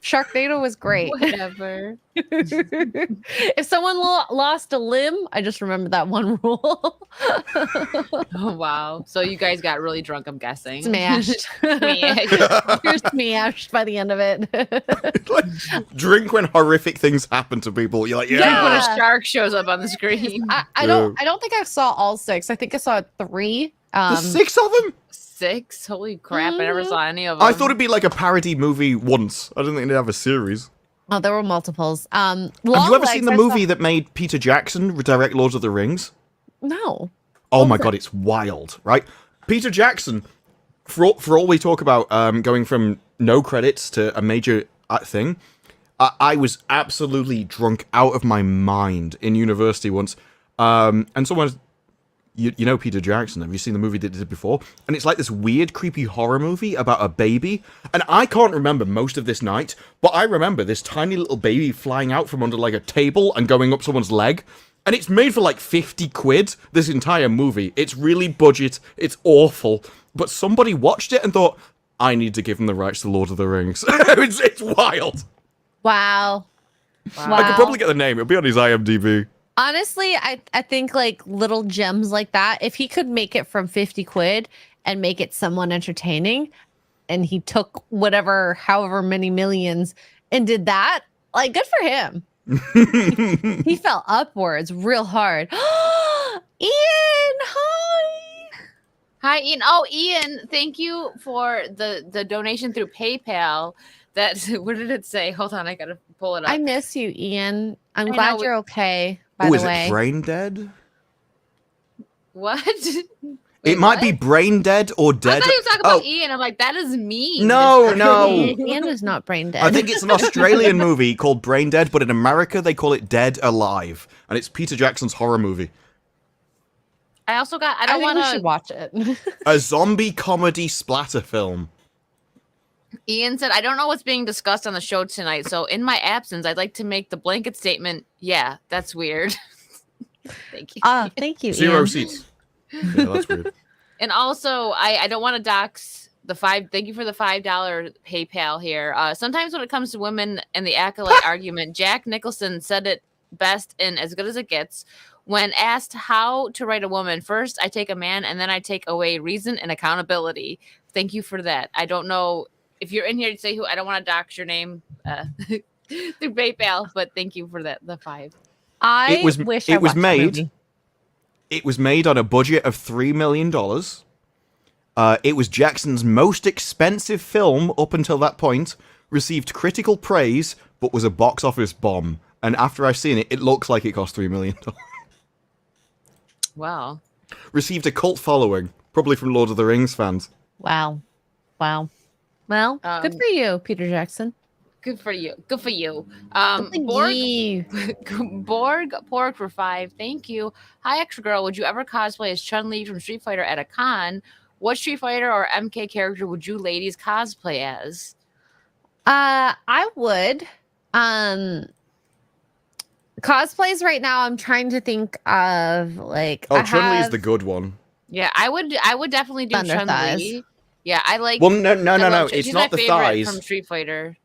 S4: Sharknado was great.
S3: Whatever.
S4: If someone lost a limb, I just remember that one rule.
S3: Oh wow. So you guys got really drunk, I'm guessing.
S4: Smashed.
S3: Smashed.
S4: You're smashed by the end of it.
S1: Like, drink when horrific things happen to people. You're like,
S3: Drink when
S1: yeah.
S3: a shark shows up on the screen.
S4: I don't think I saw all 6. I think I saw 3.
S1: There's 6 of them?
S3: 6? Holy crap, I never saw any of them.
S1: I thought it'd be like a parody movie once. I didn't think they'd have a series.
S4: Oh, there were multiples.
S1: Have you ever seen the movie that made Peter Jackson direct Lord of the Rings?
S4: No.
S1: Oh my god, it's wild, right? Peter Jackson, for all we talk about going from no credits to a major thing, I was absolutely drunk out of my mind in university once. And someone, you know Peter Jackson, have you seen the movie that he did before? And it's like this weird, creepy horror movie about a baby. And I can't remember most of this night, but I remember this tiny little baby flying out from under like a table and going up someone's leg. And it's made for like 50 quid, this entire movie. It's really budget, it's awful. But somebody watched it and thought, I need to give them the rights to Lord of the Rings. It's wild.
S4: Wow.
S1: I could probably get the name, it'll be on his IMDb.
S4: Honestly, I think like little gems like that, if he could make it from 50 quid and make it somewhat entertaining, and he took however many millions and did that, like, good for him. He fell upwards real hard. Ian, hi.
S3: Hi, Ian. Oh, Ian, thank you for the donation through PayPal. What did it say? Hold on, I gotta pull it up.
S4: I miss you, Ian. I'm
S3: I
S4: glad
S3: know.
S4: you're okay, by
S1: Oh,
S4: the
S1: is
S4: way.
S1: it Brain Dead?
S3: What?
S1: It
S3: Wait,
S1: might
S3: what?
S1: be Brain Dead or
S3: I
S1: Dead.
S3: thought you were talking
S1: Oh,
S3: about Ian. I'm like, that is mean.
S1: no.
S4: Ian is not brain dead.
S1: I think it's an Australian movie called Brain Dead, but in America they call it Dead Alive. And it's Peter Jackson's horror movie.
S3: I also got. I
S4: I
S3: don't
S4: think
S3: want
S4: we should
S3: to.
S4: watch it.
S1: A zombie comedy splatter film.
S3: Ian said, I don't know what's being discussed on the show tonight. So in my absence, I'd like to make the blanket statement. Yeah, that's weird. Thank you.
S4: Thank you,
S1: 0
S4: Ian.
S1: seats. Yeah, that's weird.
S3: And also, I don't want to dox the $5. Thank you for the $5 PayPal here. Sometimes when it comes to women and the Acolyte argument, Jack Nicholson said it best in As Good as It Gets. When asked how to write a woman, first I take a man and then I take away reason and accountability. Thank you for that. I don't know if you're in here to say who. I don't want to dox your name through PayPal, but thank you for that. The 5.
S4: I
S1: It was-
S4: wish
S1: it
S4: I
S1: was
S4: watched that
S1: made-
S4: movie.
S1: It was made on a budget of $3 million. It was Jackson's most expensive film up until that point, received critical praise, but was a box office bomb. And after I've seen it, it looks like it cost $3 million.
S3: Wow.
S1: Received a cult following, probably from Lord of the Rings fans.
S4: Wow. Well, good for you, Peter Jackson.
S3: Good for you. Good for you.
S4: Good for
S3: Borg,
S4: you.
S3: Borg Pork for 5. Thank you. Hi, Extra Girl. Would you ever cosplay as Chun-Li from Street Fighter at a con? What Street Fighter or MK character would you ladies cosplay as?
S4: I would. Cosplays right now, I'm trying to think of like.
S1: Oh,
S4: I
S1: Chun-Li is
S4: have-
S1: the good one.
S3: Yeah, I would definitely do
S4: Thunder
S3: Chun-Li.
S4: thighs.
S3: Yeah, I like.
S1: Well, no.
S3: I love
S1: It's
S3: she's
S1: not
S3: my
S1: the
S3: favorite
S1: thighs.
S3: from Street Fighter.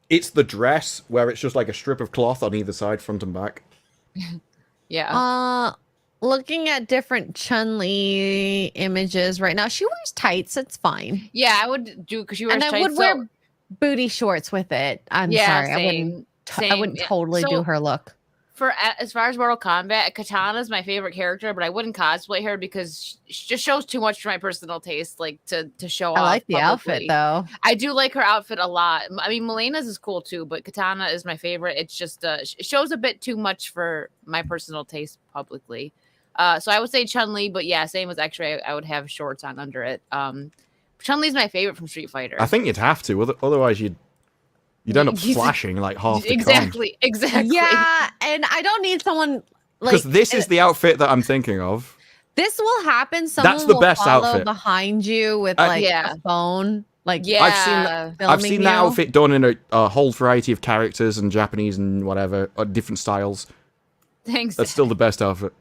S1: It's the dress, where it's just like a strip of cloth on either side, front and back.
S3: Yeah.
S4: Looking at different Chun-Li images right now, she wears tights. It's fine.
S3: Yeah, I would do because you were
S4: And I
S3: tight,
S4: would wear booty shorts with it. I'm
S3: Yeah,
S4: sorry. I
S3: same.
S4: wouldn't
S3: Yeah.
S4: totally do
S3: So-
S4: her look.
S3: For as far as Mortal Kombat, Katana is my favorite character, but I wouldn't cosplay her because she just shows too much for my personal taste, like to show off.
S4: I like the outfit
S3: publicly.
S4: though.
S3: I do like her outfit a lot. I mean, Milena's is cool too, but Katana is my favorite. It's just it shows a bit too much for my personal taste publicly. So I would say Chun-Li, but yeah, same as Xray. I would have shorts on under it. Chun-Li's my favorite from Street Fighter.
S1: I think you'd have to, otherwise you'd end up flashing like half the
S3: exactly.
S4: Yeah, and I don't need someone like
S1: Because this is the outfit that I'm thinking of.
S4: this will happen. Someone
S1: the
S4: will
S1: best
S4: follow
S1: outfit.
S4: behind you with
S3: Yeah.
S4: a phone. Like
S3: Yeah,
S1: I've
S4: filming
S1: seen that
S4: you.
S1: outfit done in a whole variety of characters and Japanese and whatever, or different styles.
S3: thanks.
S1: That's still the best outfit.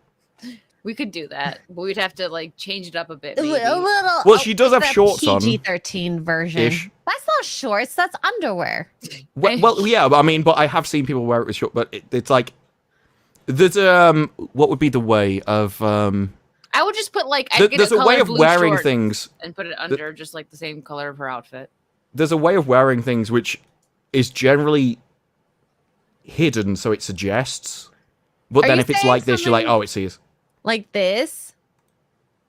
S3: We could do that, but we'd have to like change it up a bit.
S4: A
S3: Maybe.
S4: little.
S1: Well, she does have
S4: the
S1: shorts on.
S4: PG-13 version.
S1: Ish.
S4: That's not shorts. That's underwear.
S1: Well, yeah, I mean, but I have seen people wear it with short. But it's like there's what would be the way of
S3: I would just put like I'd get
S1: there's a
S3: color
S1: way of
S3: blue
S1: wearing
S3: shorts
S1: things.
S3: and put it under just like the same color of her outfit.
S1: There's a way of wearing things which is generally hidden, so it suggests. But
S4: Are
S1: then
S4: you
S1: if it's
S4: saying
S1: like this, you're like,
S4: something-
S1: oh, it sees.
S4: Like this,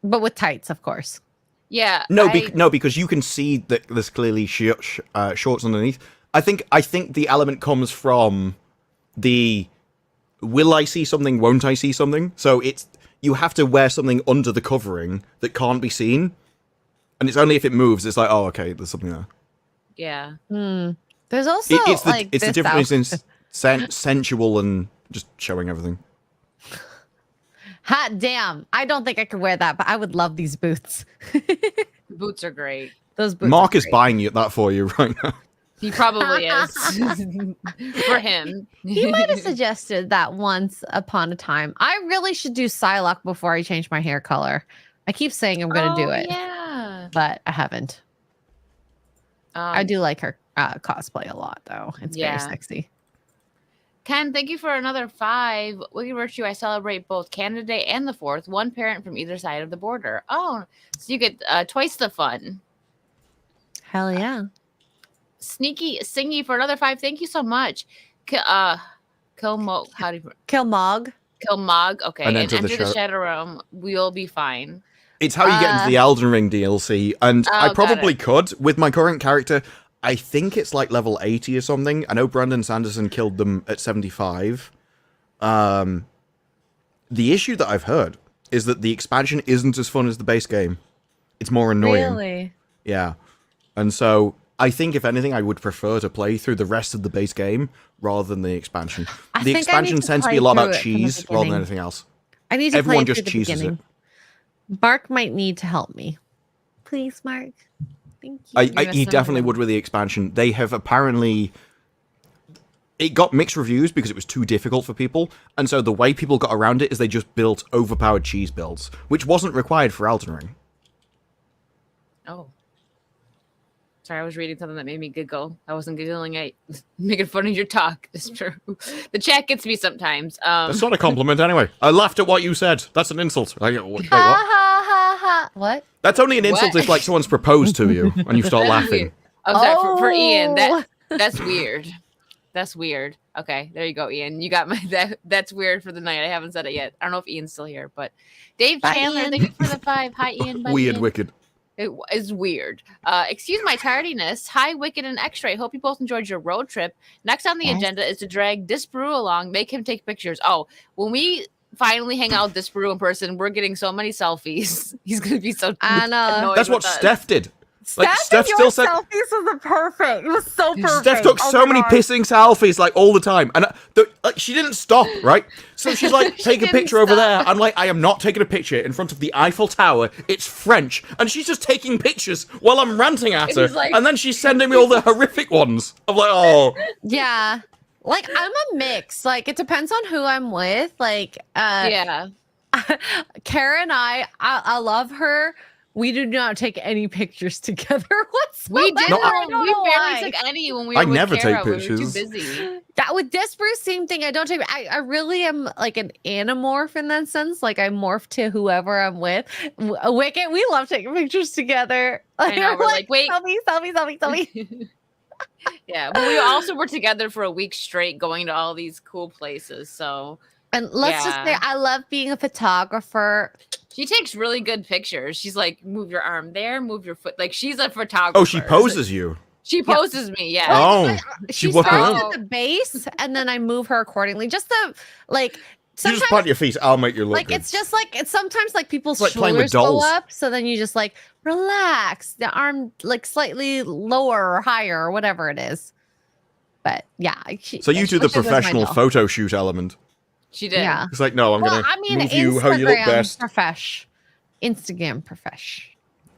S4: but with tights, of course.
S3: Yeah.
S1: No, because you can see that there's clearly shorts underneath. I think the element comes from the will I see something, won't I see something? So it's you have to wear something under the covering that can't be seen, and it's only if it moves. It's like, oh, okay, there's something there.
S3: Yeah.
S4: There's also
S1: It's the
S4: like
S1: it's the
S4: this
S1: difference
S4: outfit.
S1: in sensual and just showing everything.
S4: Hot damn! I don't think I could wear that, but I would love these boots.
S3: Boots are great.
S4: Those boots.
S1: Mark
S4: are
S1: is
S4: great.
S1: buying that for you right now.
S3: He probably is. For him.
S4: He might have suggested that once upon a time. I really should do Psylocke before I change my hair color. I keep saying I'm going to do it,
S3: Yeah.
S4: but I haven't. I
S3: Um,
S4: do like her cosplay a lot, though. It's
S3: Yeah.
S4: very sexy.
S3: Ken, thank you for another 5. Wicked Virtue, I celebrate both Canada Day and the 4th, one parent from either side of the border. Oh, so you get twice the fun.
S4: Hell yeah.
S3: Sneaky Singy for another 5. Thank you so much. Kilmog, how do you
S4: Kilmog.
S3: Kilmog? Okay,
S1: And
S3: and
S1: enter the
S3: enter the
S1: shadow-
S3: Shadow Realm. We'll be fine.
S1: It's how you get into the Elden Ring DLC, and
S3: Oh,
S1: I
S3: got
S1: probably
S3: it.
S1: could with my current character. I think it's like level 80 or something. I know Brandon Sanderson killed them at 75. The issue that I've heard is that the expansion isn't as fun as the base game. It's more annoying.
S4: Really?
S1: Yeah. And so I think, if anything, I would prefer to play through the rest of the base game rather than the expansion.
S4: I
S1: The
S4: think I need
S1: expansion
S4: to
S1: tends to be
S4: play
S1: a lot
S4: through
S1: about
S4: it from the
S1: cheese rather than
S4: beginning.
S1: anything else.
S4: I need to
S1: Everyone
S4: play
S1: just
S4: it through the
S1: cheeses
S4: beginning. Mark might need to help me. Please, Mark. Thank you.
S1: He definitely would with the expansion. They have apparently... It got mixed reviews because it was too difficult for people, and so the way people got around it is they just built overpowered cheese builds, which wasn't required for Elden Ring.
S3: Oh. Sorry, I was reading something that made me giggle. I wasn't giggling at making fun of your talk. It's true. The chat gets me sometimes.
S1: That's not a compliment anyway. I laughed at what you said. That's an insult. Wait,
S4: Ha
S1: what?
S4: ha ha ha. What?
S1: That's only an insult
S3: What?
S1: if like someone's proposed to you and you start
S3: That's
S1: laughing.
S3: weird. Oh, sorry, for Ian.
S4: Oh.
S3: That's weird. That's weird. Okay, there you go, Ian. You got my that's weird for the night. I haven't said it yet. I don't know if Ian's still here, but Dave
S4: Bye,
S3: Chandler,
S4: Ian.
S3: thank you for the 5. Hi, Ian. Bye,
S1: Weird,
S3: Ian.
S1: wicked.
S3: It is weird. Excuse my tardiness. Hi, Wicked and Xray. Hope you both enjoyed your road trip. Next on the
S4: Yes.
S3: agenda is to drag Disparu along, make him take pictures. Oh, when we finally hang out with Disparu in person, we're getting so many selfies. He's gonna be so
S4: I know.
S3: annoyed
S1: That's what
S3: with us.
S1: Steph did. Like,
S4: Steph
S1: Steph still said-
S4: selfies was perfect. It was so perfect.
S1: Steph took
S4: Oh
S1: so
S4: my
S1: many
S4: God.
S1: pissing selfies like all the time, and like she didn't stop, right? So she's like,
S3: She
S1: "Take a
S3: didn't
S1: picture over there."
S3: stop.
S1: I'm like, "I am not taking a picture in front of the Eiffel Tower. It's French," and she's just taking pictures while I'm ranting at her,
S3: He's like-
S1: and then she's sending me all the horrific ones. I'm like, "Oh,
S4: Yeah. Like I'm a mix. Like it depends on who I'm with. Like
S3: Yeah.
S4: Kara and I love her. We do not take any pictures together whatsoever.
S3: We didn't.
S1: No,
S4: I don't
S3: We
S4: know
S3: barely
S4: why.
S3: took any when we were
S1: I
S3: with
S1: never
S3: Kara.
S1: take
S3: We were too
S1: pictures.
S3: busy.
S4: Yeah, with Disparu, same thing. I don't take. I really am like an animorph in that sense. Like I morph to whoever I'm with. Wicked, we love taking pictures together.
S3: I know,
S4: We're
S3: we're like, wait.
S4: selfie.
S3: Yeah, but we also were together for a week straight, going to all these cool places. So
S4: And let's just say,
S3: Yeah.
S4: I love being a photographer.
S3: she takes really good pictures. She's like, move your arm there, move your foot. Like she's a photographer.
S1: Oh, she poses you.
S3: She poses me. Yeah.
S1: Oh,
S4: She
S1: walk
S4: starts
S1: around.
S4: at the base, and then I move her accordingly. Just to like,
S1: You
S4: sometimes
S1: just plant your feet. I'll make you look
S4: like
S1: good.
S4: it's just like it's sometimes like people's
S1: It's like playing with
S4: shoulders go
S1: dolls.
S4: up, so then you just like relax, the arm like slightly lower or higher or whatever it is. But yeah,
S1: So you do the
S4: switches with my
S1: professional
S4: doll.
S1: photo shoot element.
S3: She did.
S4: Yeah.
S1: It's like, no, I'm
S4: Well,
S1: gonna
S4: I mean,
S1: move you how you look
S4: Instagram
S1: best.
S4: profesh, Instagram profesh.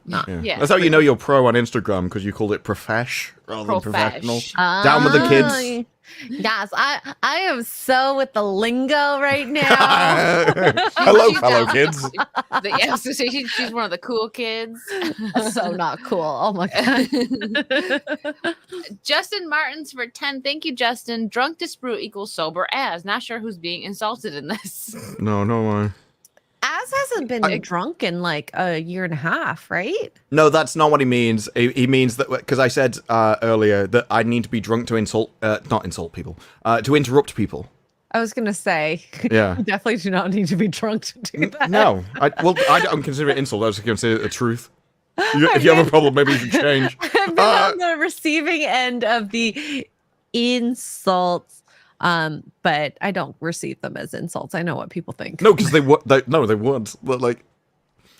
S3: Yeah.
S1: That's how you know you're pro on Instagram, because you called it profesh rather than professional. Down with the kids.
S4: Ah, Yes, I am so with the lingo right now.
S1: Hello,
S3: She's
S1: fellow
S3: down.
S1: kids.
S3: Yeah, so she's one of the cool kids.
S4: So not cool. Oh my god.
S3: Justin Martins for 10. Thank you, Justin. Drunk Disparu equals sober as. Not sure who's being insulted in this.
S1: No.
S4: Az hasn't been drunk in like a year and a half, right?
S1: No, that's not what he means. He means that, because I said earlier that I need to be drunk to not insult people, to interrupt people.
S4: I was gonna say,
S1: Yeah.
S4: you definitely do not need to be drunk to do that.
S1: No, I don't consider it insult. I just consider it the truth. If you have a problem, maybe you should change.
S4: I've been on the receiving end of the insults, but I don't receive them as insults. I know what people think.
S1: No, because they would. No, they would. But like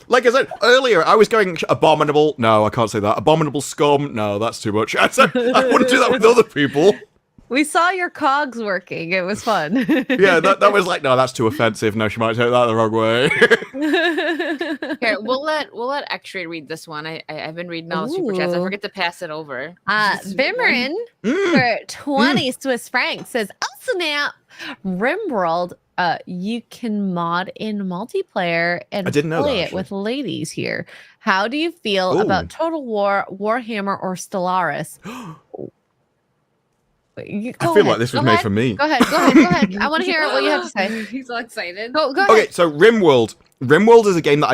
S1: I said earlier, I was going abominable. No, I can't say that. Abominable scum. No, that's too much. I said I wouldn't do that with other people.
S4: We saw your cogs working. It was fun.
S1: Yeah, that was like, no, that's too offensive. No, she might take that the wrong way.
S3: Here, we'll let Xray read this one. I've been reading all the super chats. I
S4: Ooh.
S3: forget to pass it over.
S4: Vimerin for 20 Swiss francs says, "Oh snap, Rimworld, you can mod in multiplayer and
S1: I didn't know
S4: play
S1: that,
S4: it
S1: actually.
S4: with ladies here. How do you feel
S1: Ooh.
S4: about Total War, Warhammer, or Stellaris?" You,
S1: I
S4: go
S1: feel
S4: ahead.
S1: like this was
S4: Go
S1: made
S4: ahead.
S1: for me.
S4: Go ahead. I want to hear what you have to say.
S3: He's all excited.
S4: Go ahead.
S1: Okay, so Rimworld. Rimworld is a game that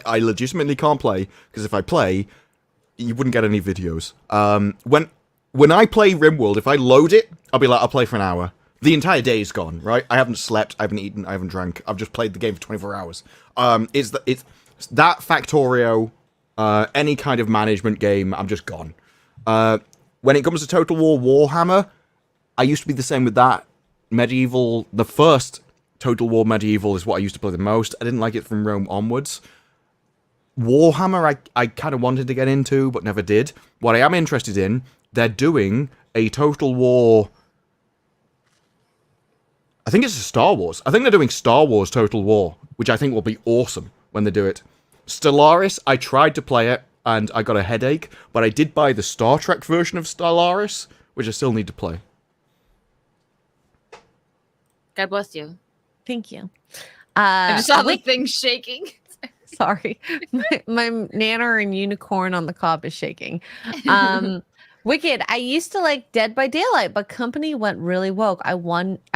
S1: I legitimately can't play, because if I play, you wouldn't get any videos. When I play Rimworld, if I load it, I'll play for an hour. The entire day is gone, right? I haven't slept, I haven't eaten, I haven't drank. I've just played the game for 24 hours. It's that Factorio, any kind of management game, I'm just gone. When it comes to Total War Warhammer, I used to be the same with that. Medieval, the first Total War Medieval is what I used to play the most. I didn't like it from Rome onwards. Warhammer, I kind of wanted to get into, but never did. What I am interested in, they're doing a Total War... I think it's a Star Wars. I think they're doing Star Wars Total War, which I think will be awesome when they do it. Stellaris, I tried to play it, and I got a headache, but I did buy the Star Trek version of Stellaris, which I still need to play.
S3: God bless you.
S4: Thank you.
S3: I just saw the thing shaking.
S4: Sorry. My nanner and unicorn on the cob is shaking. Wicked. I used to like Dead by Daylight, but company went really woke. I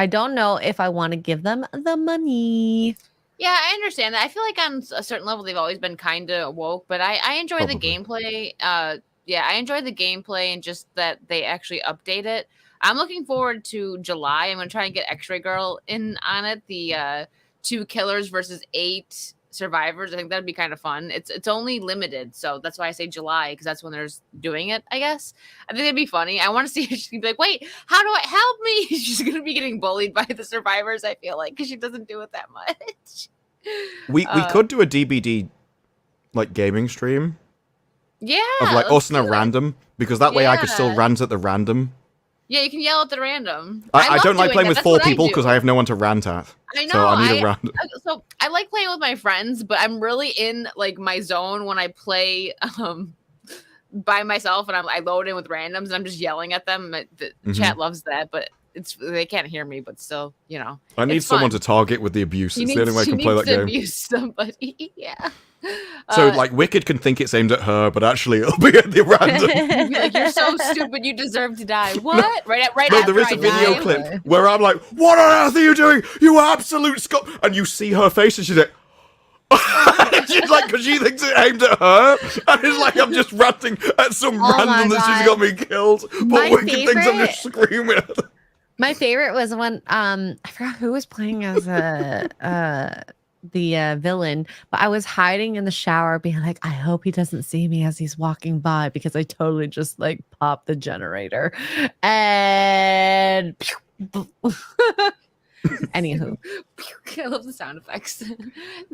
S4: don't know if I want to give them the money.
S3: Yeah, I understand that. I feel like on a certain level they've always been kind of woke, but I enjoy the gameplay. Yeah, I enjoy the gameplay and just that they actually update it. I'm looking forward to July. I'm gonna try and get Xray Girl in on it. The 2 killers versus 8 survivors. I think that'd be kind of fun. It's only limited, so that's why I say July, because that's when they're doing it, I guess. I think it'd be funny. I want to see if she's gonna be like, wait, how do I help me? She's gonna be getting bullied by the survivors, I feel like, because she doesn't do it that much.
S1: We could do a DBD like gaming stream.
S3: Yeah.
S1: Of like us and a random, because that way I could still
S3: Yeah.
S1: rant at the random.
S3: Yeah, you can yell at the random.
S1: I
S3: love
S1: don't like
S3: doing
S1: playing
S3: that.
S1: with
S3: That's
S1: 4
S3: what
S1: people
S3: do.
S1: because I have no one to rant at.
S3: I know.
S1: So I need a random.
S3: So I like playing with my friends, but I'm really in like my zone when I play by myself and I load in with randoms and I'm just yelling at them. The chat loves that, but they can't hear me. But still, you know,
S1: I need
S3: it's
S1: someone
S3: fun.
S1: to target with the abuse.
S3: She
S1: It's the only way I can play that game.
S3: Abuse somebody. Yeah.
S1: So like Wicked can think it's aimed at her, but actually it'll be at the random.
S3: Be like, you're so stupid. You deserve to die. What? Right
S1: No,
S3: after
S1: there is
S3: I
S1: a video
S3: die?
S1: clip where I'm like, "What on earth are you doing? You absolute scum!" And you see her face, and she's like, She's like, because she thinks it aimed at her, and it's like I'm just ranting at some
S2: Oh my
S1: random that she's
S2: God.
S1: got me killed. But
S2: My
S1: Wicked thinks I'm just screaming at her.
S4: My favorite was when I forgot who was playing as the villain, but I was hiding in the shower being like, I hope he doesn't see me as he's walking by, because I totally just like popped the generator and anywho.
S3: I love the sound effects.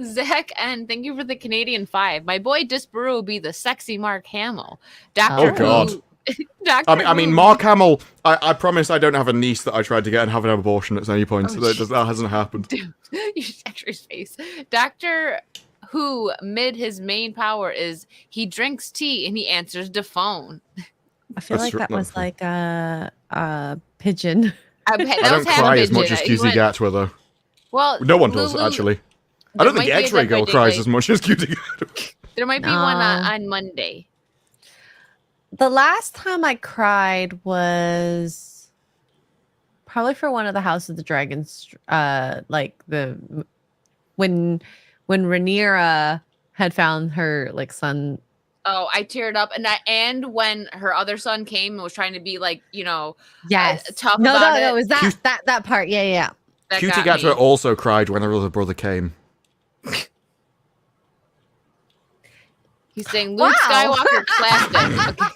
S3: Zach and thank you for the Canadian 5. My boy Disparu be the sexy Mark Hamill. Doctor
S1: Oh, God.
S3: Who. Doctor
S1: I mean,
S3: Who.
S1: Mark Hamill. I promise I don't have a niece that I tried to get and have an abortion at any point.
S3: Oh,
S1: So that hasn't happened.
S3: You should actually face. Doctor Who mid his main power is he drinks tea and he answers the phone.
S4: I feel
S1: That's
S4: like that
S1: true.
S4: was like a pigeon.
S1: I don't cry as much as Cutie Gatwa, though.
S3: Well,
S1: No one does,
S3: Lulu-
S1: actually. I don't think
S3: might be a
S1: Xray
S3: Dead
S1: Girl
S3: by
S1: cries
S3: Daylight.
S1: as much as Cutie Gatwa.
S3: There might be one on Monday.
S4: The last time I cried was probably for one of the House of the Dragons, like when Rhaenyra had found her like son.
S3: Oh, I teared up, and when her other son came and was trying to be like,
S4: Yes,
S3: tough
S4: no,
S3: about
S4: no,
S3: it.
S4: no, it was that part. Yeah.
S3: That
S1: Cutie
S3: got me.
S1: Gatwa also cried when her other brother came.
S3: He's saying Luke
S4: Wow.
S3: Skywalker plastic. Okay.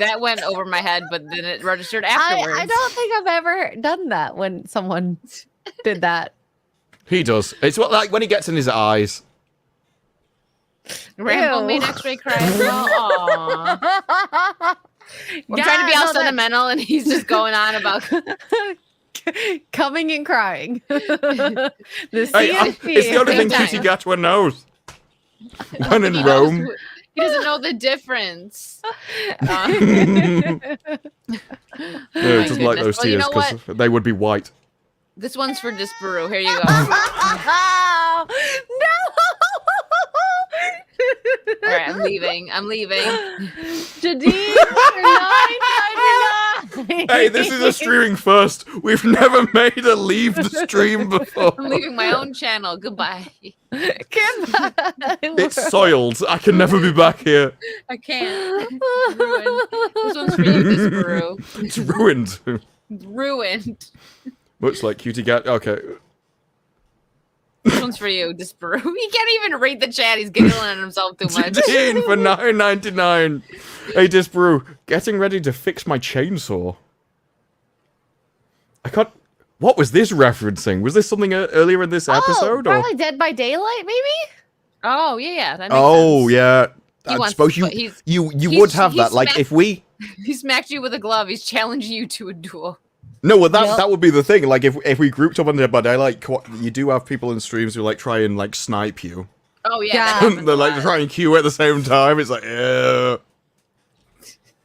S3: That went over my head, but then it registered afterwards.
S4: I don't think I've ever done that when someone did that.
S1: He does. It's what like when he gets in his eyes.
S3: Rambo
S4: Ew.
S3: made Xray cry. Aw. I'm trying to be all sentimental, and he's just going on about.
S4: Coming and crying. The
S1: Hey,
S4: CSP.
S1: it's the only thing
S3: Same
S1: Cutie
S3: time.
S1: Gatwa knows. When in
S3: He
S1: Rome.
S3: he doesn't know the difference.
S1: Yeah,
S3: Oh
S1: he doesn't like
S3: goodness.
S1: those
S3: Well, you
S1: tears
S3: know
S1: because they would be white.
S3: This one's for Disparu. Here you go.
S4: Oh, no.
S3: All right, I'm leaving.
S4: Jadine for $9.99.
S1: Hey, this is a streaming first. We've never made a leave the stream before.
S3: I'm leaving my own channel. Goodbye.
S4: Goodbye.
S1: It's soiled. I can never be back here.
S3: I can't. It's ruined. This one's for you, Disparu.
S1: It's ruined.
S3: Ruined.
S1: Much like Cutie Gat. Okay.
S3: This one's for you, Disparu. He can't even read the chat. He's giggling at himself too much.
S1: Jadine for $9.99. Hey, Disparu, getting ready to fix my chainsaw. I can't. What was this referencing? Was this something earlier in this episode? Or?
S2: Probably Dead by Daylight, maybe?
S3: Oh, yeah. That makes
S1: Oh,
S3: sense.
S1: yeah.
S3: He
S1: I
S3: wants
S1: suppose
S3: to-
S1: you
S3: he's-
S1: would have
S3: he's
S1: that. Like,
S3: smack-
S1: if we.
S3: He smacked you with a glove. He's challenging you to a duel.
S1: No, well, that
S2: Yep.
S1: that would be the thing. Like, if we grouped up on Dead by Daylight, you do have people in streams who like try and like snipe you.
S3: Oh, yeah.
S4: Yeah.
S3: that happens
S1: They're
S3: a
S1: like
S3: lot.
S1: trying to queue at the same time. It's like, yeah.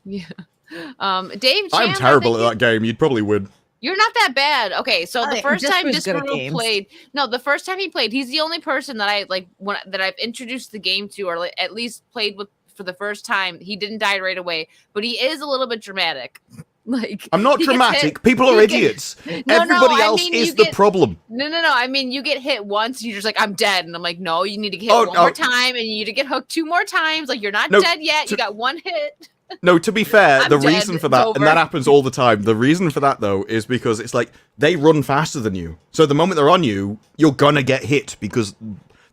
S3: Yeah. Dave
S1: I'm
S3: Chandler,
S1: terrible
S3: thank
S1: at that game. You'd probably win.
S3: You're not that bad. Okay, so the
S4: I
S3: first
S4: just
S3: time
S4: was good at
S3: Disparu
S4: games.
S3: played, the first time he played, he's the only person that I like that I've introduced the game to, or like, at least played with for the first time. He didn't die right away, but he is a little bit dramatic. Like
S1: I'm not
S3: he gets
S1: dramatic.
S3: hit-
S1: People are
S3: he gets-
S1: idiots.
S3: No,
S1: Everybody
S3: I
S1: else
S3: mean,
S1: is
S3: you
S1: the
S3: get-
S1: problem.
S3: No. I mean, you get hit once, and you're just like, I'm dead, and I'm like, no, you need to get hit
S1: Oh,
S3: one
S1: no.
S3: more time, and you need to get hooked 2 more times. Like you're not
S1: No,
S3: dead yet.
S1: to-
S3: You got 1 hit.
S1: No, to be fair,
S3: I'm
S1: the
S3: dead.
S1: reason for
S3: It's
S1: that,
S3: over.
S1: and that happens all the time, the reason for that, though, is because it's like, they run faster than you. So the moment they're on you, you're gonna get hit, because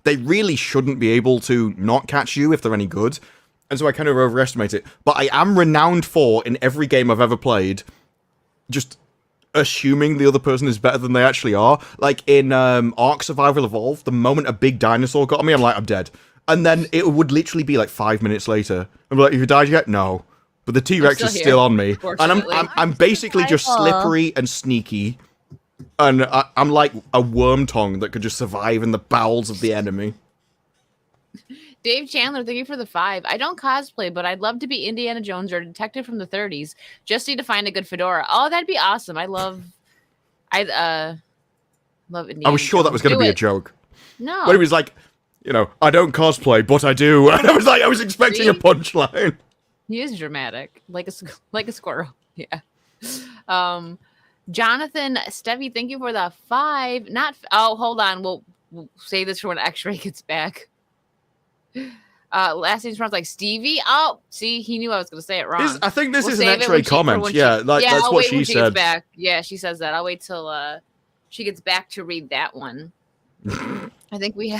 S1: they really shouldn't be able to not catch you if they're any good. And so I kind of overestimate it. But I am renowned for, in every game I've ever played, just assuming the other person is better than they actually are. Like in Ark Survival Evolved, the moment a big dinosaur got on me, I'm like, I'm dead. And then it would literally be like 5 minutes later. I'm like, have you died yet? No. But the T-Rex
S3: still
S1: is
S3: here,
S1: still on me. And
S3: fortunately.
S1: I'm basically just
S2: Survival.
S1: slippery and sneaky. And I'm like a worm tongue that could just survive in the bowels of the enemy.
S3: Dave Chandler, thank you for the 5. I don't cosplay, but I'd love to be Indiana Jones or a detective from the 30s. Just need to find a good fedora. Oh, that'd be awesome. I love Indiana
S1: I was sure that was going to
S3: Do
S1: be a
S3: it.
S1: joke.
S3: No.
S1: When he was like, you know, I don't cosplay, but I do. And I was expecting a
S3: See?
S1: punchline.
S3: He is dramatic, like a squirrel. Yeah. Jonathan Stevie, thank you for the 5. Oh, hold on. We'll say this for when Xray gets back. Last name's pronounced like Stevie. Oh, see, he knew I was going to say it wrong.
S1: I think this
S3: We'll
S1: is an
S3: save it when
S1: Xray
S3: she-
S1: comment.
S3: for when
S1: Yeah,
S3: she-
S1: like,
S3: yeah,
S1: that's
S3: I'll
S1: what
S3: wait when
S1: she
S3: gets
S1: said.
S3: back. Yeah, she says that. I'll wait till she gets back to read that one. I think we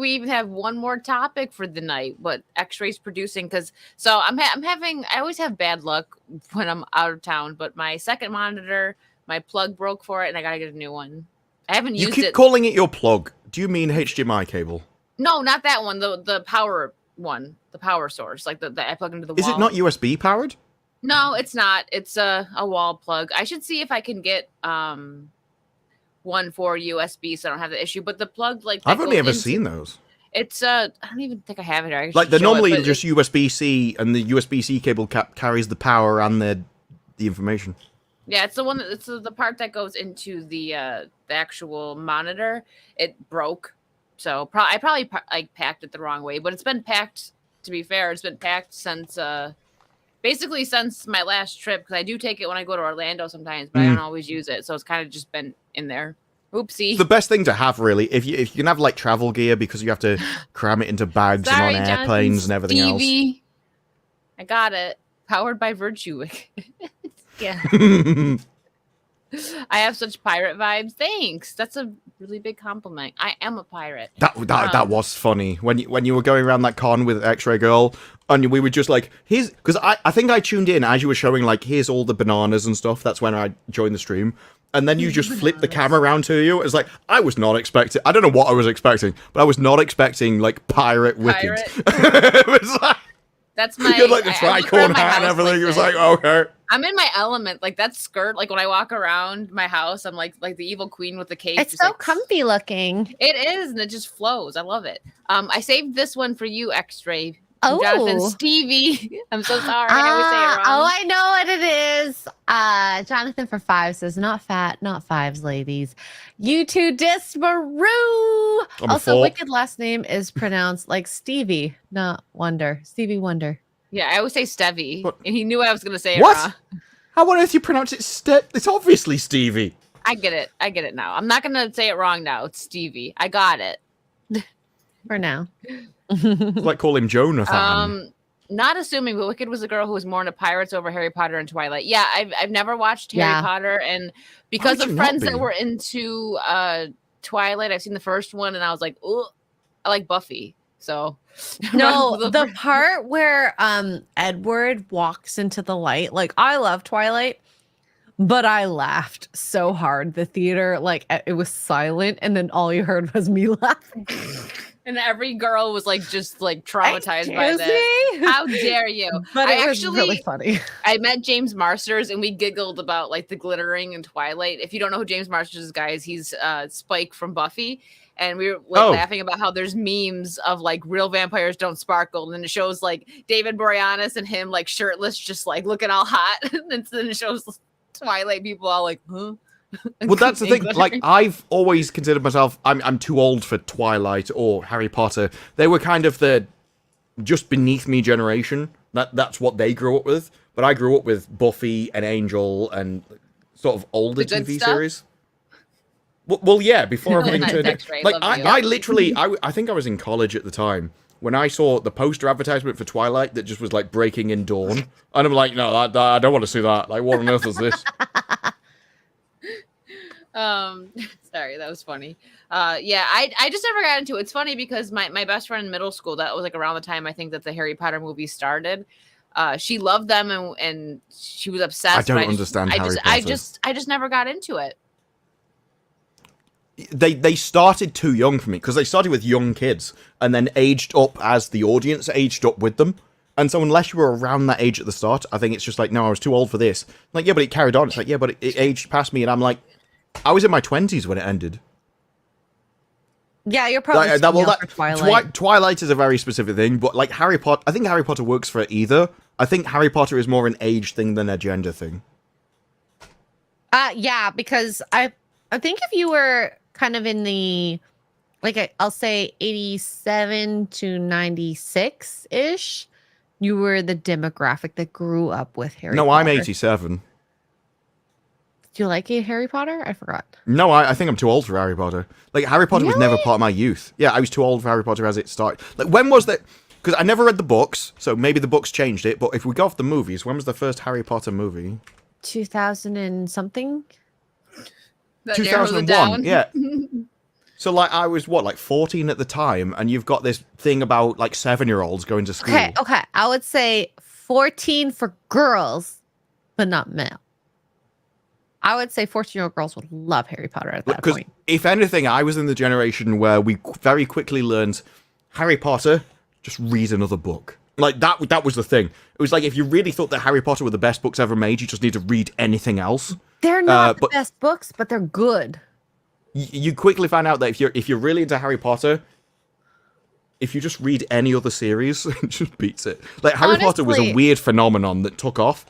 S3: even have one more topic for the night. What Xray's producing, because I'm having. I always have bad luck when I'm out of town. But my second monitor, my plug broke for it, and I gotta get a new one. I haven't
S1: You
S3: used
S1: keep
S3: it.
S1: calling it your plug. Do you mean HDMI cable?
S3: No, not that one. The power one, the power source, like the I plug into the wall.
S1: Is it not USB powered?
S3: No, it's not. It's a wall plug. I should see if I can get one for USB, so I don't have the issue. But the plug, like that
S1: I've only
S3: goes
S1: ever
S3: into-
S1: seen those.
S3: It's I don't even think I have it. I
S1: Like
S3: should
S1: they're
S3: show it,
S1: normally
S3: but
S1: just USB-C, and the USB-C cable carries the power and the information.
S3: yeah, it's the one that it's the part that goes into the actual monitor. It broke, so I probably like packed it the wrong way. But it's been packed. To be fair, it's been packed since basically since my last trip, because I do take it when I go to Orlando sometimes, but I don't always use it, so it's kind of just been in there. Oopsie.
S1: It's the best thing to have, really. If you can have like travel gear, because you have to cram it into bags
S3: Sorry,
S1: and on
S3: Jonathan
S1: airplanes and everything
S3: Stevie. I got it. Powered by Virtue. Yeah.
S1: else.
S3: I have such pirate vibes. Thanks. That's a really big compliment. I am a pirate.
S1: That was funny when you were going around that con with Xray Girl, and we were just like, here's, because I think I tuned in as you were showing like, here's all the bananas and stuff. That's when I joined the stream. And then you just flipped the camera around to you. It's like, I was not expecting, I don't know what I was expecting, but I was not expecting like pirate wicked. It was like,
S3: That's my.
S1: you had like the
S3: I walk around
S1: tricorn
S3: my
S1: hat and
S3: house
S1: everything. It was
S3: that.
S1: like, okay.
S3: I'm in my element. Like that skirt. Like when I walk around my house, I'm like the evil queen with the cape.
S4: It's
S3: just
S4: so
S3: like,
S4: comfy looking.
S3: It is, and it just flows. I love it. I saved this one for you, Xray.
S4: Oh.
S3: Jonathan Stevie. I'm so sorry. I always say it wrong.
S4: Oh, I know what it is. Jonathan for 5 says, not fat, not fives, ladies. You two Disparu.
S1: I'm a
S4: Also,
S1: 4.
S4: Wicked last name is pronounced like Stevie, not Wonder. Stevie Wonder.
S3: Yeah, I always say Stevie,
S1: What?
S3: and he knew I was going to say it
S1: What?
S3: wrong.
S1: How on earth you pronounce it? It's obviously Stevie.
S3: I get it. I get it now. I'm not going to say it wrong now. It's Stevie. I got it.
S4: For now.
S1: It's like call him Jonathan.
S3: Not assuming, but Wicked was a girl who was more into pirates over Harry Potter and Twilight. Yeah, I've never watched Harry
S4: Yeah.
S3: Potter, and because
S1: would
S3: of
S1: you not
S3: friends
S1: be?
S3: that were into Twilight, I've seen the first one, and I was like, oh, I like Buffy. So
S4: No, the part where Edward walks into the light, like I love Twilight, but I laughed so hard. The theater, like it was silent, and then all you heard was me laughing.
S3: and every girl was like just like traumatized by
S4: Excuse
S3: that.
S4: me?
S3: How dare you?
S4: But
S3: I
S4: it was
S3: actually
S4: really funny.
S3: I met James Marsters and we giggled about like the glittering in Twilight. If you don't know who James Marsters is, guys, he's Spike from Buffy. And we were like laughing about how there's memes of like real vampires don't sparkle. And then it shows like David Boreanaz and him like shirtless, just like looking all hot. And then it shows Twilight people all like, huh?
S1: Well, that's the thing. Like, I've always considered myself, I'm too old for Twilight or Harry Potter. They were kind of the just beneath me generation. That's what they grew up with. But I grew up with Buffy and Angel and sort of older
S3: The good
S1: TV
S3: stuff?
S1: series. Well, yeah, before everything
S3: Nice,
S1: turned in.
S3: Xray,
S1: Like,
S3: love you.
S1: I literally, I think I was in college at the time when I saw the poster advertisement for Twilight that just was like breaking in dawn. And I'm like, no, I don't want to see that. Like, what on earth is this?
S3: Sorry, that was funny. Yeah, I just never got into it. It's funny because my best friend in middle school, that was like around the time I think that the Harry Potter movies started. She loved them and she was obsessed.
S1: I don't
S3: but
S1: understand Harry
S3: I
S1: Potter.
S3: I just never got into it.
S1: They started too young for me because they started with young kids and then aged up as the audience aged up with them. And so unless you were around that age at the start, I think it's just like, no, I was too old for this. Like, yeah, but it carried on. It's like, yeah, but it aged past me. And I'm like, I was in my 20s when it ended.
S4: Yeah, you're probably
S1: Like,
S4: too young for Twilight.
S1: Twilight is a very specific thing, but like Harry Potter, I think Harry Potter works for either. I think Harry Potter is more an age thing than a gender thing.
S4: Yeah, because I think if you were kind of in the, like, I'll say 87 to 96 ish, you were the demographic that grew up with Harry
S1: No,
S4: Potter.
S1: I'm 87.
S4: Do you like Harry Potter? I forgot.
S1: No, I think I'm too old for Harry Potter. Like, Harry Potter was never part of my youth. Yeah, I was too old for Harry Potter as it started. Like, when was that? Because I never read the books, so maybe the books changed it. But if we go off the movies, when was the first Harry Potter movie?
S4: 2000 and something.
S3: That narrows it
S1: 2001.
S3: down.
S1: Yeah. So, like, I was, what, like 14 at the time, and you've got this thing about, like, 7-year-olds going to school.
S4: Okay. I would say 14 for girls, but not male. I would say 14-year-old girls would love Harry Potter at that point.
S1: If anything, I was in the generation where we very quickly learned Harry Potter, just read another book. Like, that was the thing. It was like, if you really thought that Harry Potter were the best books ever made, you just need to read anything else.
S4: They're not the best books, but they're good.
S1: You quickly find out that if you're really into Harry Potter, if you just read any other series, it just beats it. Like, Harry Potter was a weird phenomenon that took off.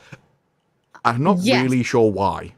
S1: I'm not really sure why.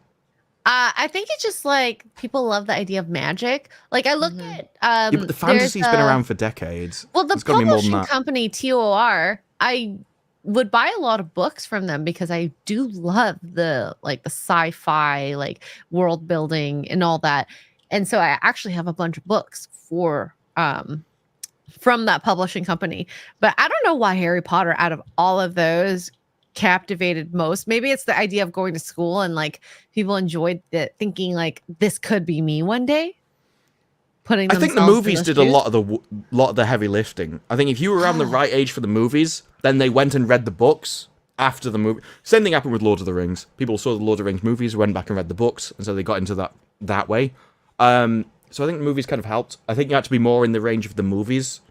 S4: I think it's just like people love the idea of magic. Like, I look at
S1: Yeah, but the fantasy's been around for decades.
S4: Well, the
S1: It's gotta be more than
S4: publishing
S1: that.
S4: company TOR, I would buy a lot of books from them because I do love the sci-fi, like, world building and all that. And so I actually have a bunch of books for from that publishing company. But I don't know why Harry Potter, out of all of those, captivated most. Maybe it's the idea of going to school and, like, people enjoyed thinking, like, this could be me one day. I
S1: think the movies did a lot of the heavy lifting. I think if you were around the right age for the movies, then they went and read the books after the movie. Same thing happened with Lord of the Rings. People saw the Lord of the Rings movies, went back and read the books, and so they got into that way. So I think the movies kind of helped. I think you had to be more in the range of the movies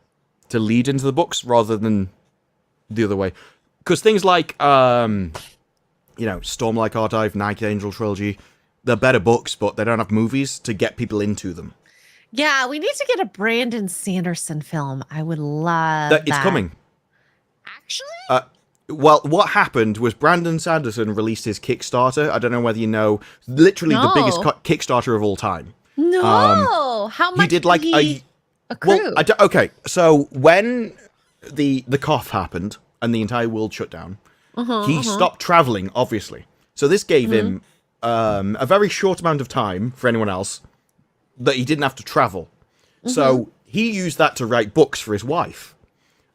S1: to lead into the books rather than the other way. Because things like, Stormlight Archive, Night Angel Trilogy, they're better books, but they don't have movies to get people into them.
S4: Yeah, we need to get a Brandon Sanderson film. I would love that.
S1: It's coming.
S4: Actually?
S1: Well, what happened was Brandon Sanderson released his Kickstarter. I don't know whether you know, literally the biggest Kickstarter of all time.
S4: No. How much
S1: he did like
S4: he accrue?
S1: Well, okay, so when the cough happened and the entire world shut down, he stopped traveling, obviously. So this gave him a very short amount of time for anyone else that he didn't have to travel. So he used that to write books for his wife.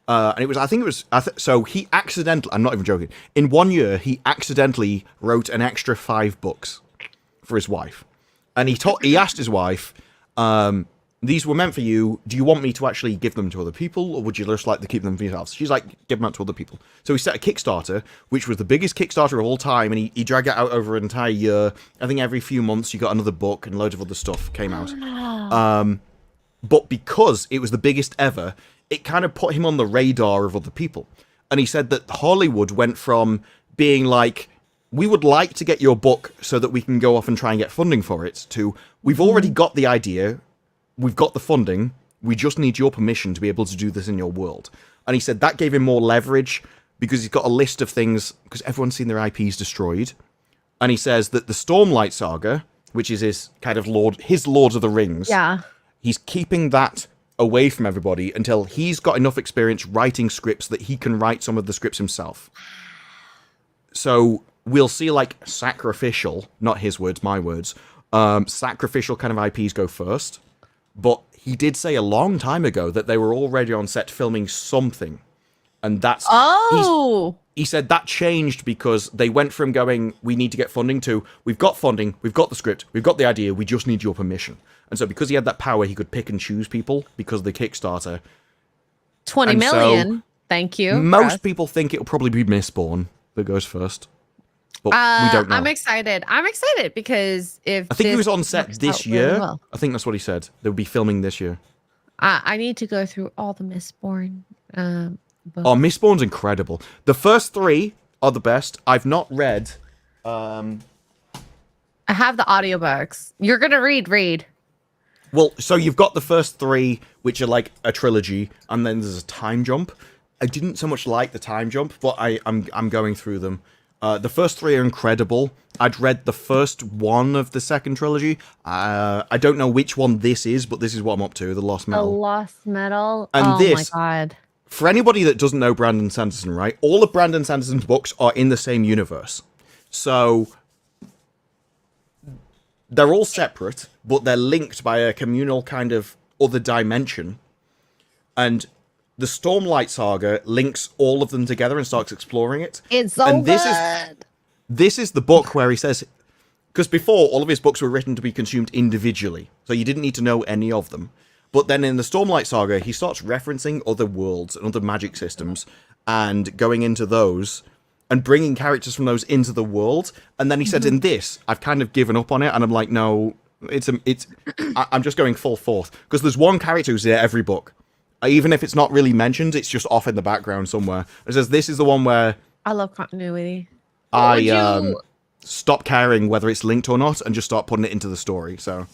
S1: And it was, so he accidentally, I'm not even joking, in 1 year, he accidentally wrote an extra 5 books for his wife. And he asked his wife, these were meant for you. Do you want me to actually give them to other people, or would you just like to keep them for yourselves? She's like, give them out to other people. So he set a Kickstarter, which was the biggest Kickstarter of all time, and he dragged it out over an entire year. I think every few months you got another book and loads of other stuff came out. But because it was the biggest ever, it kind of put him on the radar of other people. And he said that Hollywood went from being like, we would like to get your book so that we can go off and try and get funding for it, to, we've already got the idea, we've got the funding, we just need your permission to be able to do this in your world. And he said that gave him more leverage because he's got a list of things, because everyone's seen their IPs destroyed. And he says that the Stormlight Saga, which is his kind of Lord of the Rings, he's keeping that away from everybody until he's got enough experience writing scripts that he can write some of the scripts himself. So we'll see, like, sacrificial, not his words, my words, sacrificial kind of IPs go first. But he did say a long time ago that they were already on set filming something. And that's... He said that changed because they went from going, we need to get funding, to, we've got funding, we've got the script, we've got the idea, we just need your permission. And so because he had that power, he could pick and choose people because of the Kickstarter.
S4: 20 million. Thank you.
S1: Most people think it'll probably be Mistborn that goes first. But we don't know.
S4: I'm excited because if
S1: I think he was on set this year.
S4: Really well.
S1: I think that's what he said. They'll be filming this year.
S4: I need to go through all the Mistborn books.
S1: Oh, Mistborn's incredible. The first 3 are the best. I've not read.
S4: I have the audiobooks. You're gonna read.
S1: Well, so you've got the first 3, which are like a trilogy, and then there's a time jump. I didn't so much like the time jump, but I'm going through them. The first 3 are incredible. I'd read the first one of the second trilogy. I don't know which one this is, but this is what I'm up to, The Lost Metal.
S4: The Lost Metal.
S1: And
S4: oh
S1: this,
S4: my god.
S1: For anybody that doesn't know Brandon Sanderson, right? All of Brandon Sanderson's books are in the same universe. So they're all separate, but they're linked by a communal kind of other dimension. And the Stormlight Saga links all of them together and starts exploring it.
S2: It's so
S1: And
S2: good.
S1: This is the book where he says, because before all of his books were written to be consumed individually, so you didn't need to know any of them. But then in the Stormlight Saga, he starts referencing other worlds and other magic systems and going into those and bringing characters from those into the world. And then he said, in this, I've kind of given up on it. And I'm like, no, I'm just going full forth. Because there's one character who's in every book. Even if it's not really mentioned, it's just off in the background somewhere. It says, this is the one where
S4: I love continuity.
S1: I stop caring whether it's linked or not and just start putting it into the story. So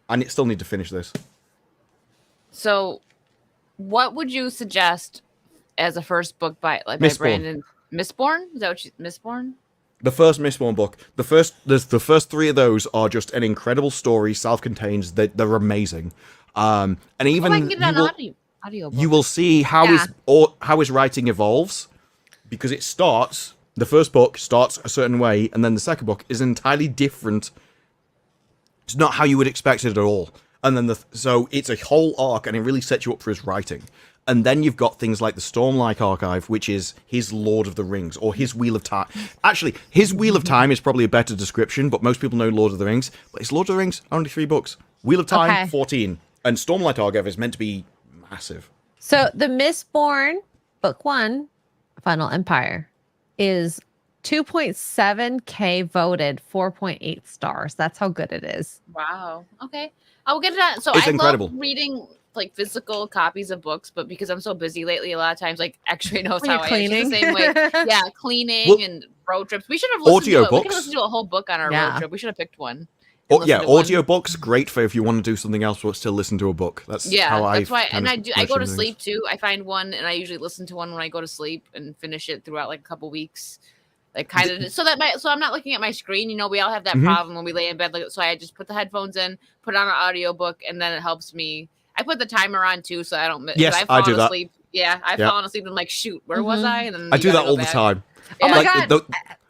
S1: I still need to finish this.
S3: So what would you suggest as a first book by
S1: Mistborn.
S3: Brandon? Mistborn? Is that what you Mistborn?
S1: The first Mistborn book. The first 3 of those are just an incredible story, self-contained. They're amazing. And even
S3: I can get it on audio book.
S1: you will see how his writing evolves, because it starts. The first book starts a certain way, and then the second book is entirely different. It's not how you would expect it at all. And then so it's a whole arc, and it really sets you up for his writing. And then you've got things like the Stormlight Archive, which is his Lord of the Rings, or his Wheel of Time. Actually, his Wheel of Time is probably a better description, but most people know Lord of the Rings. But it's Lord of the Rings, only 3 books. Wheel of Time, 14. And Stormlight Archive is meant to be massive.
S4: So the Mistborn book 1, Final Empire, is 2.7K voted, 4.8 stars. That's how good it is.
S3: Wow. Okay. I'll get it on. So
S1: It's
S3: I
S1: incredible.
S3: love reading like physical copies of books, but because I'm so busy lately, a lot of times like Xray knows
S4: When
S3: how
S4: you're
S3: I am.
S4: cleaning.
S3: She's the same way. Yeah, cleaning
S1: Well,
S3: and road trips. We should have listened to it. We
S1: audiobooks.
S3: could listen to a whole book on our
S4: Yeah.
S3: road trip. We should have picked one.
S1: Oh, yeah,
S3: listen to one.
S1: audiobooks, great for if you want to do something else but still listen to a book. That's
S3: Yeah,
S1: how
S3: that's why. And I go to
S1: things.
S3: sleep too. I find one, and I usually listen to one when I go to sleep and finish it throughout like a couple weeks. Like kind of so I'm not looking at my screen. You know, we all have that
S1: Mhm.
S3: problem when we lay in bed. Like, so I just put the headphones in, put on an audiobook, and then it helps me. I put the timer on too, so I don't miss.
S1: Yes,
S3: I've
S1: I do
S3: fallen
S1: that.
S3: asleep. Yeah, I've fallen asleep and I'm like, shoot, where was I? And then
S1: I
S3: you
S1: do
S3: gotta
S1: that
S3: go
S1: all the
S3: back.
S1: time.
S4: Oh my
S3: Yeah.
S4: God.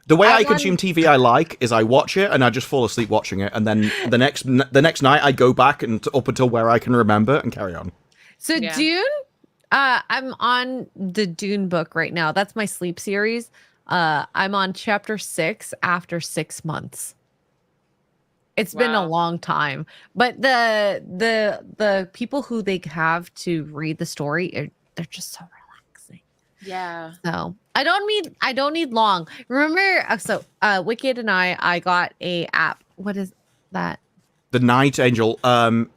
S1: The way
S4: I
S1: I consume TV I like is I watch it and I just fall asleep watching it, and then the next night I go back and up until where I can remember and carry on.
S4: So
S3: Yeah.
S4: Dune, I'm on the Dune book right now. That's my sleep series. I'm on chapter 6 after 6 months. It's been a
S3: Wow.
S4: long time, but the people who they have to read the story, they're just so relaxing.
S3: Yeah.
S4: So I don't need long. Remember, Wicked and I got a app. What is that?
S1: The Night Angel.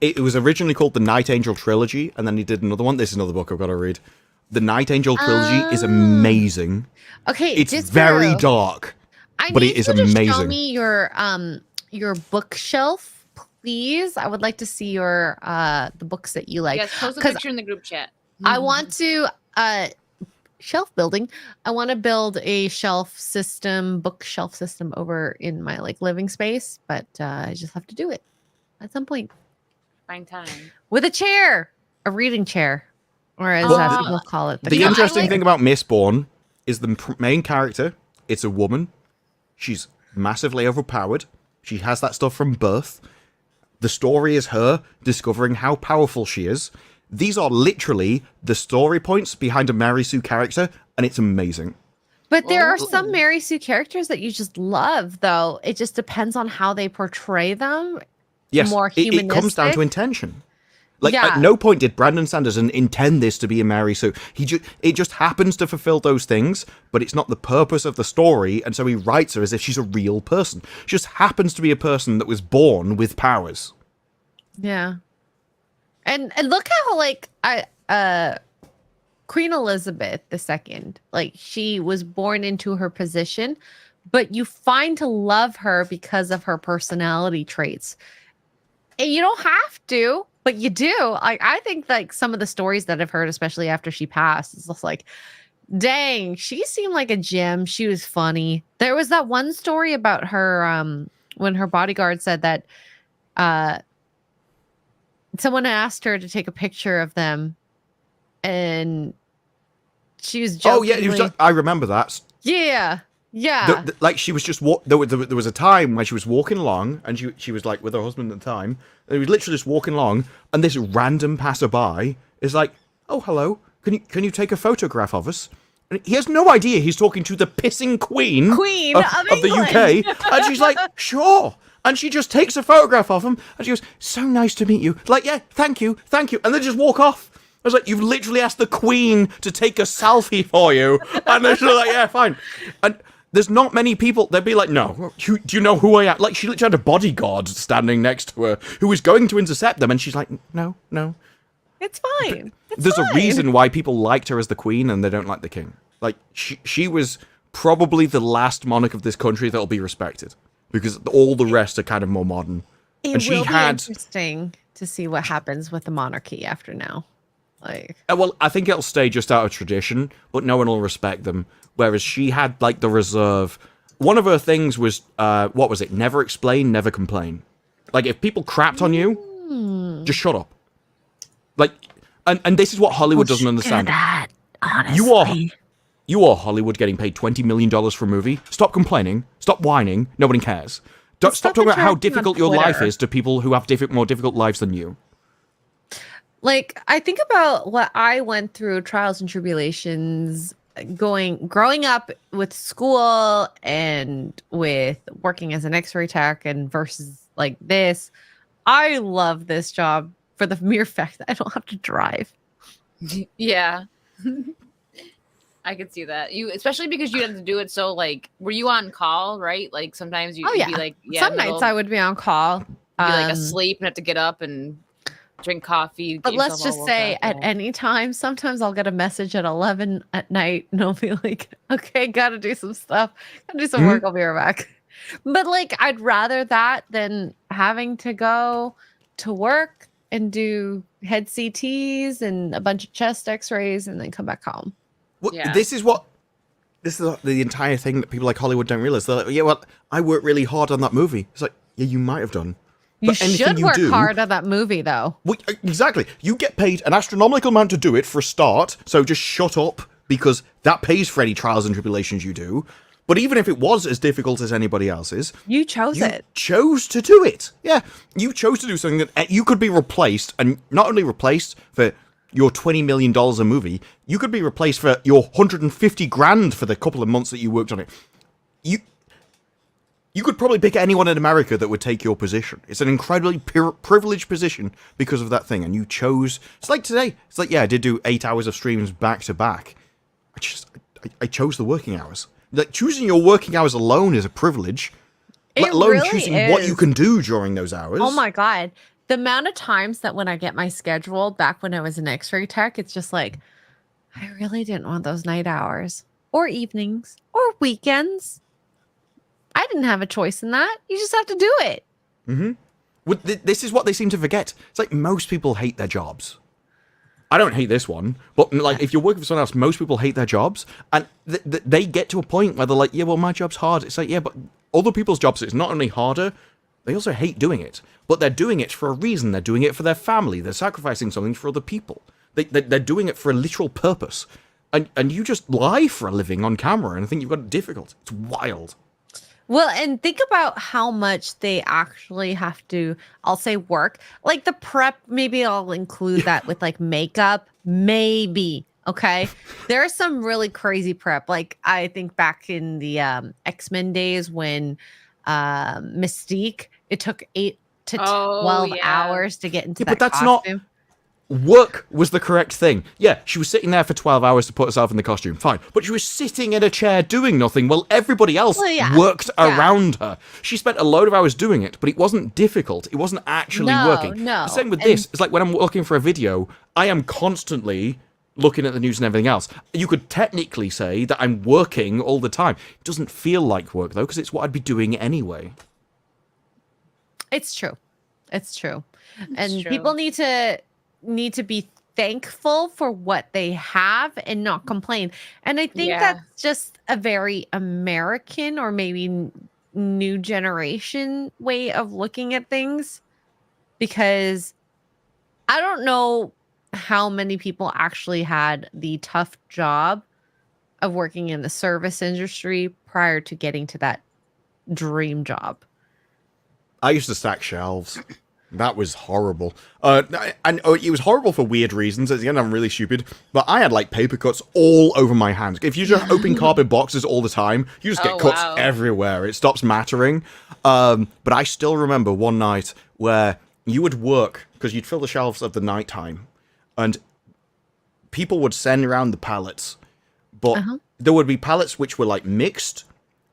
S1: It was originally called the Night Angel Trilogy, and then he did another one. This is another book I've got to read. The Night Angel Trilogy is amazing.
S4: Okay,
S1: It's
S4: Disparu.
S1: very dark, but it is
S4: you to show
S1: amazing.
S4: me your bookshelf, please. I would like to see your the books that you like.
S3: Yes, post a
S4: 'Cause
S3: picture in the group chat.
S4: I want to shelf building. I want to build a bookshelf system over in my like living space, but I just have to do it at some point
S3: Find time.
S4: with a reading chair, or as
S1: Well,
S4: people call it.
S1: The
S3: Yeah, I
S1: interesting
S3: like-
S1: thing about Mistborn is the main character. It's a woman. She's massively overpowered. She has that stuff from birth. The story is her discovering how powerful she is. These are literally the story points behind a Mary Sue character, and it's amazing.
S4: But there are
S3: Oh.
S4: some Mary Sue characters that you just love, though. It just depends on how they portray them.
S1: Yes,
S4: More
S1: it comes down to
S4: humanistic.
S1: intention. Like,
S4: Yeah.
S1: at no point did Brandon Sanderson intend this to be a Mary Sue. It just happens to fulfill those things, but it's not the purpose of the story, and so he writes her as if she's a real person. She just happens to be a person that was born with powers.
S4: Yeah. And look how like Queen Elizabeth II, like she was born into her position, but you find to love her because of her personality traits. And you don't have to, but you do. I think like some of the stories that I've heard, especially after she passed, is just like, dang, she seemed like a gem. She was funny. There was that one story about her when her bodyguard said that someone asked her to take a picture of them, and she was
S1: Oh,
S4: jokingly,
S1: yeah, I remember that.
S4: yeah. Yeah.
S1: Like she was just there was a time when she was walking along, and she was like with her husband at the time. And he was literally just walking along, and this random passerby is like, "Oh, hello. Can you take a photograph of us?" And he has no idea he's talking to the pissing queen of the UK, and she's like, "Sure." And she just takes a photograph of him, and she goes, "So nice to meet you." Like, "Yeah, thank you," and then just walk off. I was like, "You've literally asked the Queen to take a selfie for you," and then she's like, "Yeah, fine." And there's not many people. They'd be like, "No, do you know who I am?" Like, she literally had a bodyguard standing next to her who was going to intercept them, and she's like, "No."
S4: It's fine.
S1: There's a reason why people liked her as the Queen and they don't like the King. Like, she was probably the last monarch of this country that'll be respected, because all the rest are kind of more modern.
S4: It
S1: and she
S4: will be
S1: had
S4: interesting to see what happens with the monarchy after now. Like,
S1: well, I think it'll stay just out of tradition, but no one will respect them. Whereas she had like the reserve. One of her things was what was it? Never explain, never complain. Like, if people crapped on you, just shut up. Like, and this is what Hollywood doesn't understand.
S4: That, honestly.
S1: You are Hollywood getting paid $20 million for a movie. Stop complaining. Stop whining. Nobody cares. Stop talking about how difficult your life is to people who have more difficult lives than you.
S4: Like, I think about what I went through, trials and tribulations, growing up with school and with working as an Xray tech, and versus like this. I love this job for the mere fact that I don't have to drive.
S3: Yeah. I could see that. Especially because you had to do it so, like, were you on call, right? Like, sometimes you'd be like,
S4: some nights I would be on call.
S3: Be like asleep and have to get up and drink coffee.
S4: But let's just say at any time, sometimes I'll get a message at 11 at night and I'll be like, okay, gotta do some stuff. Gotta do some work. I'll be right back. But like, I'd rather that than having to go to work and do head CTs and a bunch of chest x-rays and then come back home.
S1: Well, this is the entire thing that people like Hollywood don't realize. They're like, "Yeah, well, I worked really hard on that movie." It's like, yeah, you might have done.
S4: You should work hard on that movie, though.
S1: Well, exactly. You get paid an astronomical amount to do it for a start, so just shut up, because that pays for any trials and tribulations you do. But even if it was as difficult as anybody else's,
S4: you chose it.
S1: Chose to do it. Yeah, you chose to do something that you could be replaced, and not only replaced for your $20 million a movie, you could be replaced for your $150,000 for the couple of months that you worked on it. You could probably pick anyone in America that would take your position. It's an incredibly privileged position because of that thing, and you chose. It's like today. It's like, yeah, I did do 8 hours of streams back to back. I chose the working hours. Like, choosing your working hours alone is a privilege. Let alone really choosing what you can do during those hours.
S4: Oh my god. The amount of times that when I get my schedule back when I was an Xray tech, it's just like, I really didn't want those night hours or evenings or weekends. I didn't have a choice in that. You just have to do it.
S1: Mm-hmm. Well, this is what they seem to forget. It's like most people hate their jobs. I don't hate this one, but like if you're working for someone else, most people hate their jobs, and they get to a point where they're like, yeah, well, my job's hard. It's like, yeah, but other people's jobs, it's not only harder, they also hate doing it. But they're doing it for a reason. They're doing it for their family. They're sacrificing something for other people. They're doing it for a literal purpose. And you just lie for a living on camera, and I think you've got it difficult. It's wild.
S4: Well, and think about how much they actually have to, I'll say work. Like the prep, maybe I'll include that with like makeup, maybe. Okay. There's some really crazy prep. Like I think back in the X-Men days when Mystique, it took 8 to 12 hours to get into that
S1: but that's
S4: costume.
S1: Not work was the correct thing. Yeah, she was sitting there for 12 hours to put herself in the costume. Fine. But she was sitting in a chair doing nothing while everybody else worked around her. She spent a load of hours doing it, but it wasn't difficult. It wasn't actually working.
S4: No.
S1: The same with this. It's like when I'm looking for a video, I am constantly looking at the news and everything else. You could technically say that I'm working all the time. It doesn't feel like work, though, because it's what I'd be doing anyway.
S4: It's true. It's true. And people need to be thankful for what they have and not complain. And I think that's just a very American or maybe new generation way of looking at things, because I don't know how many people actually had the tough job of working in the service industry prior to getting to that dream job.
S1: I used to stack shelves. That was horrible. And it was horrible for weird reasons. At the end, I'm really stupid. But I had like paper cuts all over my hands. If you just open cardboard boxes all the time, you just get cuts everywhere. It stops mattering. But I still remember one night where you would work, because you'd fill the shelves at the nighttime, and people would send around the pallets. But there would be pallets which were like mixed.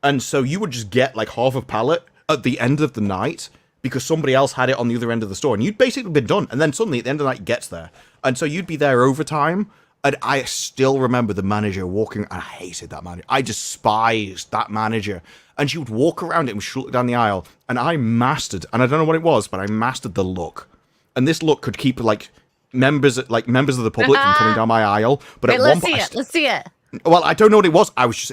S1: And so you would just get like half a pallet at the end of the night, because somebody else had it on the other end of the store, and you'd basically been done. And then suddenly at the end of the night it gets there. And so you'd be there overtime. And I still remember the manager walking, and I hated that manager. I despised that manager. And she would walk around it and she'd look down the aisle, and I mastered, and I don't know what it was, but I mastered the look. And this look could keep like members of the public from coming down my aisle. But
S4: Wait,
S1: at one point,
S4: let's see it.
S1: Well, I don't know what it was. I was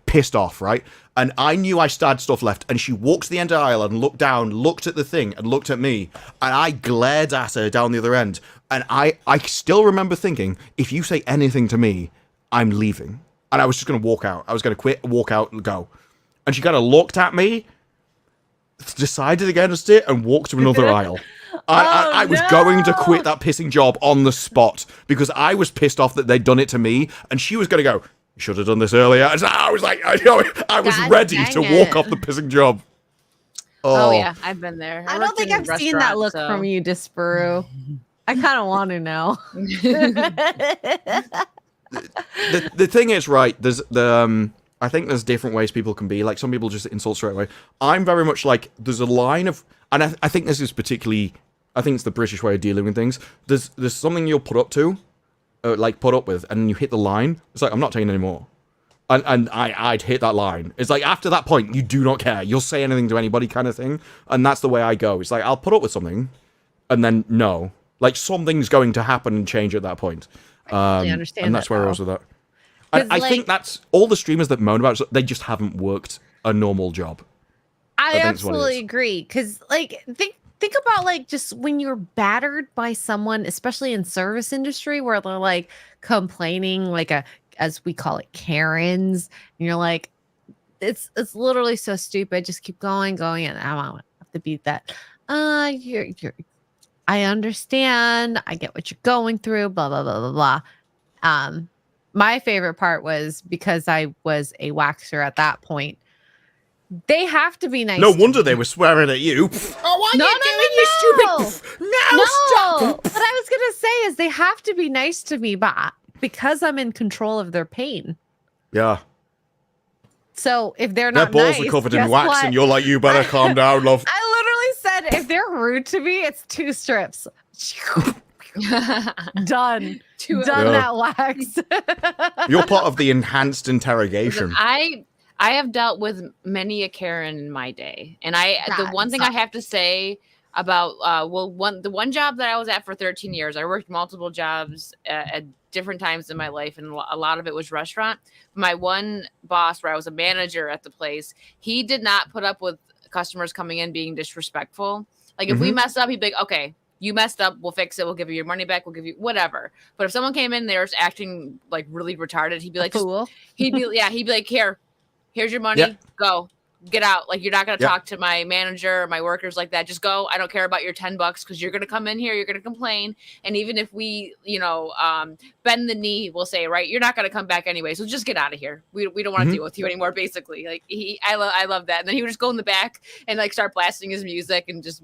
S1: pissed off, right? And I knew I still had stuff left. And she walked to the end of the aisle and looked down, looked at the thing, and looked at me. And I glared at her down the other end. And I still remember thinking, if you say anything to me, I'm leaving. And I was just going to walk out. I was going to quit, walk out, and go. And she kind of looked at me, decided against it, and walked to another aisle. I was going to quit that pissing job on the spot because I was pissed off that they'd done it to me, and she was going to go, you should have done this earlier. And I was like, I was ready to walk off the pissing job.
S3: Oh yeah, I've been there.
S4: I don't think I've seen that look from you, Disparu. I kind of want to know.
S1: The thing is, right, there's I think there's different ways people can be. Like, some people just insult straight away. I'm very much like, there's a line of, and I think this is particularly, I think it's the British way of dealing with things. There's something you'll put up with, and you hit the line. It's like, I'm not taking any more. And I'd hit that line. It's like, after that point, you do not care. You'll say anything to anybody kind of thing. And that's the way I go. It's like, I'll put up with something, and then no. Like, something's going to happen and change at that point.
S4: I understand
S1: and that's where I was with that. I think that's all the streamers that moan about it, they just haven't worked a normal job.
S4: I absolutely agree. Because, like, think about, like, just when you're battered by someone, especially in service industry, where they're, like, complaining, like, as we call it, Karens. And you're like, it's literally so stupid. Just keep going, and I don't have to beat that. I understand. I get what you're going through, blah, blah, blah, blah, blah. My favorite part was, because I was a waxer at that point, they have to be nice.
S1: No wonder they were swearing at you. Oh, what are you doing, you stupid? No, stop.
S4: What I was going to say is they have to be nice to me, but because I'm in control of their pain.
S1: Yeah.
S4: So if they're not
S1: their balls
S4: nice,
S1: are covered in wax,
S4: what?
S1: And you're like, you better calm down, love.
S4: I literally said, if they're rude to me, it's 2 strips. Done. That wax.
S1: You're part of the enhanced interrogation.
S3: I have dealt with many a Karen in my day, and the one thing I have to say about the one job that I was at for 13 years, I worked multiple jobs at different times in my life, and a lot of it was restaurant. My one boss, where I was a manager at the place, he did not put up with customers coming in being disrespectful. Like, if we messed up, he'd be like, okay, you messed up, we'll fix it, we'll give you your money back, we'll give you whatever. But if someone came in there was acting like really retarded, he'd be like, he'd be like, here's your money, go. Get out. Like, you're not going to talk to my manager or my workers like that. Just go. I don't care about your $10 because you're going to come in here. You're going to complain. And even if we, bend the knee, we'll say, right, you're not going to come back anyway. So just get out of here. We don't want to deal with you anymore, basically. Like, I love that. And then he would just go in the back and like start blasting his music and just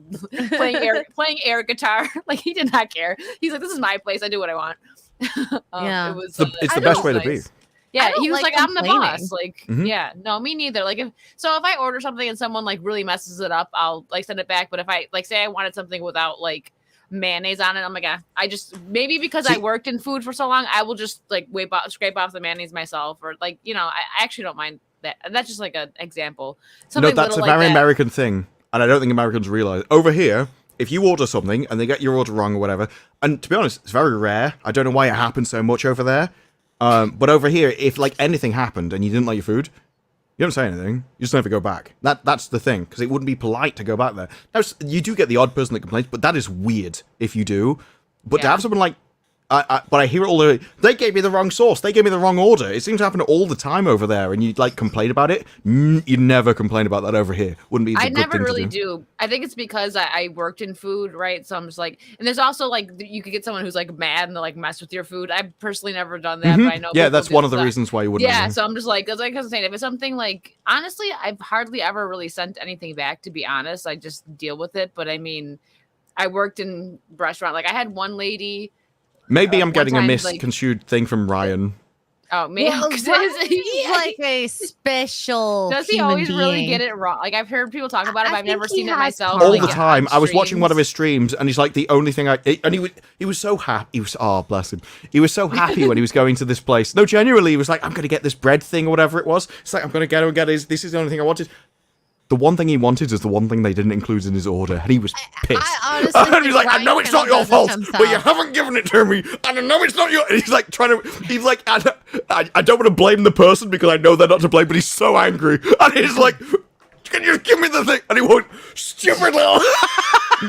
S3: playing air guitar. Like, he did not care. He's like, this is my place. I do what I want.
S1: It's the best way to be.
S3: Yeah, he was like, I'm the boss. Like, yeah, no, me neither. Like, if I order something and someone like really messes it up, I'll like send it back. But if I like say I wanted something without like mayonnaise on it, I'm like, I just maybe because I worked in food for so long, I will just like scrape off the mayonnaise myself, or like, I actually don't mind that. And that's just like an example.
S1: Something that's a very American thing, and I don't think Americans realize. Over here, if you order something and they get your order wrong or whatever, and to be honest, it's very rare. I don't know why it happens so much over there. But over here, if like anything happened and you didn't like your food, you don't say anything. You just never go back. That's the thing, because it wouldn't be polite to go back there. Now, you do get the odd person that complains, but that is weird if you do. But to have someone like But I hear it all the. They gave me the wrong sauce. They gave me the wrong order. It seems to happen all the time over there, and you like complain about it. You never complain about that over here. Wouldn't be.
S3: I never really do. I think it's because I worked in food, right? So I'm just like, and there's also like you could get someone who's like mad and they like mess with your food. I've personally never done that, but I know.
S1: Yeah, that's one of the reasons why you wouldn't.
S3: Yeah, so I'm just like, as I was saying, if it's something like, honestly, I've hardly ever really sent anything back. To be honest, I just deal with it. But I mean, I worked in restaurant. Like I had one lady.
S1: Maybe I'm getting a
S3: time,
S1: misconstrued thing from Ryan.
S3: Oh man,
S4: Well,
S3: he's
S4: Ryan's like a special.
S3: Does he
S4: human
S3: always really
S4: being.
S3: get it wrong? Like I've heard people talk about it, but
S4: I
S3: I've never
S4: think he
S3: seen it
S4: has
S3: myself.
S1: All
S3: like,
S1: the time.
S3: on
S1: I was watching one of
S3: streams.
S1: his streams, and he's like the only thing and he was so happy. He was bless him. He was so happy when he was going to this place. No, genuinely, he was like, I'm gonna get this bread thing or whatever it was. It's like I'm gonna get his. This is the only thing I wanted. The one thing he wanted is the one thing they didn't include in his order, and he was pissed.
S4: I honestly
S1: and he's
S4: think
S1: like, I
S4: Ryan
S1: know it's
S4: kinda
S1: not your
S4: does it
S1: fault,
S4: himself.
S1: but you haven't given it to me, and I know it's not your. And he's like trying to. He's like, I don't want to blame the person because I know they're not to blame, but he's so angry, and he's like, can you give me the thing? And he won't. Stupid little.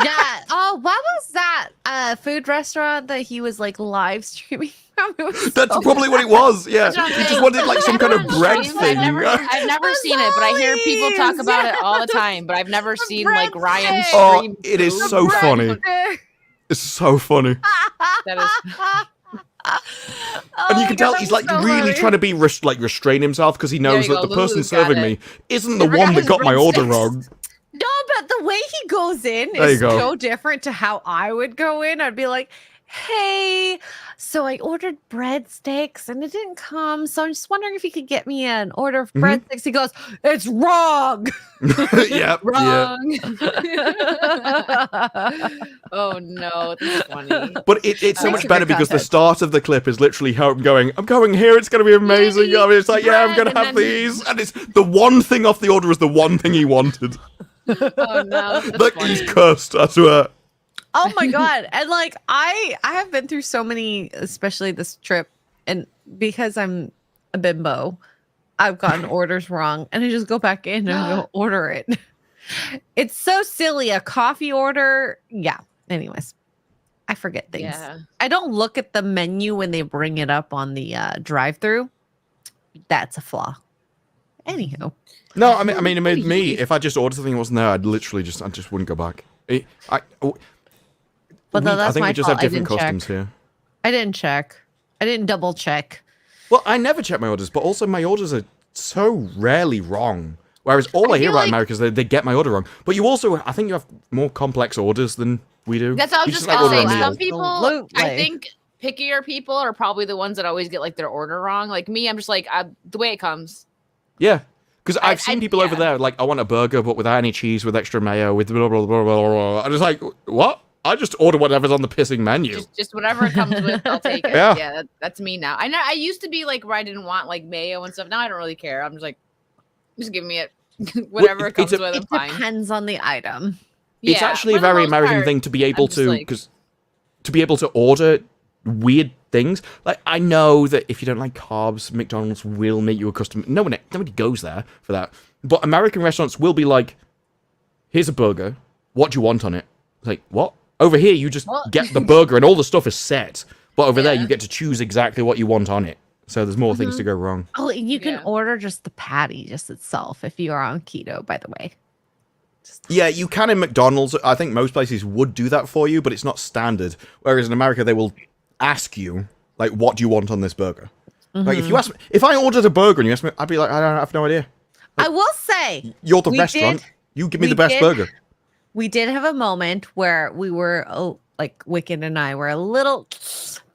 S4: Yeah. Oh, what was that food restaurant that he was like live streaming from? It was
S1: That's
S4: so
S1: probably what it was. Yeah,
S3: That's what I'm
S1: he just
S3: saying.
S1: wanted like some kind of
S3: Never
S1: bread
S3: seen it.
S1: thing.
S3: I've never seen it, but I hear people talk about it all the time. But I've never seen like
S4: bread
S3: Ryan
S4: stick.
S1: Oh,
S3: stream.
S1: it is
S3: food.
S1: so
S4: bread
S1: funny.
S4: stick.
S1: It's so funny.
S3: That is.
S1: And you can tell he's like really trying to be restrain himself because he knows
S3: you
S1: that
S3: go,
S1: the person
S3: Lulu's got
S1: serving
S3: it.
S1: me isn't the
S3: Never
S1: one
S3: got
S1: that
S3: his
S1: got my order
S3: breadsticks.
S1: wrong.
S4: No, but the way he goes in
S1: There you
S4: is
S1: go.
S4: so different to how I would go in. I'd be like, hey, so I ordered breadsticks and it didn't come. So I'm just wondering if you could get me an order of breadsticks. He goes, it's wrong.
S1: Yep, yeah.
S3: Wrong. Oh no, this is funny.
S1: But it's so
S4: Makes
S1: much
S4: a
S1: better
S4: good
S1: because the
S4: content.
S1: start of the clip is literally him going, I'm going here, it's going to be amazing.
S3: Yeah,
S1: I mean, it's like, yeah, I'm
S3: bread,
S1: going to
S3: and
S1: have
S3: then-
S1: these. And it's the one thing off the order is the one thing he wanted.
S3: Oh no, that's
S1: Like,
S3: funny.
S1: he's cursed, I swear.
S4: Oh my god. And like I have been through so many, especially this trip, and because I'm a bimbo, I've gotten orders wrong and I just go back in and go order it. It's so silly. A coffee order. Yeah. Anyways, I forget things.
S3: Yeah.
S4: I don't look at the menu when they bring it up on the drive-through. That's a flaw. Anywho.
S1: No, I mean, me, if I just ordered something that wasn't there, I just wouldn't go back.
S4: But no, that's
S1: I think
S4: my
S1: we just
S4: fault.
S1: have
S4: I
S1: different
S4: didn't
S1: customs
S4: check.
S1: here.
S4: I didn't check. I didn't double check.
S1: Well, I never check my orders, but also my orders are so rarely wrong. Whereas all I hear
S3: feel
S1: about
S3: like-
S1: America is they get my order wrong. But you also, I think you have more complex orders than we do.
S3: That's what I was
S1: You
S3: just
S1: like,
S3: gonna
S1: order
S3: say.
S1: a meal.
S3: Some people,
S4: Absolutely.
S3: I think, pickier people are probably the ones that always get like their order wrong. Like me, I'm just like the way it comes.
S1: Yeah. Because I've seen people over
S3: yeah.
S1: there, like, I want a burger, but without any cheese, with extra mayo, with blah, blah, blah, blah, blah. I'm just like, what? I just order whatever's on the pissing menu.
S3: Just whatever it comes with, I'll take it.
S1: Yeah.
S3: Yeah, that's me now. I used to be like where I didn't want like mayo and stuff. Now I don't really care. I'm just like, just give me it. Whatever it comes
S1: it's
S3: with, I'm
S4: It
S3: fine.
S4: depends on the item.
S1: It's
S3: Yeah,
S1: actually
S3: for
S1: a
S3: the
S1: very
S3: most
S1: American
S3: part,
S1: thing to be able
S3: I'm just
S1: to,
S3: like-
S1: because to be able to order weird things. Like, I know that if you don't like carbs, McDonald's will make you a custom. Nobody goes there for that. But American restaurants will be like, here's a burger. What do you want on it? Like, what? Over here, you just
S3: What?
S1: get the burger and all the stuff is set. But over there,
S3: Yeah.
S1: you get to choose exactly what you want on it. So there's more things to go wrong.
S4: Oh, and you can
S3: Yeah.
S4: order just the patty just itself if you are on keto, by the way.
S1: Yeah, you can in McDonald's. I think most places would do that for you, but it's not standard. Whereas in America, they will ask you, like, what do you want on this burger? Like, if you ask me, if I ordered a burger and you asked me, I'd be like, I have no idea.
S4: I will say
S1: You're the
S4: We
S1: restaurant.
S4: did-
S1: You give me
S4: we
S1: the best
S4: did-
S1: burger.
S4: we did have a moment where we were like Wicked and I were a little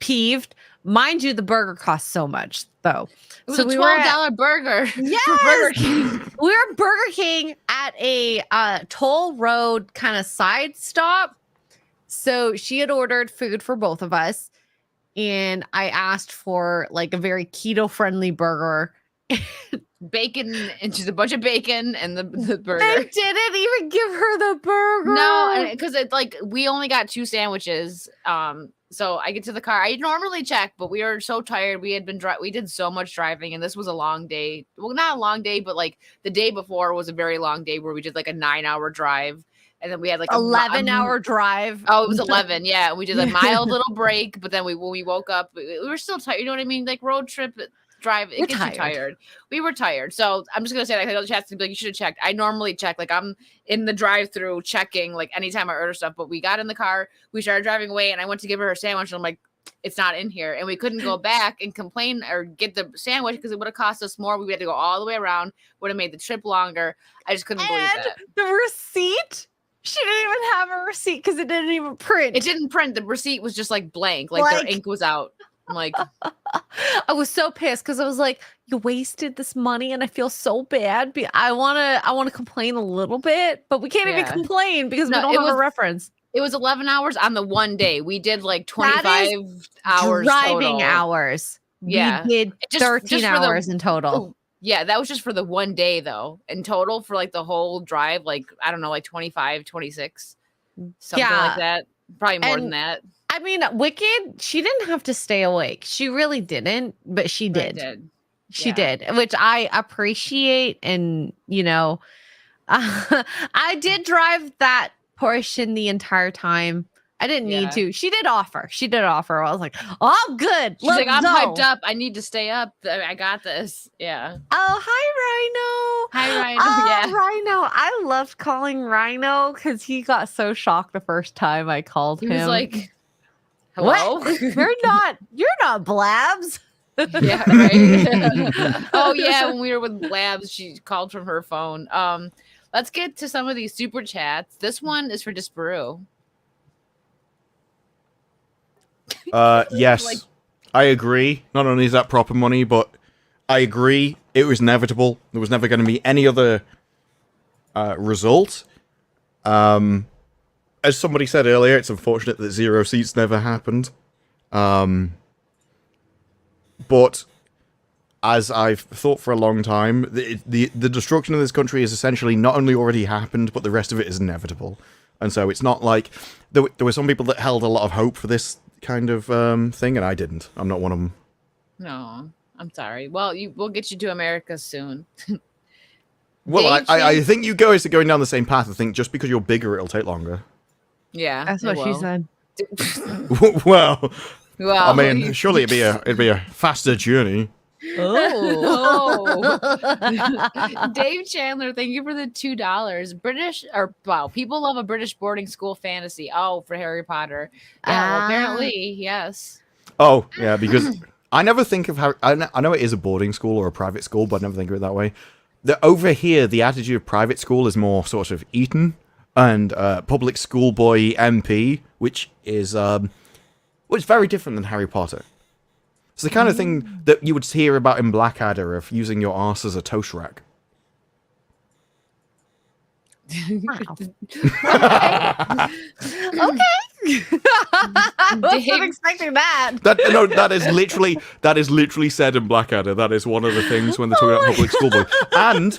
S4: peeved. Mind you, the burger cost so much though.
S3: It was
S4: So
S3: a
S4: we were at-
S3: $12 burger.
S4: Yes!
S3: For Burger King.
S4: We were at Burger King at a toll road kind of side stop. So she had ordered food for both of us. And I asked for like a very keto friendly burger.
S3: Bacon and just a bunch of bacon and the
S4: They
S3: burger.
S4: didn't even give her the burger.
S3: No, because it's like we only got 2 sandwiches. So I get to the car. I normally check, but we were so tired. We had been we did so much driving, and this was a long day. Well, not a long day, but like the day before was a very long day where we did like a 9-hour drive. and then we had like
S4: 11-hour drive.
S3: Oh, it was 11. Yeah, we did a mild little break, but then when we woke up, we were still tired. You know what I mean? Like road trip drive, it gets you tired. We were tired, so I'm just gonna say that. I know the chat's gonna be like, you should have checked. I normally check. Like I'm in the drive-through checking like anytime I order stuff. But we got in the car, we started driving away, and I went to give her a sandwich, and I'm like, it's not in here, and we couldn't go back and complain or get the sandwich because it would have cost us more. We had to go all the way around. Would have made the trip longer. I just couldn't believe that.
S4: The receipt. She didn't even have a receipt because it didn't even print.
S3: It didn't print. The receipt was just like blank. Like their ink was out. I'm like,
S4: I was so pissed because I was like, you wasted this money and I feel so bad. I wanna complain a little bit, but we can't even complain because we don't have a reference.
S3: It was 11 hours on the one day. We did like 25 hours
S4: driving
S3: total.
S4: hours.
S3: Yeah.
S4: We did 13 hours in total.
S3: Yeah, that was just for the one day though. In total for like the whole drive, like I don't know, like 25, 26, something like that. Probably more than that.
S4: I mean, Wicked, she didn't have to stay awake. She really didn't, but she did. She did, which I appreciate. And, you know, I did drive that portion the entire time. I didn't need to. She did offer. I was like, oh, I'm good.
S3: She's like, I'm hyped up. I need to stay up. I got this. Yeah.
S4: Oh, hi,
S3: Rhino. Hi, Rhino.
S4: Oh, Rhino. I loved calling Rhino because he got so shocked the first time I called him.
S3: He was like, hello?
S4: What? You're not Blabs.
S3: Yeah, right. Oh, yeah. When we were with Blabs, she called from her phone. Let's get to some of these super chats. This one is for Disparu.
S1: Yes, I agree. Not only is that proper money, but I agree it was inevitable. There was never going to be any other result. As somebody said earlier, it's unfortunate that 0 seats never happened. But as I've thought for a long time, the destruction of this country has essentially not only already happened, but the rest of it is inevitable. And so it's not like there were some people that held a lot of hope for this kind of thing, and I didn't. I'm not one of them.
S3: No, I'm sorry. Well, we'll get you to America soon.
S1: Well, I think you guys are going down the same path. I think just because you're bigger, it'll take longer.
S3: Yeah,
S4: that's what she said.
S1: well, I mean, surely it'd be a faster journey.
S3: Oh. Dave Chandler, thank you for the $2. People love a British boarding school fantasy. Oh, for Harry Potter. Yeah, well, apparently, yes.
S1: Oh, yeah, because I never think of Harry. I know it is a boarding school or a private school, but I never think of it that way. Over here, the attitude of private school is more sort of Eton and public schoolboy MP, which is very different than Harry Potter. It's the kind of thing that you would hear about in Blackadder of using your arse as a toast rack.
S4: Wow. Okay. I wasn't expecting that.
S1: That is literally said in Blackadder. That is one of the things when they're talking about public schoolboy. And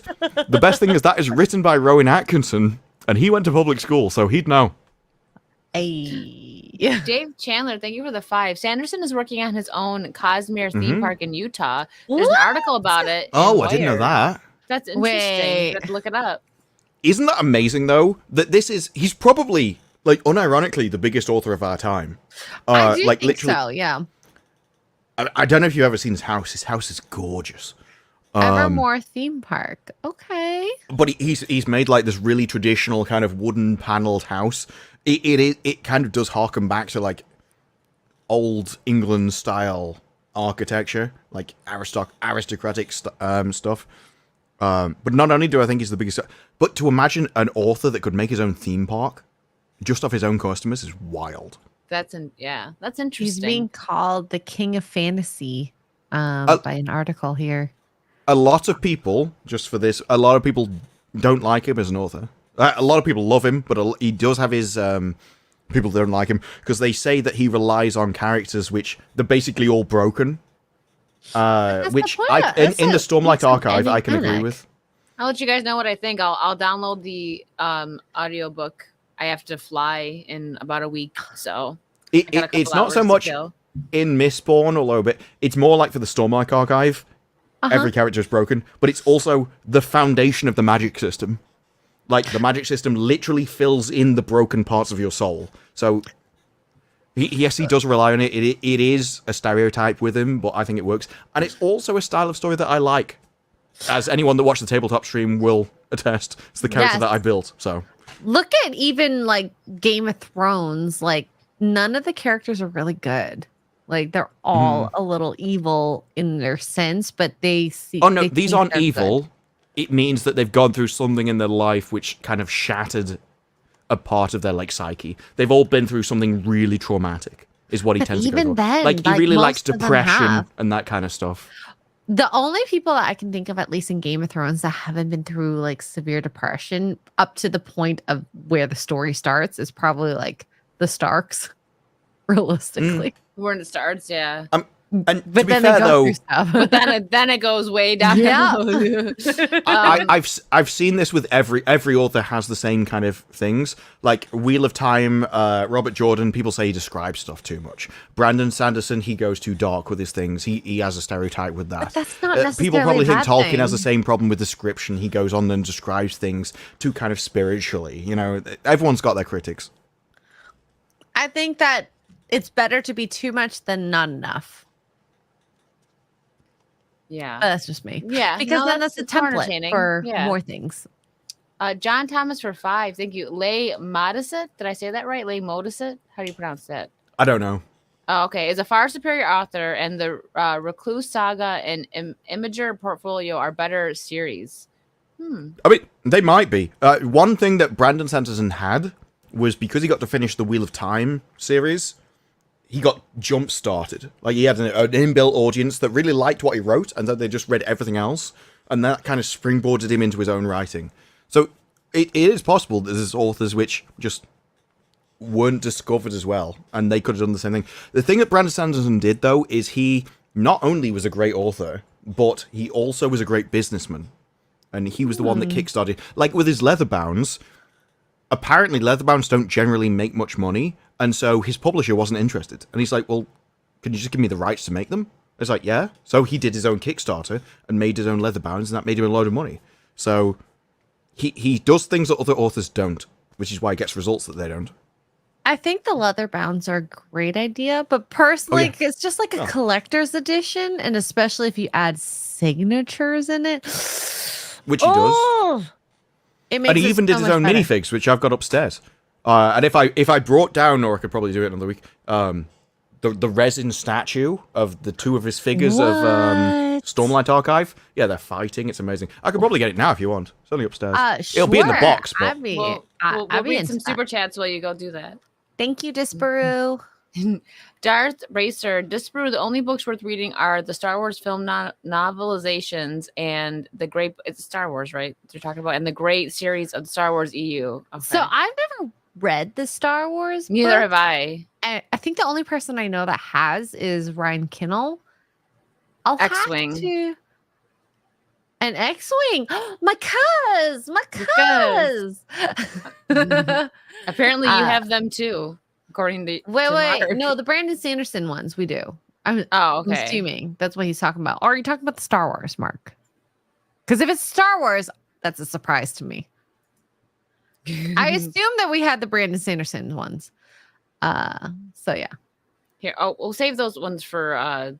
S1: the best thing is that is written by Rowan Atkinson, and he went to public school, so he'd know.
S3: Dave Chandler, thank you for the 5. Sanderson is working on his own Cosmere theme park in Utah. There's an article about it.
S1: Oh, I didn't know that.
S3: That's interesting. You have to look it up.
S1: Isn't that amazing, though? That he's probably, like, unironically, the biggest author of our time.
S4: I do think so, yeah.
S1: I don't know if you've ever seen his house. His house is gorgeous.
S4: Evermore theme park. Okay.
S1: But he's made, like, this really traditional kind of wooden paneled house. It kind of does harken back to, like, old England style architecture, like aristocratic stuff. But not only do I think he's the biggest, but to imagine an author that could make his own theme park just off his own customers is wild.
S3: That's interesting.
S4: He's being called the king of fantasy by an article here.
S1: A lot of people, just for this, a lot of people don't like him as an author. A lot of people love him, but he does have his people that don't like him because they say that he relies on characters which they're basically all broken. Which in the Stormlight Archive I can agree with.
S3: I'll let you guys know what I think. I'll download the audiobook. I have to fly in about a week, so
S1: it's not so much in Mistborn, although it's more like for the Stormlight Archive. Every character is broken, but it's also the foundation of the magic system. Like, the magic system literally fills in the broken parts of your soul. So, yes, he does rely on it. It is a stereotype with him, but I think it works. And it's also a style of story that I like. As anyone that watched the tabletop stream will attest. It's the character that I built, so.
S4: Look at even, like, Game of Thrones. Like, none of the characters are really good. Like, they're all a little evil in their sense, but they see...
S1: Oh, no, these aren't evil. Good. It means that they've gone through something in their life which kind of shattered a part of their, like, psyche. They've all been through something really traumatic, is what he tends to go for.
S4: Then,
S1: like, he really likes depression and that kind of stuff.
S4: The only people that I can think of, at least in Game of Thrones, that haven't been through, like, severe depression up to the point of where the story starts is probably, like, the Starks, realistically.
S3: We're in the Starks, yeah.
S1: And but to be fair, though,
S3: but then it goes way down.
S4: Yeah.
S1: I've seen this with every author has the same kind of things. Like Wheel of Time, Robert Jordan, people say he describes stuff too much. Brandon Sanderson, he goes too dark with his things. He has a stereotype with that.
S4: But that's not necessarily
S1: people probably think Tolkien
S4: thing.
S1: has the same problem with description. He goes on and describes things too kind of spiritually. You know, everyone's got their critics.
S4: I think that it's better to be too much than not enough.
S3: Yeah,
S4: that's just me.
S3: Yeah,
S4: because then that's a template for more things.
S3: John Thomas for 5. Thank you. Leigh Modicet. Did I say that right? Leigh Modicet. How do you pronounce that?
S1: I don't know.
S3: Oh, okay. Is a far superior author, and the Recluse Saga and Imager Portfolio are better series.
S1: I mean, they might be. One thing that Brandon Sanderson had was because he got to finish the Wheel of Time series. He got jump-started. Like, he had an inbuilt audience that really liked what he wrote, and that they just read everything else, and that kind of springboarded him into his own writing. So, it is possible that there's authors which just weren't discovered as well, and they could have done the same thing. The thing that Brandon Sanderson did, though, is he not only was a great author, but he also was a great businessman. And he was the one that kickstarted. Like, with his Leatherbounds, apparently Leatherbounds don't generally make much money, and so his publisher wasn't interested. And he's like, well, can you just give me the rights to make them? It's like, yeah. So he did his own Kickstarter and made his own Leatherbounds, and that made him a load of money. So he does things that other authors don't, which is why he gets results that they don't.
S4: I think the Leatherbounds are a great idea, but personally, it's just like a collector's edition, and especially if you add signatures in it.
S1: Which he does. And he even did his own minifigs, which I've got upstairs. And if I brought down, or I could probably do it another week, the resin statue of the two of his figures of Stormlight Archive. Yeah, they're fighting. It's amazing. I could probably get it now if you want. It's only upstairs. It'll be in the box. But...
S3: We'll read some super chats while you go do that.
S4: Thank you, Disparu.
S3: Darth Racer, Disparu, the only books worth reading are the Star Wars film novelizations and the great, it's Star Wars, right? You're talking about, and the great series of the Star Wars EU. Okay.
S4: So I've never read the Star Wars
S3: Neither
S4: book.
S3: have I.
S4: I think the only person I know that has is Ryan Kinnell.
S3: X-Wing.
S4: An X-Wing. My cuz.
S3: Apparently you have them too, according to
S4: Wait.
S3: Mark.
S4: No, the Brandon Sanderson ones we do. I'm assuming that's what he's talking about. Or are you talking about the Star Wars, Mark? Because if it's Star Wars, that's a surprise to me. I assume that we had the Brandon Sanderson ones. So yeah.
S3: Here, we'll save those ones for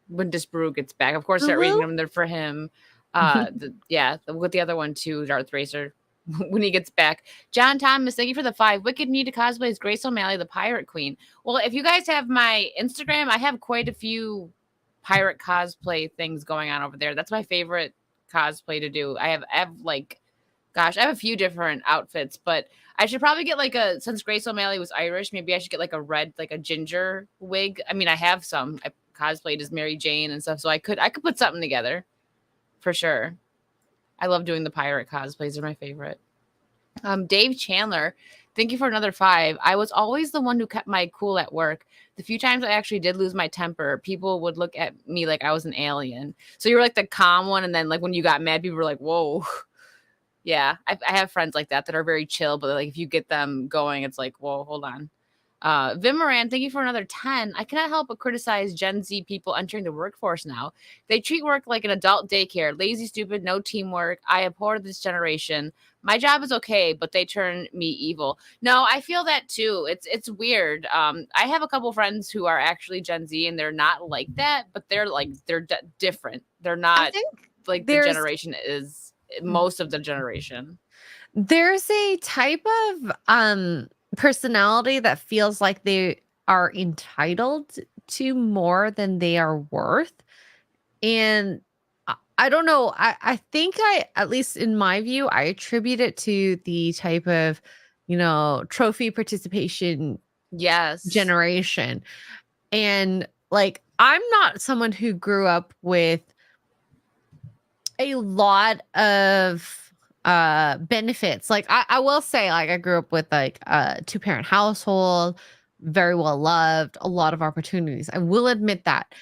S3: when Disparu gets back. Of course, start reading them. They're for him. With the other one too, Darth Racer. When he gets back. John Thomas, thank you for the 5. Wicked need to cosplay as Grace O'Malley, the Pirate Queen. Well, if you guys have my Instagram, I have quite a few pirate cosplay things going on over there. That's my favorite cosplay to do. I have a few different outfits, but I should probably get since Grace O'Malley was Irish, maybe I should get a red, a ginger wig. I mean, I have some. I cosplayed as Mary Jane and stuff, so I could put something together for sure. I love doing the pirate cosplays. They're my favorite. Dave Chandler, thank you for another 5. I was always the one who kept my cool at work. The few times I actually did lose my temper, people would look at me like I was an alien. So you were the calm one, and then when you got mad, people were like, whoa. Yeah, I have friends like that are very chill, but if you get them going, it's like, whoa, hold on. Vimaran, thank you for another 10. I cannot help but criticize Gen Z people entering the workforce now. They treat work like an adult daycare. Lazy, stupid, no teamwork. I abhor this generation. My job is okay, but they turn me evil. No, I feel that too. It's weird. I have a couple friends who are actually Gen Z, and they're not like that, but they're different. They're
S4: I
S3: not
S4: think
S3: like the
S4: there's
S3: generation is most of the generation.
S4: there's a type of personality that feels like they are entitled to more than they are worth. And I don't know. I think at least in my view, I attribute it to the type of, trophy participation
S3: Yes.
S4: generation. And like, I'm not someone who grew up with a lot of benefits. Like I will say, like, I grew up with like a 2-parent household, very well loved, a lot of opportunities. I will admit that.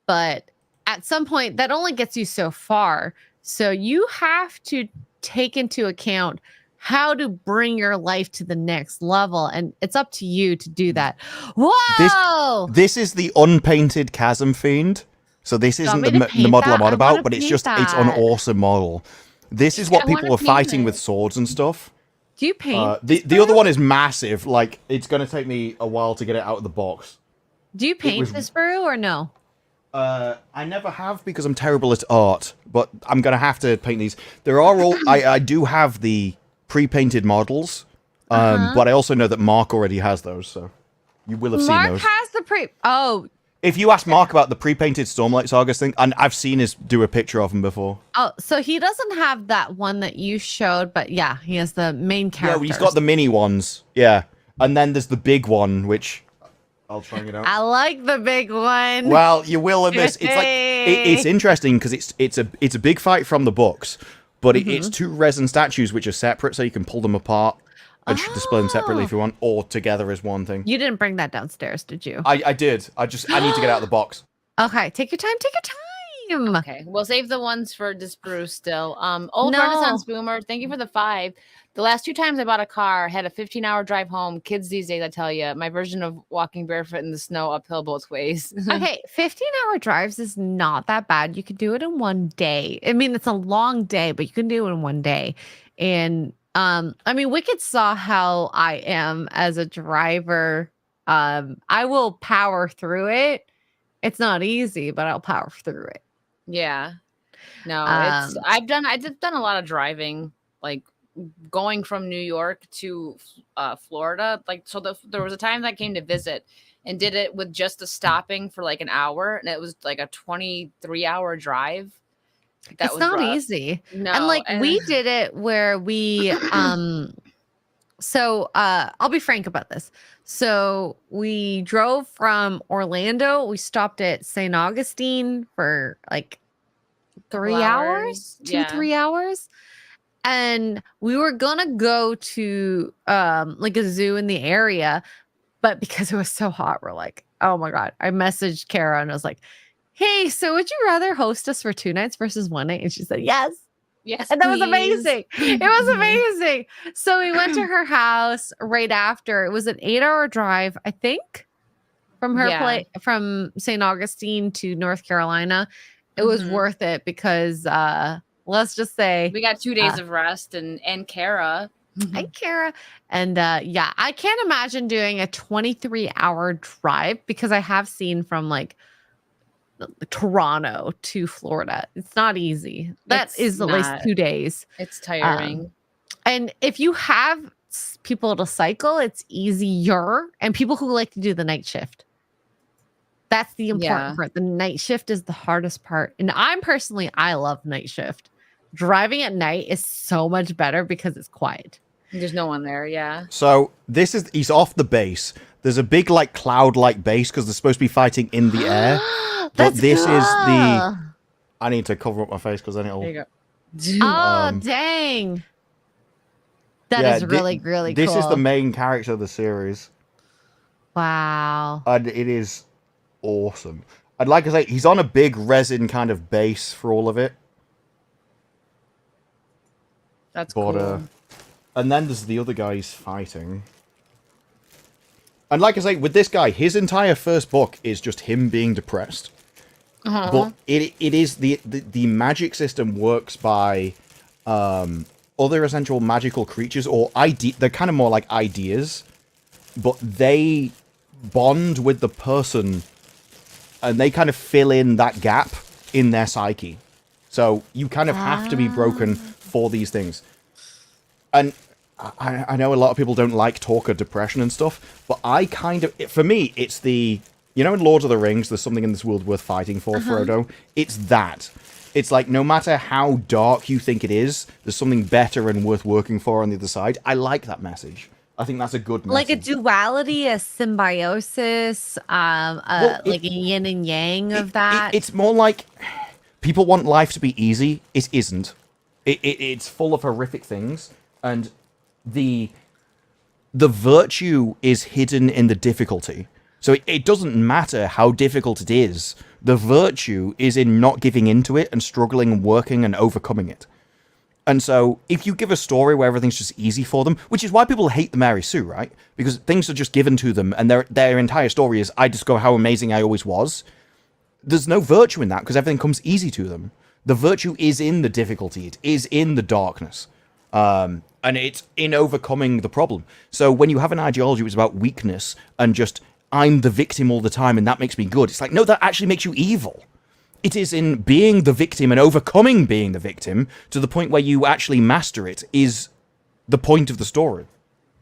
S4: But at some point that only gets you so far. So you have to take into account how to bring your life to the next level. And it's up to you to do that. Whoa!
S1: This is the unpainted Chasm Fiend. So this isn't
S4: me to
S1: the
S4: paint
S1: model I'm
S4: that?
S1: on
S4: I
S1: about,
S4: wanna
S1: but it's
S4: paint
S1: just, it's an
S4: that.
S1: awesome model. This is
S3: Yeah,
S1: what
S3: I wanna
S1: people are
S3: paint
S1: fighting
S3: it.
S1: with swords and stuff.
S4: Do you paint?
S1: The other one is massive. Like, it's going to take me a while to get it out of the box.
S4: Do you paint
S1: was-
S4: this brew or no?
S1: I never have because I'm terrible at art, but I'm going to have to paint these. There are all... I do have the pre-painted models, but I also know that Mark already has those, so you will have seen
S4: Mark
S1: those.
S4: has the pre. Oh,
S1: If you ask Mark about the pre-painted Stormlight Sagas thing, and I've seen his do a picture of them before.
S4: oh, so he doesn't have that one that you showed, but yeah, he has the main character.
S1: Yeah, he's got the mini ones. Yeah. And then there's the big one, which I'll try and get out.
S4: I like the big one.
S1: Well, you will in this. It's like it's interesting because it's a big fight from the books, but it's 2 resin statues which are separate, so you can pull them apart and display them separately if you want, or together as one thing.
S4: You didn't bring that downstairs, did you?
S1: I did. I need to get out of the box.
S4: Okay, take your time. Take your time.
S3: Okay, we'll save the ones for Disparu still. Old
S4: No.
S3: Renaissance Boomer, thank you for the 5. The last 2 times I bought a car, had a 15-hour drive home. Kids these days, I tell you, my version of walking barefoot in the snow uphill both ways.
S4: Okay, 15-hour drives is not that bad. You could do it in one day. I mean, it's a long day, but you can do it in one day. And I mean, Wicked saw how I am as a driver. I will power through it. It's not easy, but I'll power through it.
S3: Yeah. No, I've done a lot of driving, like going from New York to Florida. Like, so there was a time that I came to visit and did it with just the stopping for like an hour, and it was like a 23-hour drive. That
S4: It's
S3: was
S4: not
S3: rough.
S4: easy.
S3: No,
S4: And like we did it where we so I'll be frank about this. So we drove from Orlando. We stopped at St. Augustine for like 3
S3: Couple
S4: hours,
S3: hours.
S4: 3 hours. And we were gonna go to like a zoo in the area, but because it was so hot, we're like, oh my God. I messaged Kara and I was like, hey, so would you rather host us for 2 nights versus 1 night? And she said, yes.
S3: Yes,
S4: And that was
S3: please.
S4: amazing. It was amazing. So we went to her house right after. It was an 8-hour drive, I think, from her place from St. Augustine to North Carolina. It was worth it because let's just say
S3: we got 2 days of rest and Kara.
S4: Hi, Kara. And yeah, I can't imagine doing a 23-hour drive because I have seen from like Toronto to Florida. It's not easy. That is at least 2 days.
S3: It's tiring.
S4: And if you have people to cycle, it's easier. And people who like to do the night shift. That's the important part. The night shift is the hardest part. And I love night shift. Driving at night is so much better because it's quiet.
S3: There's no one there, yeah.
S1: So he's off the base. There's a big like cloud-like base because they're supposed to be fighting in the air. But this is the... I need to cover up my face because then it'll...
S3: There you go.
S4: Oh, dang. That is really, really cool.
S1: This is the main character of the series.
S4: Wow.
S1: And it is awesome. I'd like to say, he's on a big resin kind of base for all of it.
S3: That's cool.
S1: And then there's the other guys fighting. And like I say, with this guy, his entire first book is just him being depressed. But it is the magic system works by other essential magical creatures, or they're kind of more like ideas, but they bond with the person and they kind of fill in that gap in their psyche. So you kind of have to be broken for these things. And I know a lot of people don't like talk of depression and stuff, but for me, it's the, you know, in Lord of the Rings, there's something in this world worth fighting for, Frodo. It's that. It's like, no matter how dark you think it is, there's something better and worth working for on the other side. I like that message. I think that's a good message.
S4: Like a duality, a symbiosis, like a yin and yang of that.
S1: It's more like people want life to be easy. It isn't. It's full of horrific things, and the virtue is hidden in the difficulty. So it doesn't matter how difficult it is. The virtue is in not giving into it and struggling and working and overcoming it. And so if you give a story where everything's just easy for them, which is why people hate the Mary Sue, right? Because things are just given to them, and their entire story is, I discover how amazing I always was. There's no virtue in that because everything comes easy to them. The virtue is in the difficulty. It is in the darkness. And it's in overcoming the problem. So when you have an ideology which is about weakness and just, I'm the victim all the time and that makes me good, it's like, no, that actually makes you evil. It is in being the victim and overcoming being the victim to the point where you actually master it is the point of the story.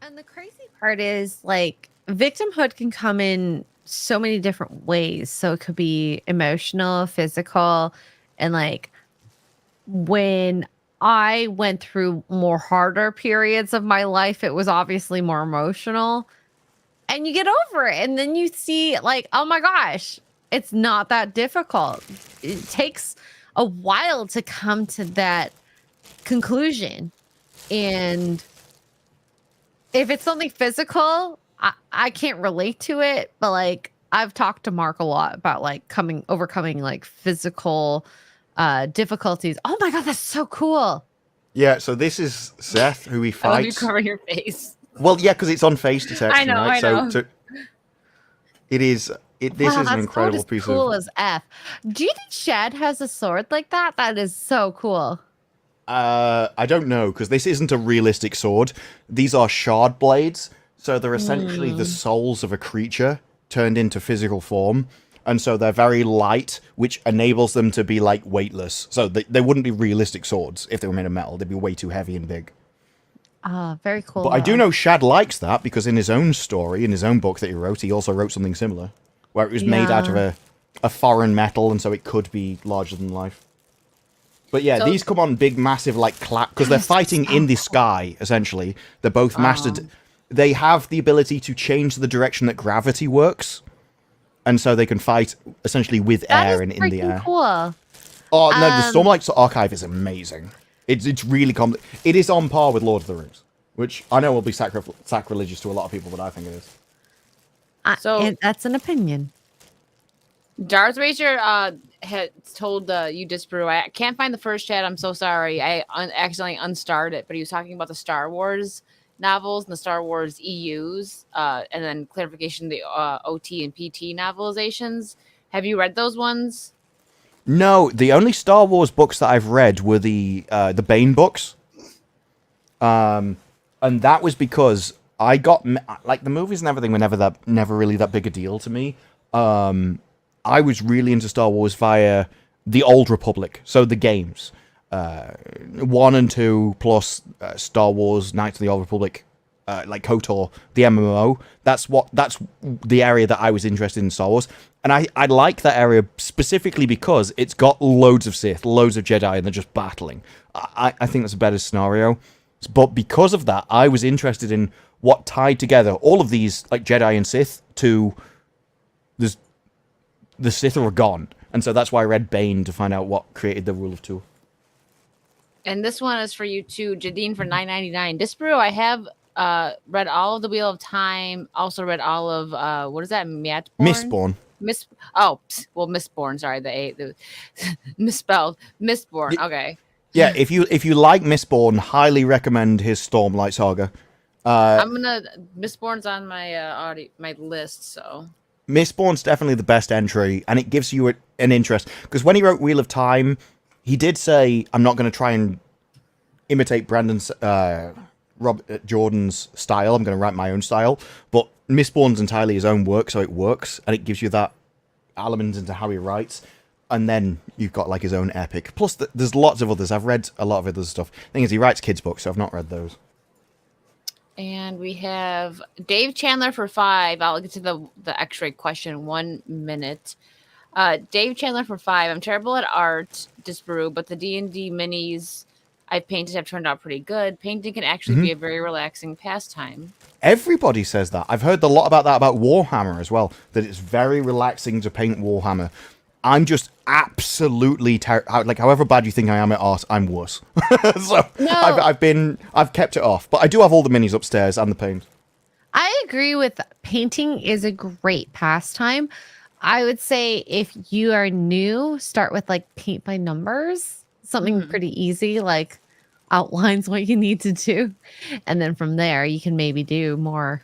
S4: And the crazy part is, like, victimhood can come in so many different ways. So it could be emotional, physical, and like when I went through more harder periods of my life, it was obviously more emotional. And you get over it. And then you see, like, oh my gosh, it's not that difficult. It takes a while to come to that conclusion. And if it's something physical, I can't relate to it. But like, I've talked to Mark a lot about like overcoming like physical difficulties. Oh my God, that's so cool.
S1: Yeah, so this is Seth, who he
S3: I love you
S1: fights.
S3: covering your face.
S1: Well, yeah, because it's on face detection,
S3: I know,
S1: right?
S3: I know.
S1: So it is. This is an incredible piece
S4: cool
S1: of.
S4: as F. Do you think Shad has a sword like that? That is so cool.
S1: I don't know, because this isn't a realistic sword. These are shard blades, so they're essentially the souls of a creature turned into physical form, and so they're very light, which enables them to be like weightless. So they wouldn't be realistic swords if they were made of metal. They'd be way too heavy and big.
S4: Ah, very cool.
S1: But I do know Shad likes that, because in his own story, in his own book that he also wrote something similar, where it was made out of a foreign metal, and so it could be larger than life. But yeah, these come on big, massive, like, clap, because they're fighting in the sky, essentially. They're both mastered. They have the ability to change the direction that gravity works, and so they can fight, essentially, with air and in the air.
S4: Cool.
S1: Oh, no, the Stormlight's Archive is amazing. It's really it is on par with Lord of the Rings, which I know will be sacrilegious to a lot of people, but I think it is.
S3: So
S4: that's an opinion.
S3: Darth Vader had told you Disparu, I can't find the first chat. I'm so sorry. I accidentally unstarred it, but he was talking about the Star Wars novels and the Star Wars EUs, and then clarification, the OT and PT novelizations. Have you read those ones?
S1: No, the only Star Wars books that I've read were the Bane books. And that was because I got, like, the movies and everything were never really that big a deal to me. I was really into Star Wars via the Old Republic, so the games. 1 and 2 plus Star Wars Knights of the Old Republic, like KOTOR, the MMO. That's the area that I was interested in Star Wars. And I like that area specifically because it's got loads of Sith, loads of Jedi, and they're just battling. I think that's a better scenario. But because of that, I was interested in what tied together all of these, like, Jedi and Sith to the Sith are gone. And so that's why I read Bane, to find out what created the Rule of Two.
S3: And this one is for you too, Jadine, for $9.99. Disparu, I have read all of the Wheel of Time. Also read all of what is that?
S1: Mistborn.
S3: Mistborn. Sorry, the misspelled. Mistborn. Okay.
S1: Yeah, if you like Mistborn, highly recommend his Stormlight Saga.
S3: I'm gonna Mistborn's on my my list, so
S1: Mistborn's definitely the best entry, and it gives you an interest. Because when he wrote Wheel of Time, he did say, I'm not going to try and imitate Brandon's, Jordan's style. I'm going to write my own style. But Mistborn's entirely his own work, so it works, and it gives you that element into how he writes. And then you've got, like, his own epic. Plus, there's lots of others. I've read a lot of other stuff. The thing is, he writes kids' books, so I've not read those.
S3: And we have Dave Chandler for 5. I'll get to the Xray question 1 minute. Dave Chandler for 5. I'm terrible at art, Disparu, but the D&D minis I've painted have turned out pretty good. Painting can actually be a very relaxing pastime. Everybody
S1: says that. I've heard a lot about that about Warhammer as well, that it's very relaxing to paint Warhammer. I'm just absolutely like, however bad you think I am at art, I'm worse. So no. I've kept it off, but I do have all the minis upstairs and the paint.
S4: I agree with painting is a great pastime. I would say if you are new, start with like paint by numbers, something pretty easy, like outlines what you need to do, and then from there you can maybe do more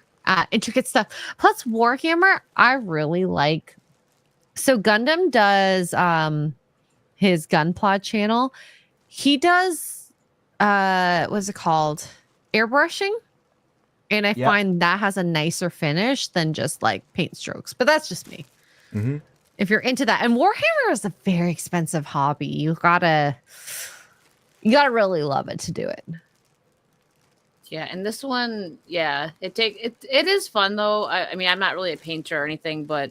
S4: intricate stuff. Plus Warhammer, I really like. So Gundam does his Gunpla channel. He does what's it called? Airbrushing. And I find that has a nicer finish than just like paint strokes. But that's just me. Mm-hmm. If you're into that. And Warhammer is a very expensive hobby. You gotta really love it to do it.
S3: Yeah, and this one, it is fun though. I mean, I'm not really a painter or anything, but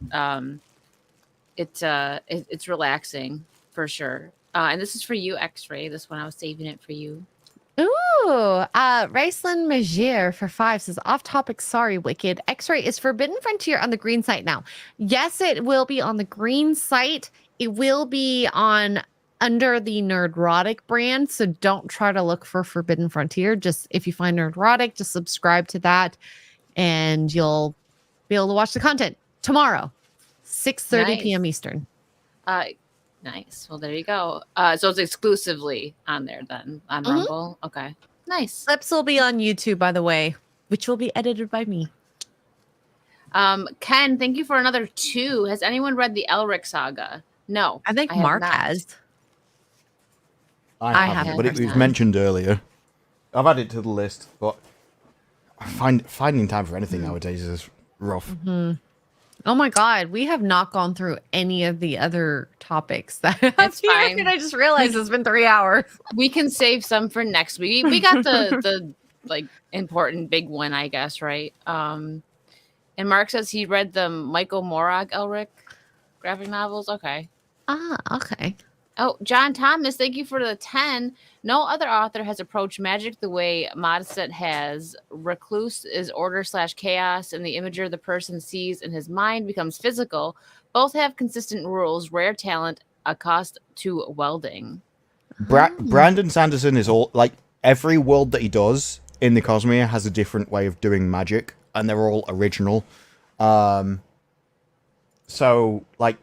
S3: it's relaxing for sure. And this is for you, Xray. This one I was saving it for you.
S4: Ooh, Raceland Magier for 5 says, off topic, sorry, Wicked. Xray is Forbidden Frontier on the green site now. Yes, it will be on the green site. It will be on under the Nerdrotic brand. So don't try to look for Forbidden Frontier. Just if you find Nerdrotic, just subscribe to that and you'll be able to watch the content tomorrow. 6:30 p.m. Eastern.
S3: Nice. Well, there you go. So it's exclusively on there then on Rumble. Okay. Nice.
S4: Clips will be on YouTube, by the way, which will be edited by me.
S3: Ken, thank you for another 2. Has anyone read the Elric saga? No.
S4: I think Mark has.
S1: I haven't, but it was mentioned earlier. I've added it to the list, but finding time for anything nowadays is rough.
S4: Mm-hmm. Oh my God, we have not gone through any of the other topics that
S3: That's fine.
S4: And I just realized it's been 3 hours.
S3: We can save some for next week. We got the like important big one, I guess, right? And Mark says he read the Michael Morag Elric graphic novels. Okay.
S4: Okay.
S3: Oh, John Thomas, thank you for the 10. No other author has approached magic the way Modestet has. Recluse is order/chaos, and the imager the person sees in his mind becomes physical. Both have consistent rules, rare talent, a cost to welding.
S1: Brandon Sanderson is all like every world that he does in the Cosmere has a different way of doing magic, and they're all original. So like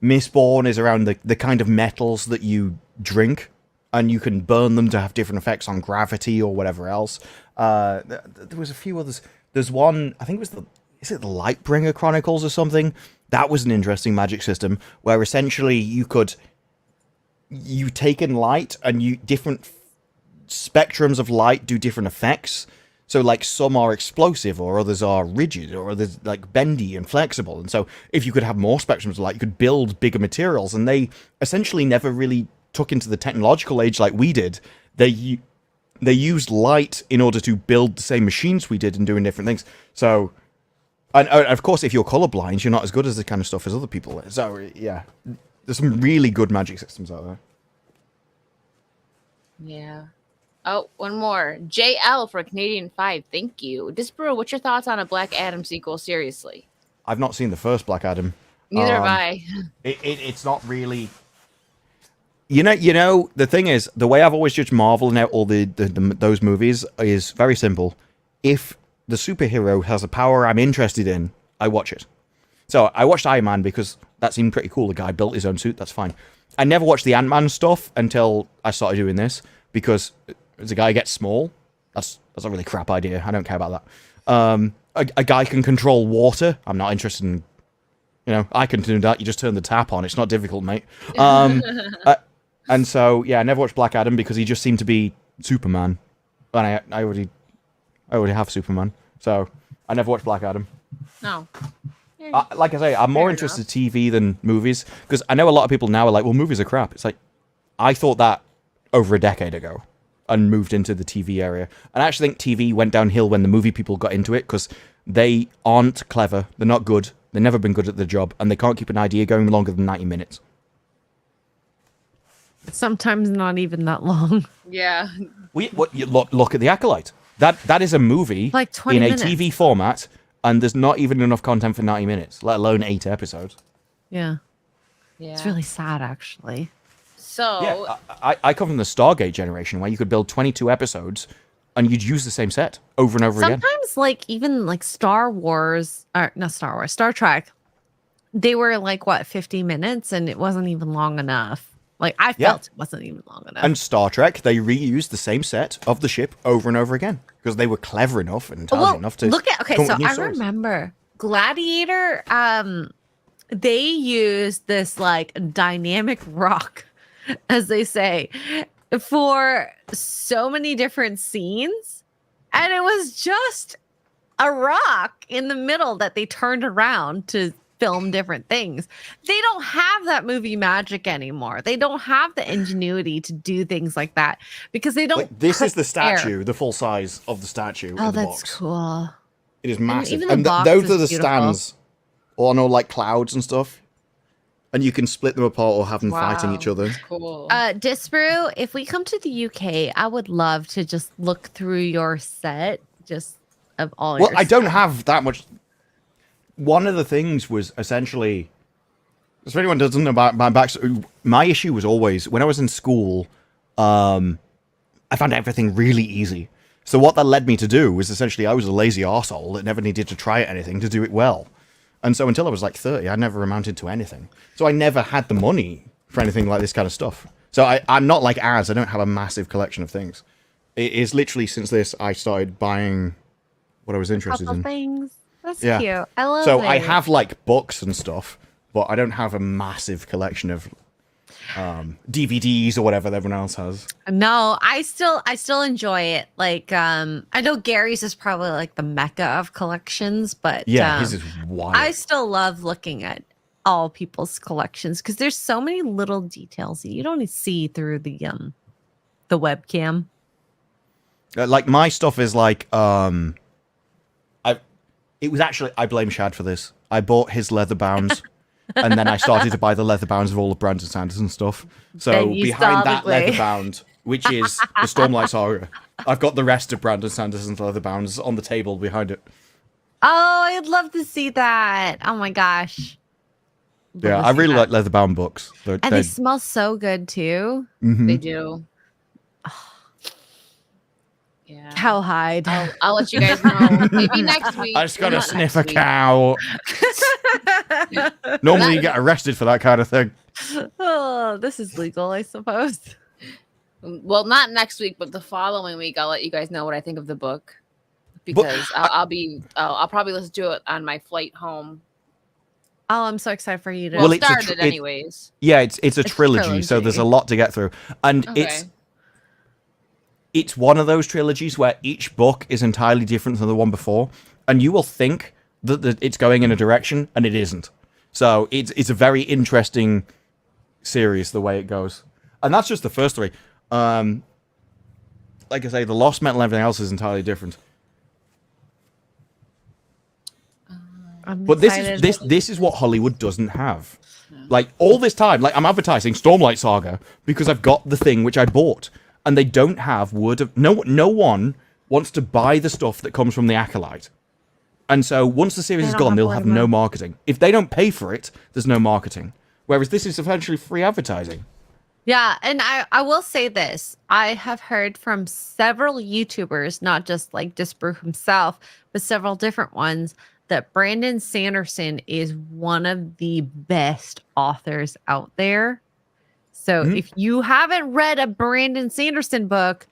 S1: Mistborn is around the kind of metals that you drink, and you can burn them to have different effects on gravity or whatever else. There was a few others. There's one, I think it was is it the Lightbringer Chronicles or something? That was an interesting magic system where essentially you take in light and different spectrums of light do different effects. So, like, some are explosive, or others are rigid, or others, like, bendy and flexible. And so, if you could have more spectrums of light, you could build bigger materials. And they essentially never really took into the technological age like we did. They used light in order to build the same machines we did and doing different things. So, and of course, if you're colorblind, you're not as good as the kind of stuff as other people. So, yeah, there's some really good magic systems out there.
S3: Yeah. Oh, one more. JL for Canadian 5. Thank you. Disparu, what's your thoughts on a Black Adam sequel? Seriously.
S1: I've not seen the first Black Adam.
S3: Neither have I.
S1: It's not really. You know, the thing is, the way I've always judged Marvel and all those movies is very simple. If the superhero has a power I'm interested in, I watch it. So I watched Iron Man because that seemed pretty cool. The guy built his own suit. That's fine. I never watched the Ant-Man stuff until I started doing this because as a guy gets small, That's a really crap idea. I don't care about that. A guy can control water. I'm not interested in. I can do that. You just turn the tap on. It's not difficult, mate. And so, yeah, I never watched Black Adam because he just seemed to be Superman, and I already have Superman, so I never watched Black Adam.
S3: No.
S1: Like I say, I'm more interested in TV than movies because I know a lot of people now are like, well, movies are crap. It's like I thought that over a decade ago and moved into the TV area, and I actually think TV went downhill when the movie people got into it because they aren't clever, they're not good, they've never been good at their job, and they can't keep an idea going longer than 90 minutes.
S4: Sometimes not even that long.
S3: Yeah.
S1: Look at The Acolyte. That is a movie
S4: Like 20
S1: in
S4: minutes.
S1: a TV format, and there's not even enough content for 90 minutes, let alone 8 episodes.
S4: Yeah.
S3: Yeah.
S4: It's really sad, actually.
S3: So
S1: Yeah, I come from the Stargate generation where you could build 22 episodes and you'd use the same set over and over again.
S4: Sometimes, like, even like Star Trek, they were like, what, 50 minutes, and it wasn't even long enough. Like, I felt it wasn't even long enough.
S1: And Star Trek, they reused the same set of the ship over and over again because they were clever enough and intelligent enough to
S4: look at
S1: come
S4: so
S1: up with new
S4: I
S1: stories.
S4: remember Gladiator. They used this like dynamic rock, as they say, for so many different scenes, and it was just a rock in the middle that they turned around to film different things. They don't have that movie magic anymore. They don't have the ingenuity to do things like that because they don't.
S1: Like, this is the
S4: prepare.
S1: statue, the full size of the statue.
S4: Oh,
S1: in the
S4: that's
S1: box.
S4: cool.
S1: It is massive,
S4: even the
S1: and
S4: box
S1: those
S4: is
S1: are the
S4: beautiful.
S1: stands on all like clouds and stuff. And you can split them apart or have them fighting each other.
S3: Cool.
S4: Disparu, if we come to the UK, I would love to just look through your set, just of all.
S1: Well,
S4: your
S1: I don't
S4: stuff.
S1: have that much. One of the things was essentially, if anyone doesn't know about my backstory, my issue was always when I was in school. I found everything really easy. So what that led me to do was essentially I was a lazy arsehole that never needed to try anything to do it well. And so until I was like 30, I never amounted to anything. So I never had the money for anything like this kind of stuff. So I'm not like Az. I don't have a massive collection of things. It is literally since this I started buying what I was interested
S4: Couple
S1: in.
S4: things. That's
S1: Yeah.
S4: cute. I love
S1: So
S4: it.
S1: I have like books and stuff, but I don't have a massive collection of DVDs or whatever everyone else has.
S4: No, I still enjoy it. Like, I know Gary's is probably like the mecca of collections, but
S1: Yeah, his is wild.
S4: I still love looking at all people's collections because there's so many little details that you don't see through the webcam.
S1: Like my stuff is like it was actually I blame Shad for this. I bought his leather bounds and then I started to buy the leather bounds of all of Brandon Sanderson's stuff. So
S4: Then you
S1: behind that
S4: solidly-
S1: leather bound, which is the Stormlight Saga, I've got the rest of Brandon Sanderson's leather bounds on the table behind it.
S4: Oh, I'd love to see that. Oh my gosh. Love
S1: Yeah,
S4: to
S1: I
S4: see
S1: really
S4: that.
S1: like leather bound books.
S4: And they smell so good too.
S1: Mhm.
S3: They do. Yeah.
S4: Cowhide.
S3: I'll let you guys know. Maybe next week.
S1: I just gotta
S3: Not
S1: sniff
S3: next
S1: a
S3: week.
S1: cow. Normally you get arrested for that kind of thing.
S4: Oh, this is legal, I suppose.
S3: Well, not next week, but the following week, I'll let you guys know what I think of the book because I'll probably listen to it on my flight home.
S4: Oh, I'm so excited for you to.
S1: Well,
S3: Well,
S1: it's a
S3: started anyways.
S1: Yeah, it's a
S4: It's a
S1: trilogy, so there's a
S4: trilogy.
S1: lot to get through. And
S3: Okay.
S1: it's one of those trilogies where each book is entirely different than the one before, and you will think that it's going in a direction, and it isn't. So it's a very interesting series the way it goes, and that's just the first three. Like I say, the Lost Metal and everything else is entirely different.
S4: I'm
S1: But
S4: excited.
S1: this is what Hollywood doesn't have. Like all this time, like I'm advertising Stormlight Saga because I've got the thing which I bought, and they don't have word of no one wants to buy the stuff that comes from the Acolyte. And so once the series
S4: They
S1: is
S4: don't
S1: gone,
S4: have
S1: they'll
S4: word
S1: have
S4: of
S1: no
S4: mouth.
S1: marketing. If they don't pay for it, there's no marketing. Whereas this is essentially free advertising.
S4: Yeah, and I will say this. I have heard from several YouTubers, not just like Disparu himself, but several different ones, that Brandon Sanderson is one of the best authors out there. So
S1: Mhm.
S4: if you haven't read a Brandon Sanderson book,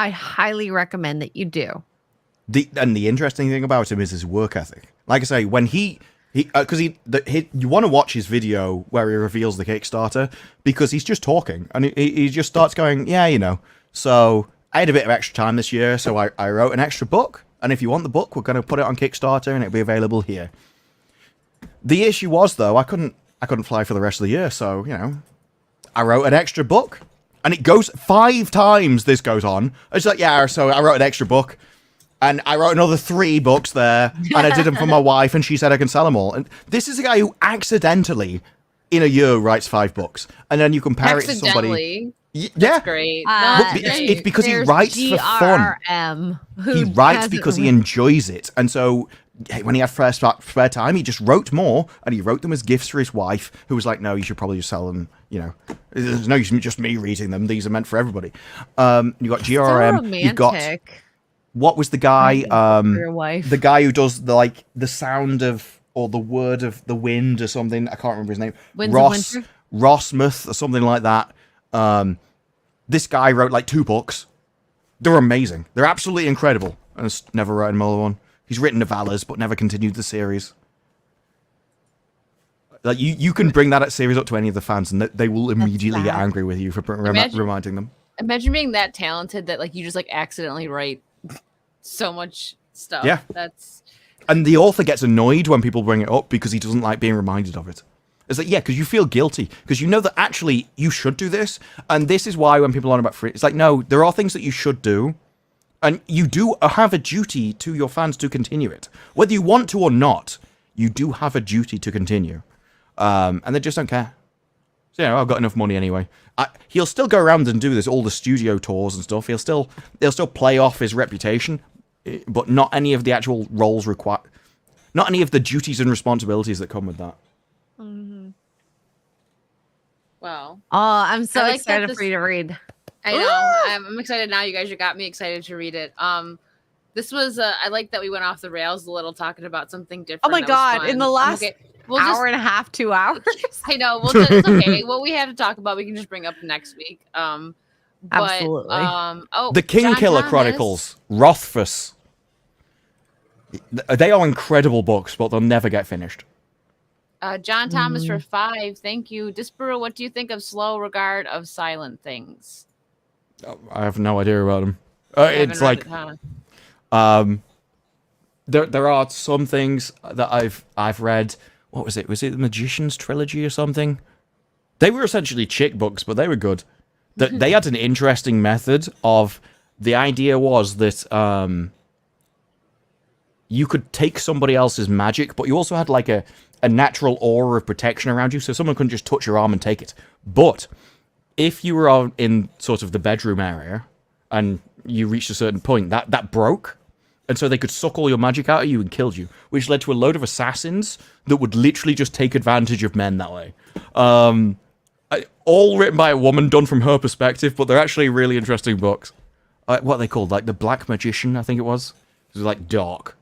S4: I highly recommend that you do.
S1: And the interesting thing about him is his work ethic. Like I say, when you want to watch his video where he reveals the Kickstarter because he's just talking and he just starts going, yeah, you know. So I had a bit of extra time this year, so I wrote an extra book. And if you want the book, we're going to put it on Kickstarter and it'll be available here. The issue was, though, I couldn't fly for the rest of the year, so, you know, I wrote an extra book. And it goes 5 times this goes on. It's like, yeah, so I wrote an extra book. And I wrote another 3 books there. And I did them for my wife, and she said I can sell them all. And this is a guy who accidentally, in a year, writes 5 books. And then you compare it to somebody...
S3: That's
S1: Yeah.
S3: great.
S1: It's because he writes for fun. He writes because he enjoys it. And so when he had spare time, he just wrote more, and he wrote them as gifts for his wife, who was like, no, you should probably just sell them, you know. There's no use in just me reading them. These are meant for everybody. You got GRM. You got... What was the guy?
S4: Your wife.
S1: The guy who does the sound of, or the word of the wind or something. I can't remember his name. Rossmuth or something like that. This guy wrote like 2 books. They're amazing. They're absolutely incredible. And has never written another one. He's written novellas, but never continued the series. Like you can bring that series up to any of the fans, and they will immediately get angry with you for reminding them.
S3: Imagine being that talented that like you just like accidentally write so much stuff.
S1: Yeah,
S3: that's.
S1: And the author gets annoyed when people bring it up because he doesn't like being reminded of it. It's like, yeah, because you feel guilty. Because you know that actually you should do this. And this is why when people are on about free, it's like, no, there are things that you should do. And you do have a duty to your fans to continue it. Whether you want to or not, you do have a duty to continue. And they just don't care. So, you know, I've got enough money anyway. He'll still go around and do this, all the studio tours and stuff. They'll still play off his reputation. But not any of the actual roles required. Not any of the duties and responsibilities that come with that.
S4: Mm-hmm.
S3: Wow.
S4: Oh, I'm so
S3: like
S4: excited for you to read.
S3: I know. I'm excited now. You guys got me excited to read it. This was I like that we went off the rails a little talking about something different.
S4: Oh my god! In the last hour and a half, 2 hours.
S3: I know. It's okay. What we have to talk about, we can just bring up next week.
S4: Absolutely.
S1: The King Killer Chronicles, Rothfuss. They are incredible books, but they'll never get finished.
S3: John Thomas for 5. Thank you. Disparu, what do you think of Slow Regard of Silent Things?
S1: I have no idea about them. It's like there are some things that I've read. What was it? Was it the Magician's Trilogy or something? They were essentially chick books, but they were good. They had an interesting method of... The idea was that you could take somebody else's magic, but you also had like a natural aura of protection around you, so someone couldn't just touch your arm and take it. But if you were in sort of the bedroom area and you reached a certain point, that broke. And so they could suck all your magic out of you and killed you, which led to a load of assassins that would literally just take advantage of men that way. All written by a woman, done from her perspective, but they're actually really interesting books. What are they called? Like The Black Magician, I think it was. It was like dark.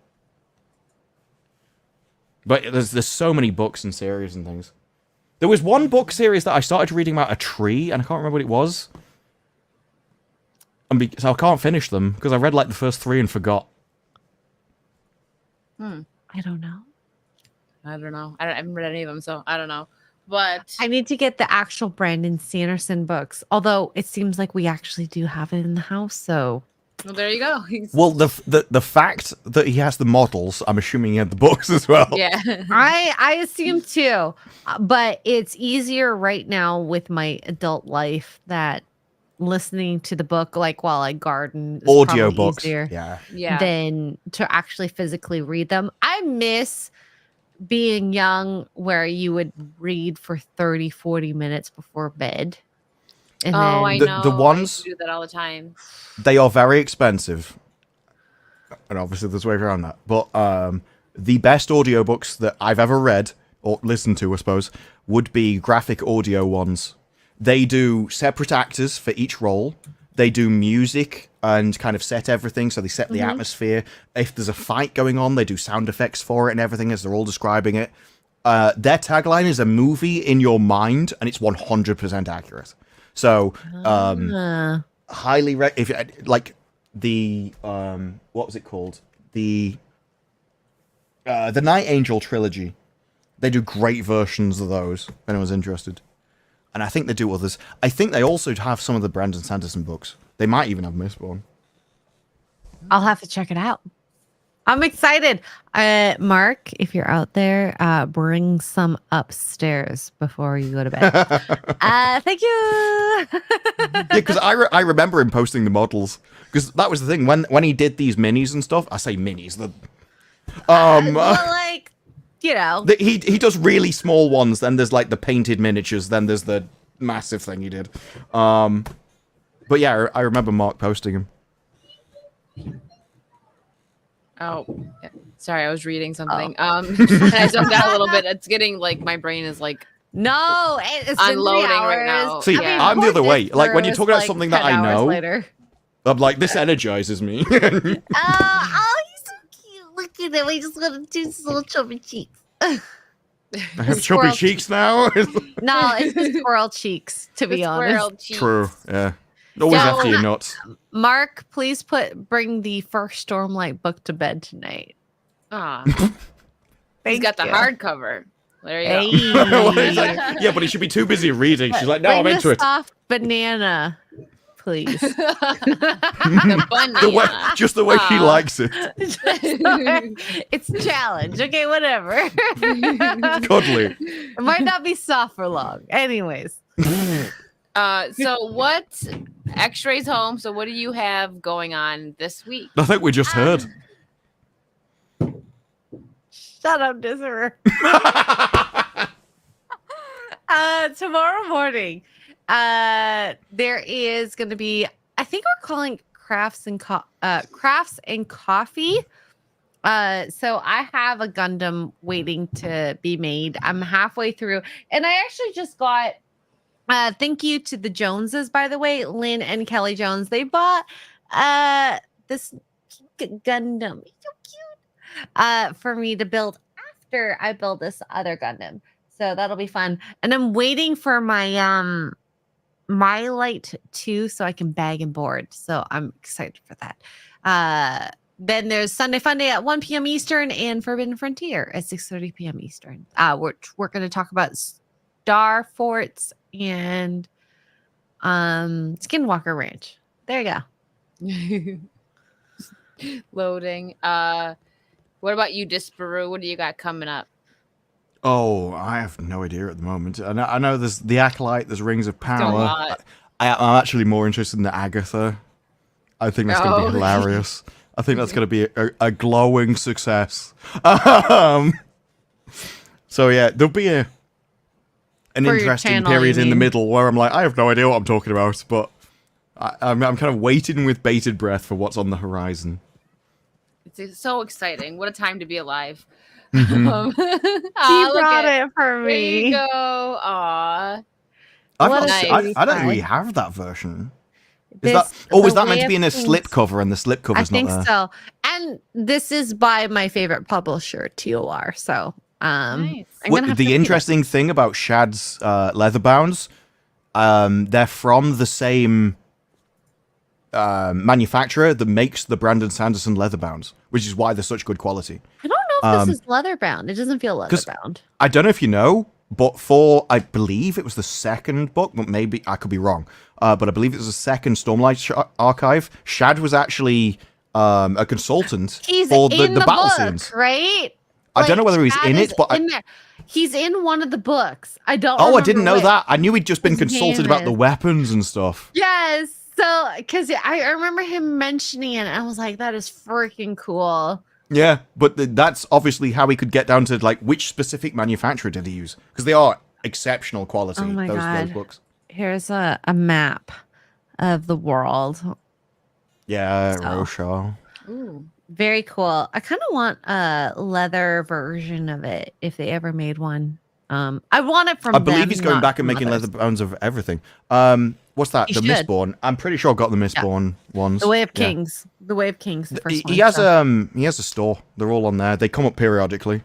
S1: But there's so many books and series and things. There was one book series that I started reading about a tree, and I can't remember what it was. So I can't finish them, because I read like the first 3 and forgot.
S4: I don't know.
S3: I haven't read any of them, so I don't know. But
S4: I need to get the actual Brandon Sanderson books. Although it seems like we actually do have it in the house, so...
S3: Well, there you go.
S1: Well, the fact that he has the models, I'm assuming he had the books as well.
S3: Yeah.
S4: I assume too. But it's easier right now with my adult life that listening to the book, like while I garden, is
S1: audio
S4: probably
S1: books,
S4: easier than to actually physically read them. I miss being young where you would read for 30, 40 minutes before bed. And
S3: I know.
S1: The ones
S3: I do that all the time.
S1: They are very expensive. And obviously there's a way around that. But the best audiobooks that I've ever read, or listened to, I suppose, would be graphic audio ones. They do separate actors for each role. They do music and kind of set everything, so they set the atmosphere. If there's a fight going on, they do sound effects for it and everything as they're all describing it. Their tagline is a movie in your mind, and it's 100% accurate. So, highly if like the what was it called? The Night Angel trilogy. They do great versions of those. If anyone's interested, and I think they do others. I think they also have some of the Brandon Sanderson books. They might even have Mistborn.
S4: I'll have to check it out. I'm excited. Mark, if you're out there, bring some upstairs before you go to bed. Thank you.
S1: Yeah, because I remember him posting the models. Because that was the thing when he did these minis and stuff. I say minis.
S4: Well, like, you know,
S1: he does really small ones. Then there's like the painted miniatures. Then there's the massive thing he did. But yeah, I remember Mark posting him.
S3: Oh, sorry, I was reading something. I zoned out a little bit. It's getting like my brain is like
S4: no, it's
S3: unloading
S4: been 3
S3: right now.
S4: hours.
S1: See,
S3: Yeah.
S1: I'm the other way. Like when you talk about
S4: like
S1: something
S4: 10
S1: that I
S4: hours
S1: know,
S4: later.
S1: I'm like, this energizes me.
S4: Oh, he's so cute. Look at him. We just want to do his little chubby cheeks.
S1: I have chubby
S4: Squirrel
S1: cheeks now.
S4: No, it's the squirrel cheeks, to be honest.
S1: True. Yeah. Always
S4: So-
S1: after your nuts.
S4: Mark, please bring the first Stormlight book to bed tonight.
S3: Ah, he's
S4: Thank
S3: got the
S4: you.
S3: hardcover. There you
S4: Hey.
S3: go.
S1: He's like, yeah, but he should be too busy reading. She's like, no,
S4: Bring
S1: I'm
S4: the
S1: into it.
S4: soft banana, please.
S3: The bunny.
S1: Just the way she likes it.
S4: It's a challenge. Okay, whatever.
S1: Cuddly.
S4: It might not be soft for long. Anyways.
S3: So what? Xray's home. So what do you have going on this week?
S1: I think we just heard.
S4: Shut up, Disparu. Tomorrow morning, there is going to be, I think we're calling crafts and coffee. So I have a Gundam waiting to be made. I'm halfway through, and I actually just got. Thank you to the Joneses, by the way, Lynn and Kelly Jones. They bought this Gundam. It's so cute. For me to build after I build this other Gundam. So that'll be fun. And I'm waiting for my My Light 2 so I can bag and board. So I'm excited for that. Then there's Sunday Funday at 1 p.m. Eastern and Forbidden Frontier at 6:30 p.m. Eastern. We're going to talk about Star Forts and Skinwalker Ranch. There you go.
S3: Loading. What about you, Disparu? What do you got coming up?
S1: Oh, I have no idea at the moment. I know there's the Acolyte, there's Rings of
S3: a
S1: Power.
S3: lot.
S1: I'm actually more interested in the Agatha. I think that's going to be hilarious. I think that's going to be a glowing success. So yeah, there'll be an
S4: For your
S1: interesting
S4: channel,
S1: period
S4: you
S1: in the
S4: mean?
S1: middle where I'm like, I have no idea what I'm talking about, but I'm kind of waiting with bated breath for what's on the horizon.
S3: It's so exciting. What a time to be alive.
S1: Mhm.
S4: He brought it for
S3: There you
S4: me.
S3: go. Aw.
S1: I've
S4: What
S1: not
S4: a
S1: se-
S4: nice
S1: I don't think we
S4: vibe.
S1: have that version. Is
S4: This-
S1: that? Oh, was
S4: the
S1: that meant
S4: way
S1: to be in a
S4: of things-
S1: slipcover, and the
S4: I
S1: slipcover's not
S4: think
S1: there?
S4: so. And this is by my favorite publisher, TOR. So
S3: Nice.
S4: I'm
S1: What-
S4: gonna have
S1: the
S4: to read it.
S1: interesting thing about Shad's leather bounds, they're from the same manufacturer that makes the Brandon Sanderson leather bounds, which is why they're such good quality.
S4: I don't know if this is leather bound. It doesn't feel leather
S1: 'cause-
S4: bound.
S1: I don't know if you know, but I believe it was the second book, but maybe I could be wrong. But I believe it was the second Stormlight archive. Shad was actually a consultant
S4: He's
S1: for
S4: in
S1: the battle
S4: book,
S1: scenes.
S4: right?
S1: I don't know whether he's
S4: Chad
S1: in
S4: is
S1: it, but
S4: in there. He's in one of the books. I don't.
S1: I didn't
S4: remember
S1: know
S4: which.
S1: that. I knew he'd just been
S4: His
S1: consulted
S4: name
S1: about the
S4: is-
S1: weapons and stuff.
S4: Yes. So, because I remember him mentioning it, and I was like, "That is freaking cool."
S1: Yeah, but that's obviously how he could get down to like which specific manufacturer did he use, because they are exceptional quality.
S4: Oh my
S1: those
S4: God.
S1: books.
S4: Here's a map of the world.
S1: Yeah,
S4: So.
S1: Roshar.
S3: Ooh.
S4: Very cool. I kind of want a leather version of it if they ever made one. I want it from.
S1: I believe
S4: them,
S1: he's going
S4: not
S1: back and
S4: from
S1: making
S4: others.
S1: leather bounds of everything. What's that?
S4: He
S1: The
S4: should.
S1: Mistborn. I'm pretty sure I got the Mistborn ones.
S4: The Way of
S1: Yeah.
S4: Kings. The Way of Kings. The first
S1: He,
S4: one.
S1: he has
S4: so.
S1: he has a store. They're all on there. They come up periodically.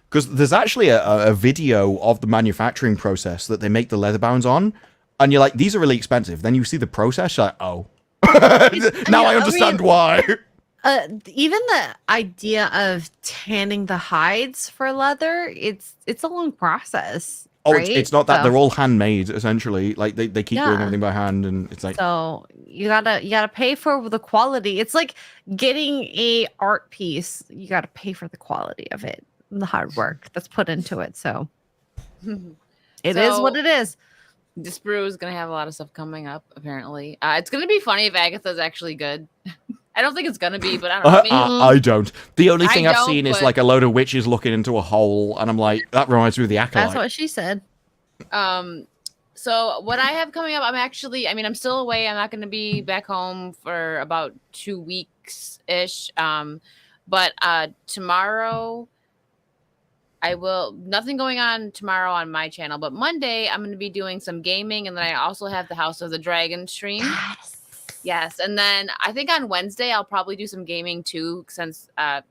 S1: Because there's actually a video of the manufacturing process that they make the leather bounds on, and you're like, these are really expensive. Then you see the process, you're like, oh. Now I understand why.
S4: Even the idea of tanning the hides for leather, it's a long process.
S1: Oh,
S4: right?
S1: it's not that.
S4: So-
S1: They're all handmade, essentially. Like, they keep doing
S4: Yeah.
S1: everything by hand, and it's like...
S4: So you gotta pay for the quality. It's like getting a art piece. You gotta pay for the quality of it, and the hard work that's put into it. So it is what it is.
S3: Disparu is gonna have a lot of stuff coming up. Apparently, it's gonna be funny if Agatha's actually good. I don't think it's gonna be, but I don't know. Maybe-
S1: I don't. The only thing I've
S3: don't,
S1: seen is
S3: but-
S1: like a load of witches looking into a hole, and I'm like, that reminds me of the Acolyte.
S4: That's what she said.
S3: So what I have coming up, I'm still away. I'm not going to be back home for about 2 weeks ish. But tomorrow nothing going on tomorrow on my channel, but Monday I'm going to be doing some gaming, and then I also have the House of the Dragon stream. Yes. And then I think on Wednesday I'll probably do some gaming too, since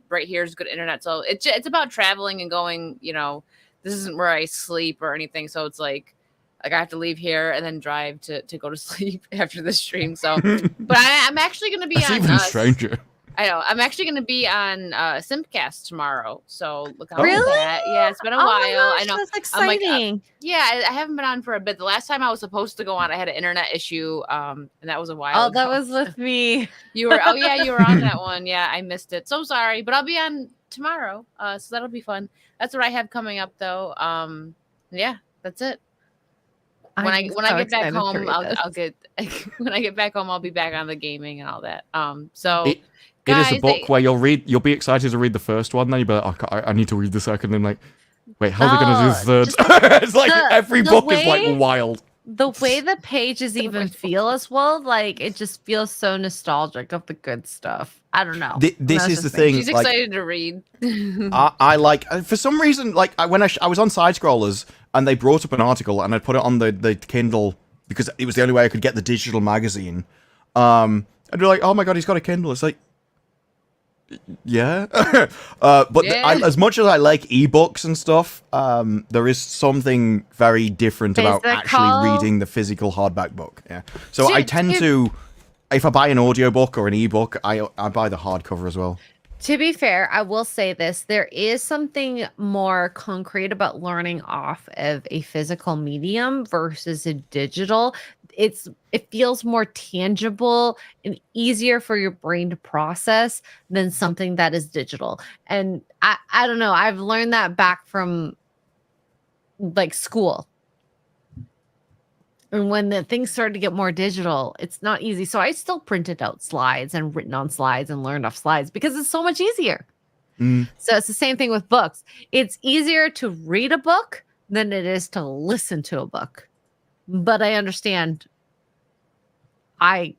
S3: right here is good internet. So it's about traveling and going, this isn't where I sleep or anything. So it's like I have to leave here and then drive to go to sleep after the stream. So, but I'm actually going to be
S1: That's
S3: on.
S1: even stranger.
S3: I know. I'm actually going to be on Simpcast tomorrow. So look out
S4: Really?
S3: for that. Yeah, it's been a while. I know.
S4: That's
S3: I'm like,
S4: exciting.
S3: Yeah, I haven't been on for a bit. The last time I was supposed to go on, I had an internet issue. And that was a while ago.
S4: That was with me.
S3: You were you were on that one. Yeah, I missed it. So sorry, but I'll be on tomorrow. So that'll be fun. That's what I have coming up though. Yeah, that's it. When I get back home, I'll get when I get back home, I'll be back on the gaming and all that. So
S1: It is a
S3: guys,
S1: book where you'll be excited to read the first one, then you'll be like, I need to read the second, and like, wait, how are they going to do the third? It's like every book is like wild.
S4: The way the pages even feel as well, like it just feels so nostalgic of the good stuff. I don't know.
S1: This is the thing.
S3: She's excited to read.
S1: I like, for some reason, like when I was on Side Scrollers and they brought up an article and I put it on the Kindle because it was the only way I could get the digital magazine. And they're like, oh my god, he's got a Kindle. It's like, yeah. But as much as I like ebooks and stuff, there is something very different about actually reading the physical hardback book. Yeah. So I tend to, if I buy an audiobook or an ebook, I buy the hardcover as well.
S4: To be fair, I will say this. There is something more concrete about learning off of a physical medium versus a digital. It feels more tangible and easier for your brain to process than something that is digital. And I don't know. I've learned that back from like school. And when the things started to get more digital, it's not easy. So I still printed out slides and written on slides and learned off slides because it's so much easier. So it's the same thing with books. It's easier to read a book than it is to listen to a book. But I understand I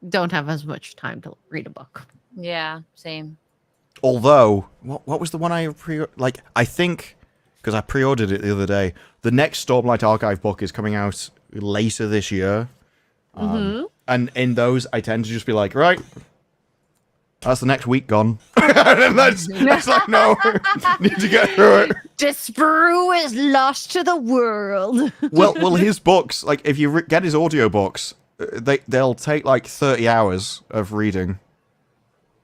S4: don't have as much time to read a book.
S3: Yeah, same.
S1: Although, what was the one I I think, because I pre-ordered it the other day, the next Stormlight Archive book is coming out later this year. And in those, I tend to just be like, right, that's the next week gone. And that's like, no, need to get through it.
S4: Disparu is lost to the world.
S1: Well, his books, like, if you get his audiobooks, they'll take like 30 hours of reading.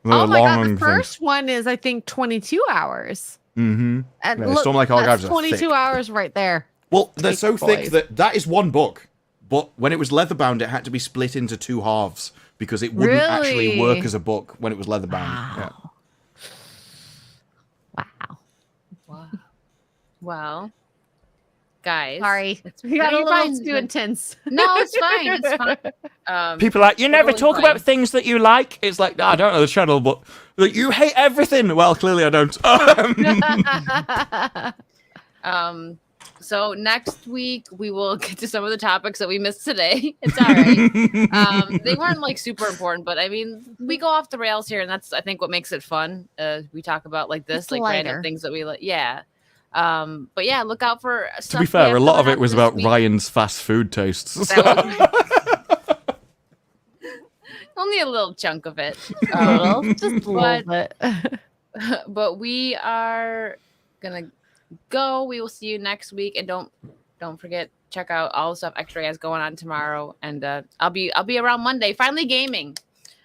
S1: They're
S4: Oh my god, the
S1: long
S4: first one is I think 22 hours.
S1: Mm-hmm.
S4: And
S1: Yeah,
S4: look,
S1: Stormlight Archives
S4: that's
S1: are
S4: 22
S1: thick.
S4: hours right there.
S1: Well, they're so
S4: Boys.
S1: thick that is one book. But when it was leather-bound, it had to be split into 2 halves because it wouldn't actually work
S4: Really?
S1: as a book when it was leather-bound. Yeah.
S4: Wow.
S3: Well, guys.
S4: Sorry.
S3: It's
S4: We got a
S3: you're
S4: little
S3: fine.
S4: too intense.
S3: No, it's fine. It's fine.
S1: People are like, you never
S3: Totally
S1: talk
S3: fine.
S1: about things that you like. It's like, no, I don't know the channel, but like, you hate everything. Well, clearly I don't.
S3: So next week we will get to some of the topics that we missed today. It's all right. They weren't like super important, but I mean, we go off the rails here, and that's I think what makes it fun. We talk about like this,
S4: It's
S3: like
S4: lighter.
S3: random things that we like. Yeah. But yeah, look out for.
S1: To be fair, a lot of it was about Ryan's fast food tastes.
S3: Only a little chunk of it.
S4: Just a little bit.
S3: But we are gonna go. We will see you next week, and don't don't forget, check out all the stuff Xray has going on tomorrow. And I'll be around Monday, finally gaming.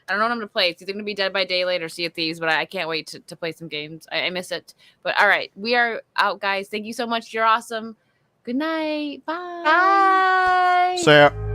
S3: I don't know what I'm going to play. It's either going to be Dead by Daylight or Sea of Thieves, but I can't wait to play some games. I miss it. But all right, we are out, guys. Thank you so much. You're awesome. Good night. Bye.
S2: Bye.
S1: So.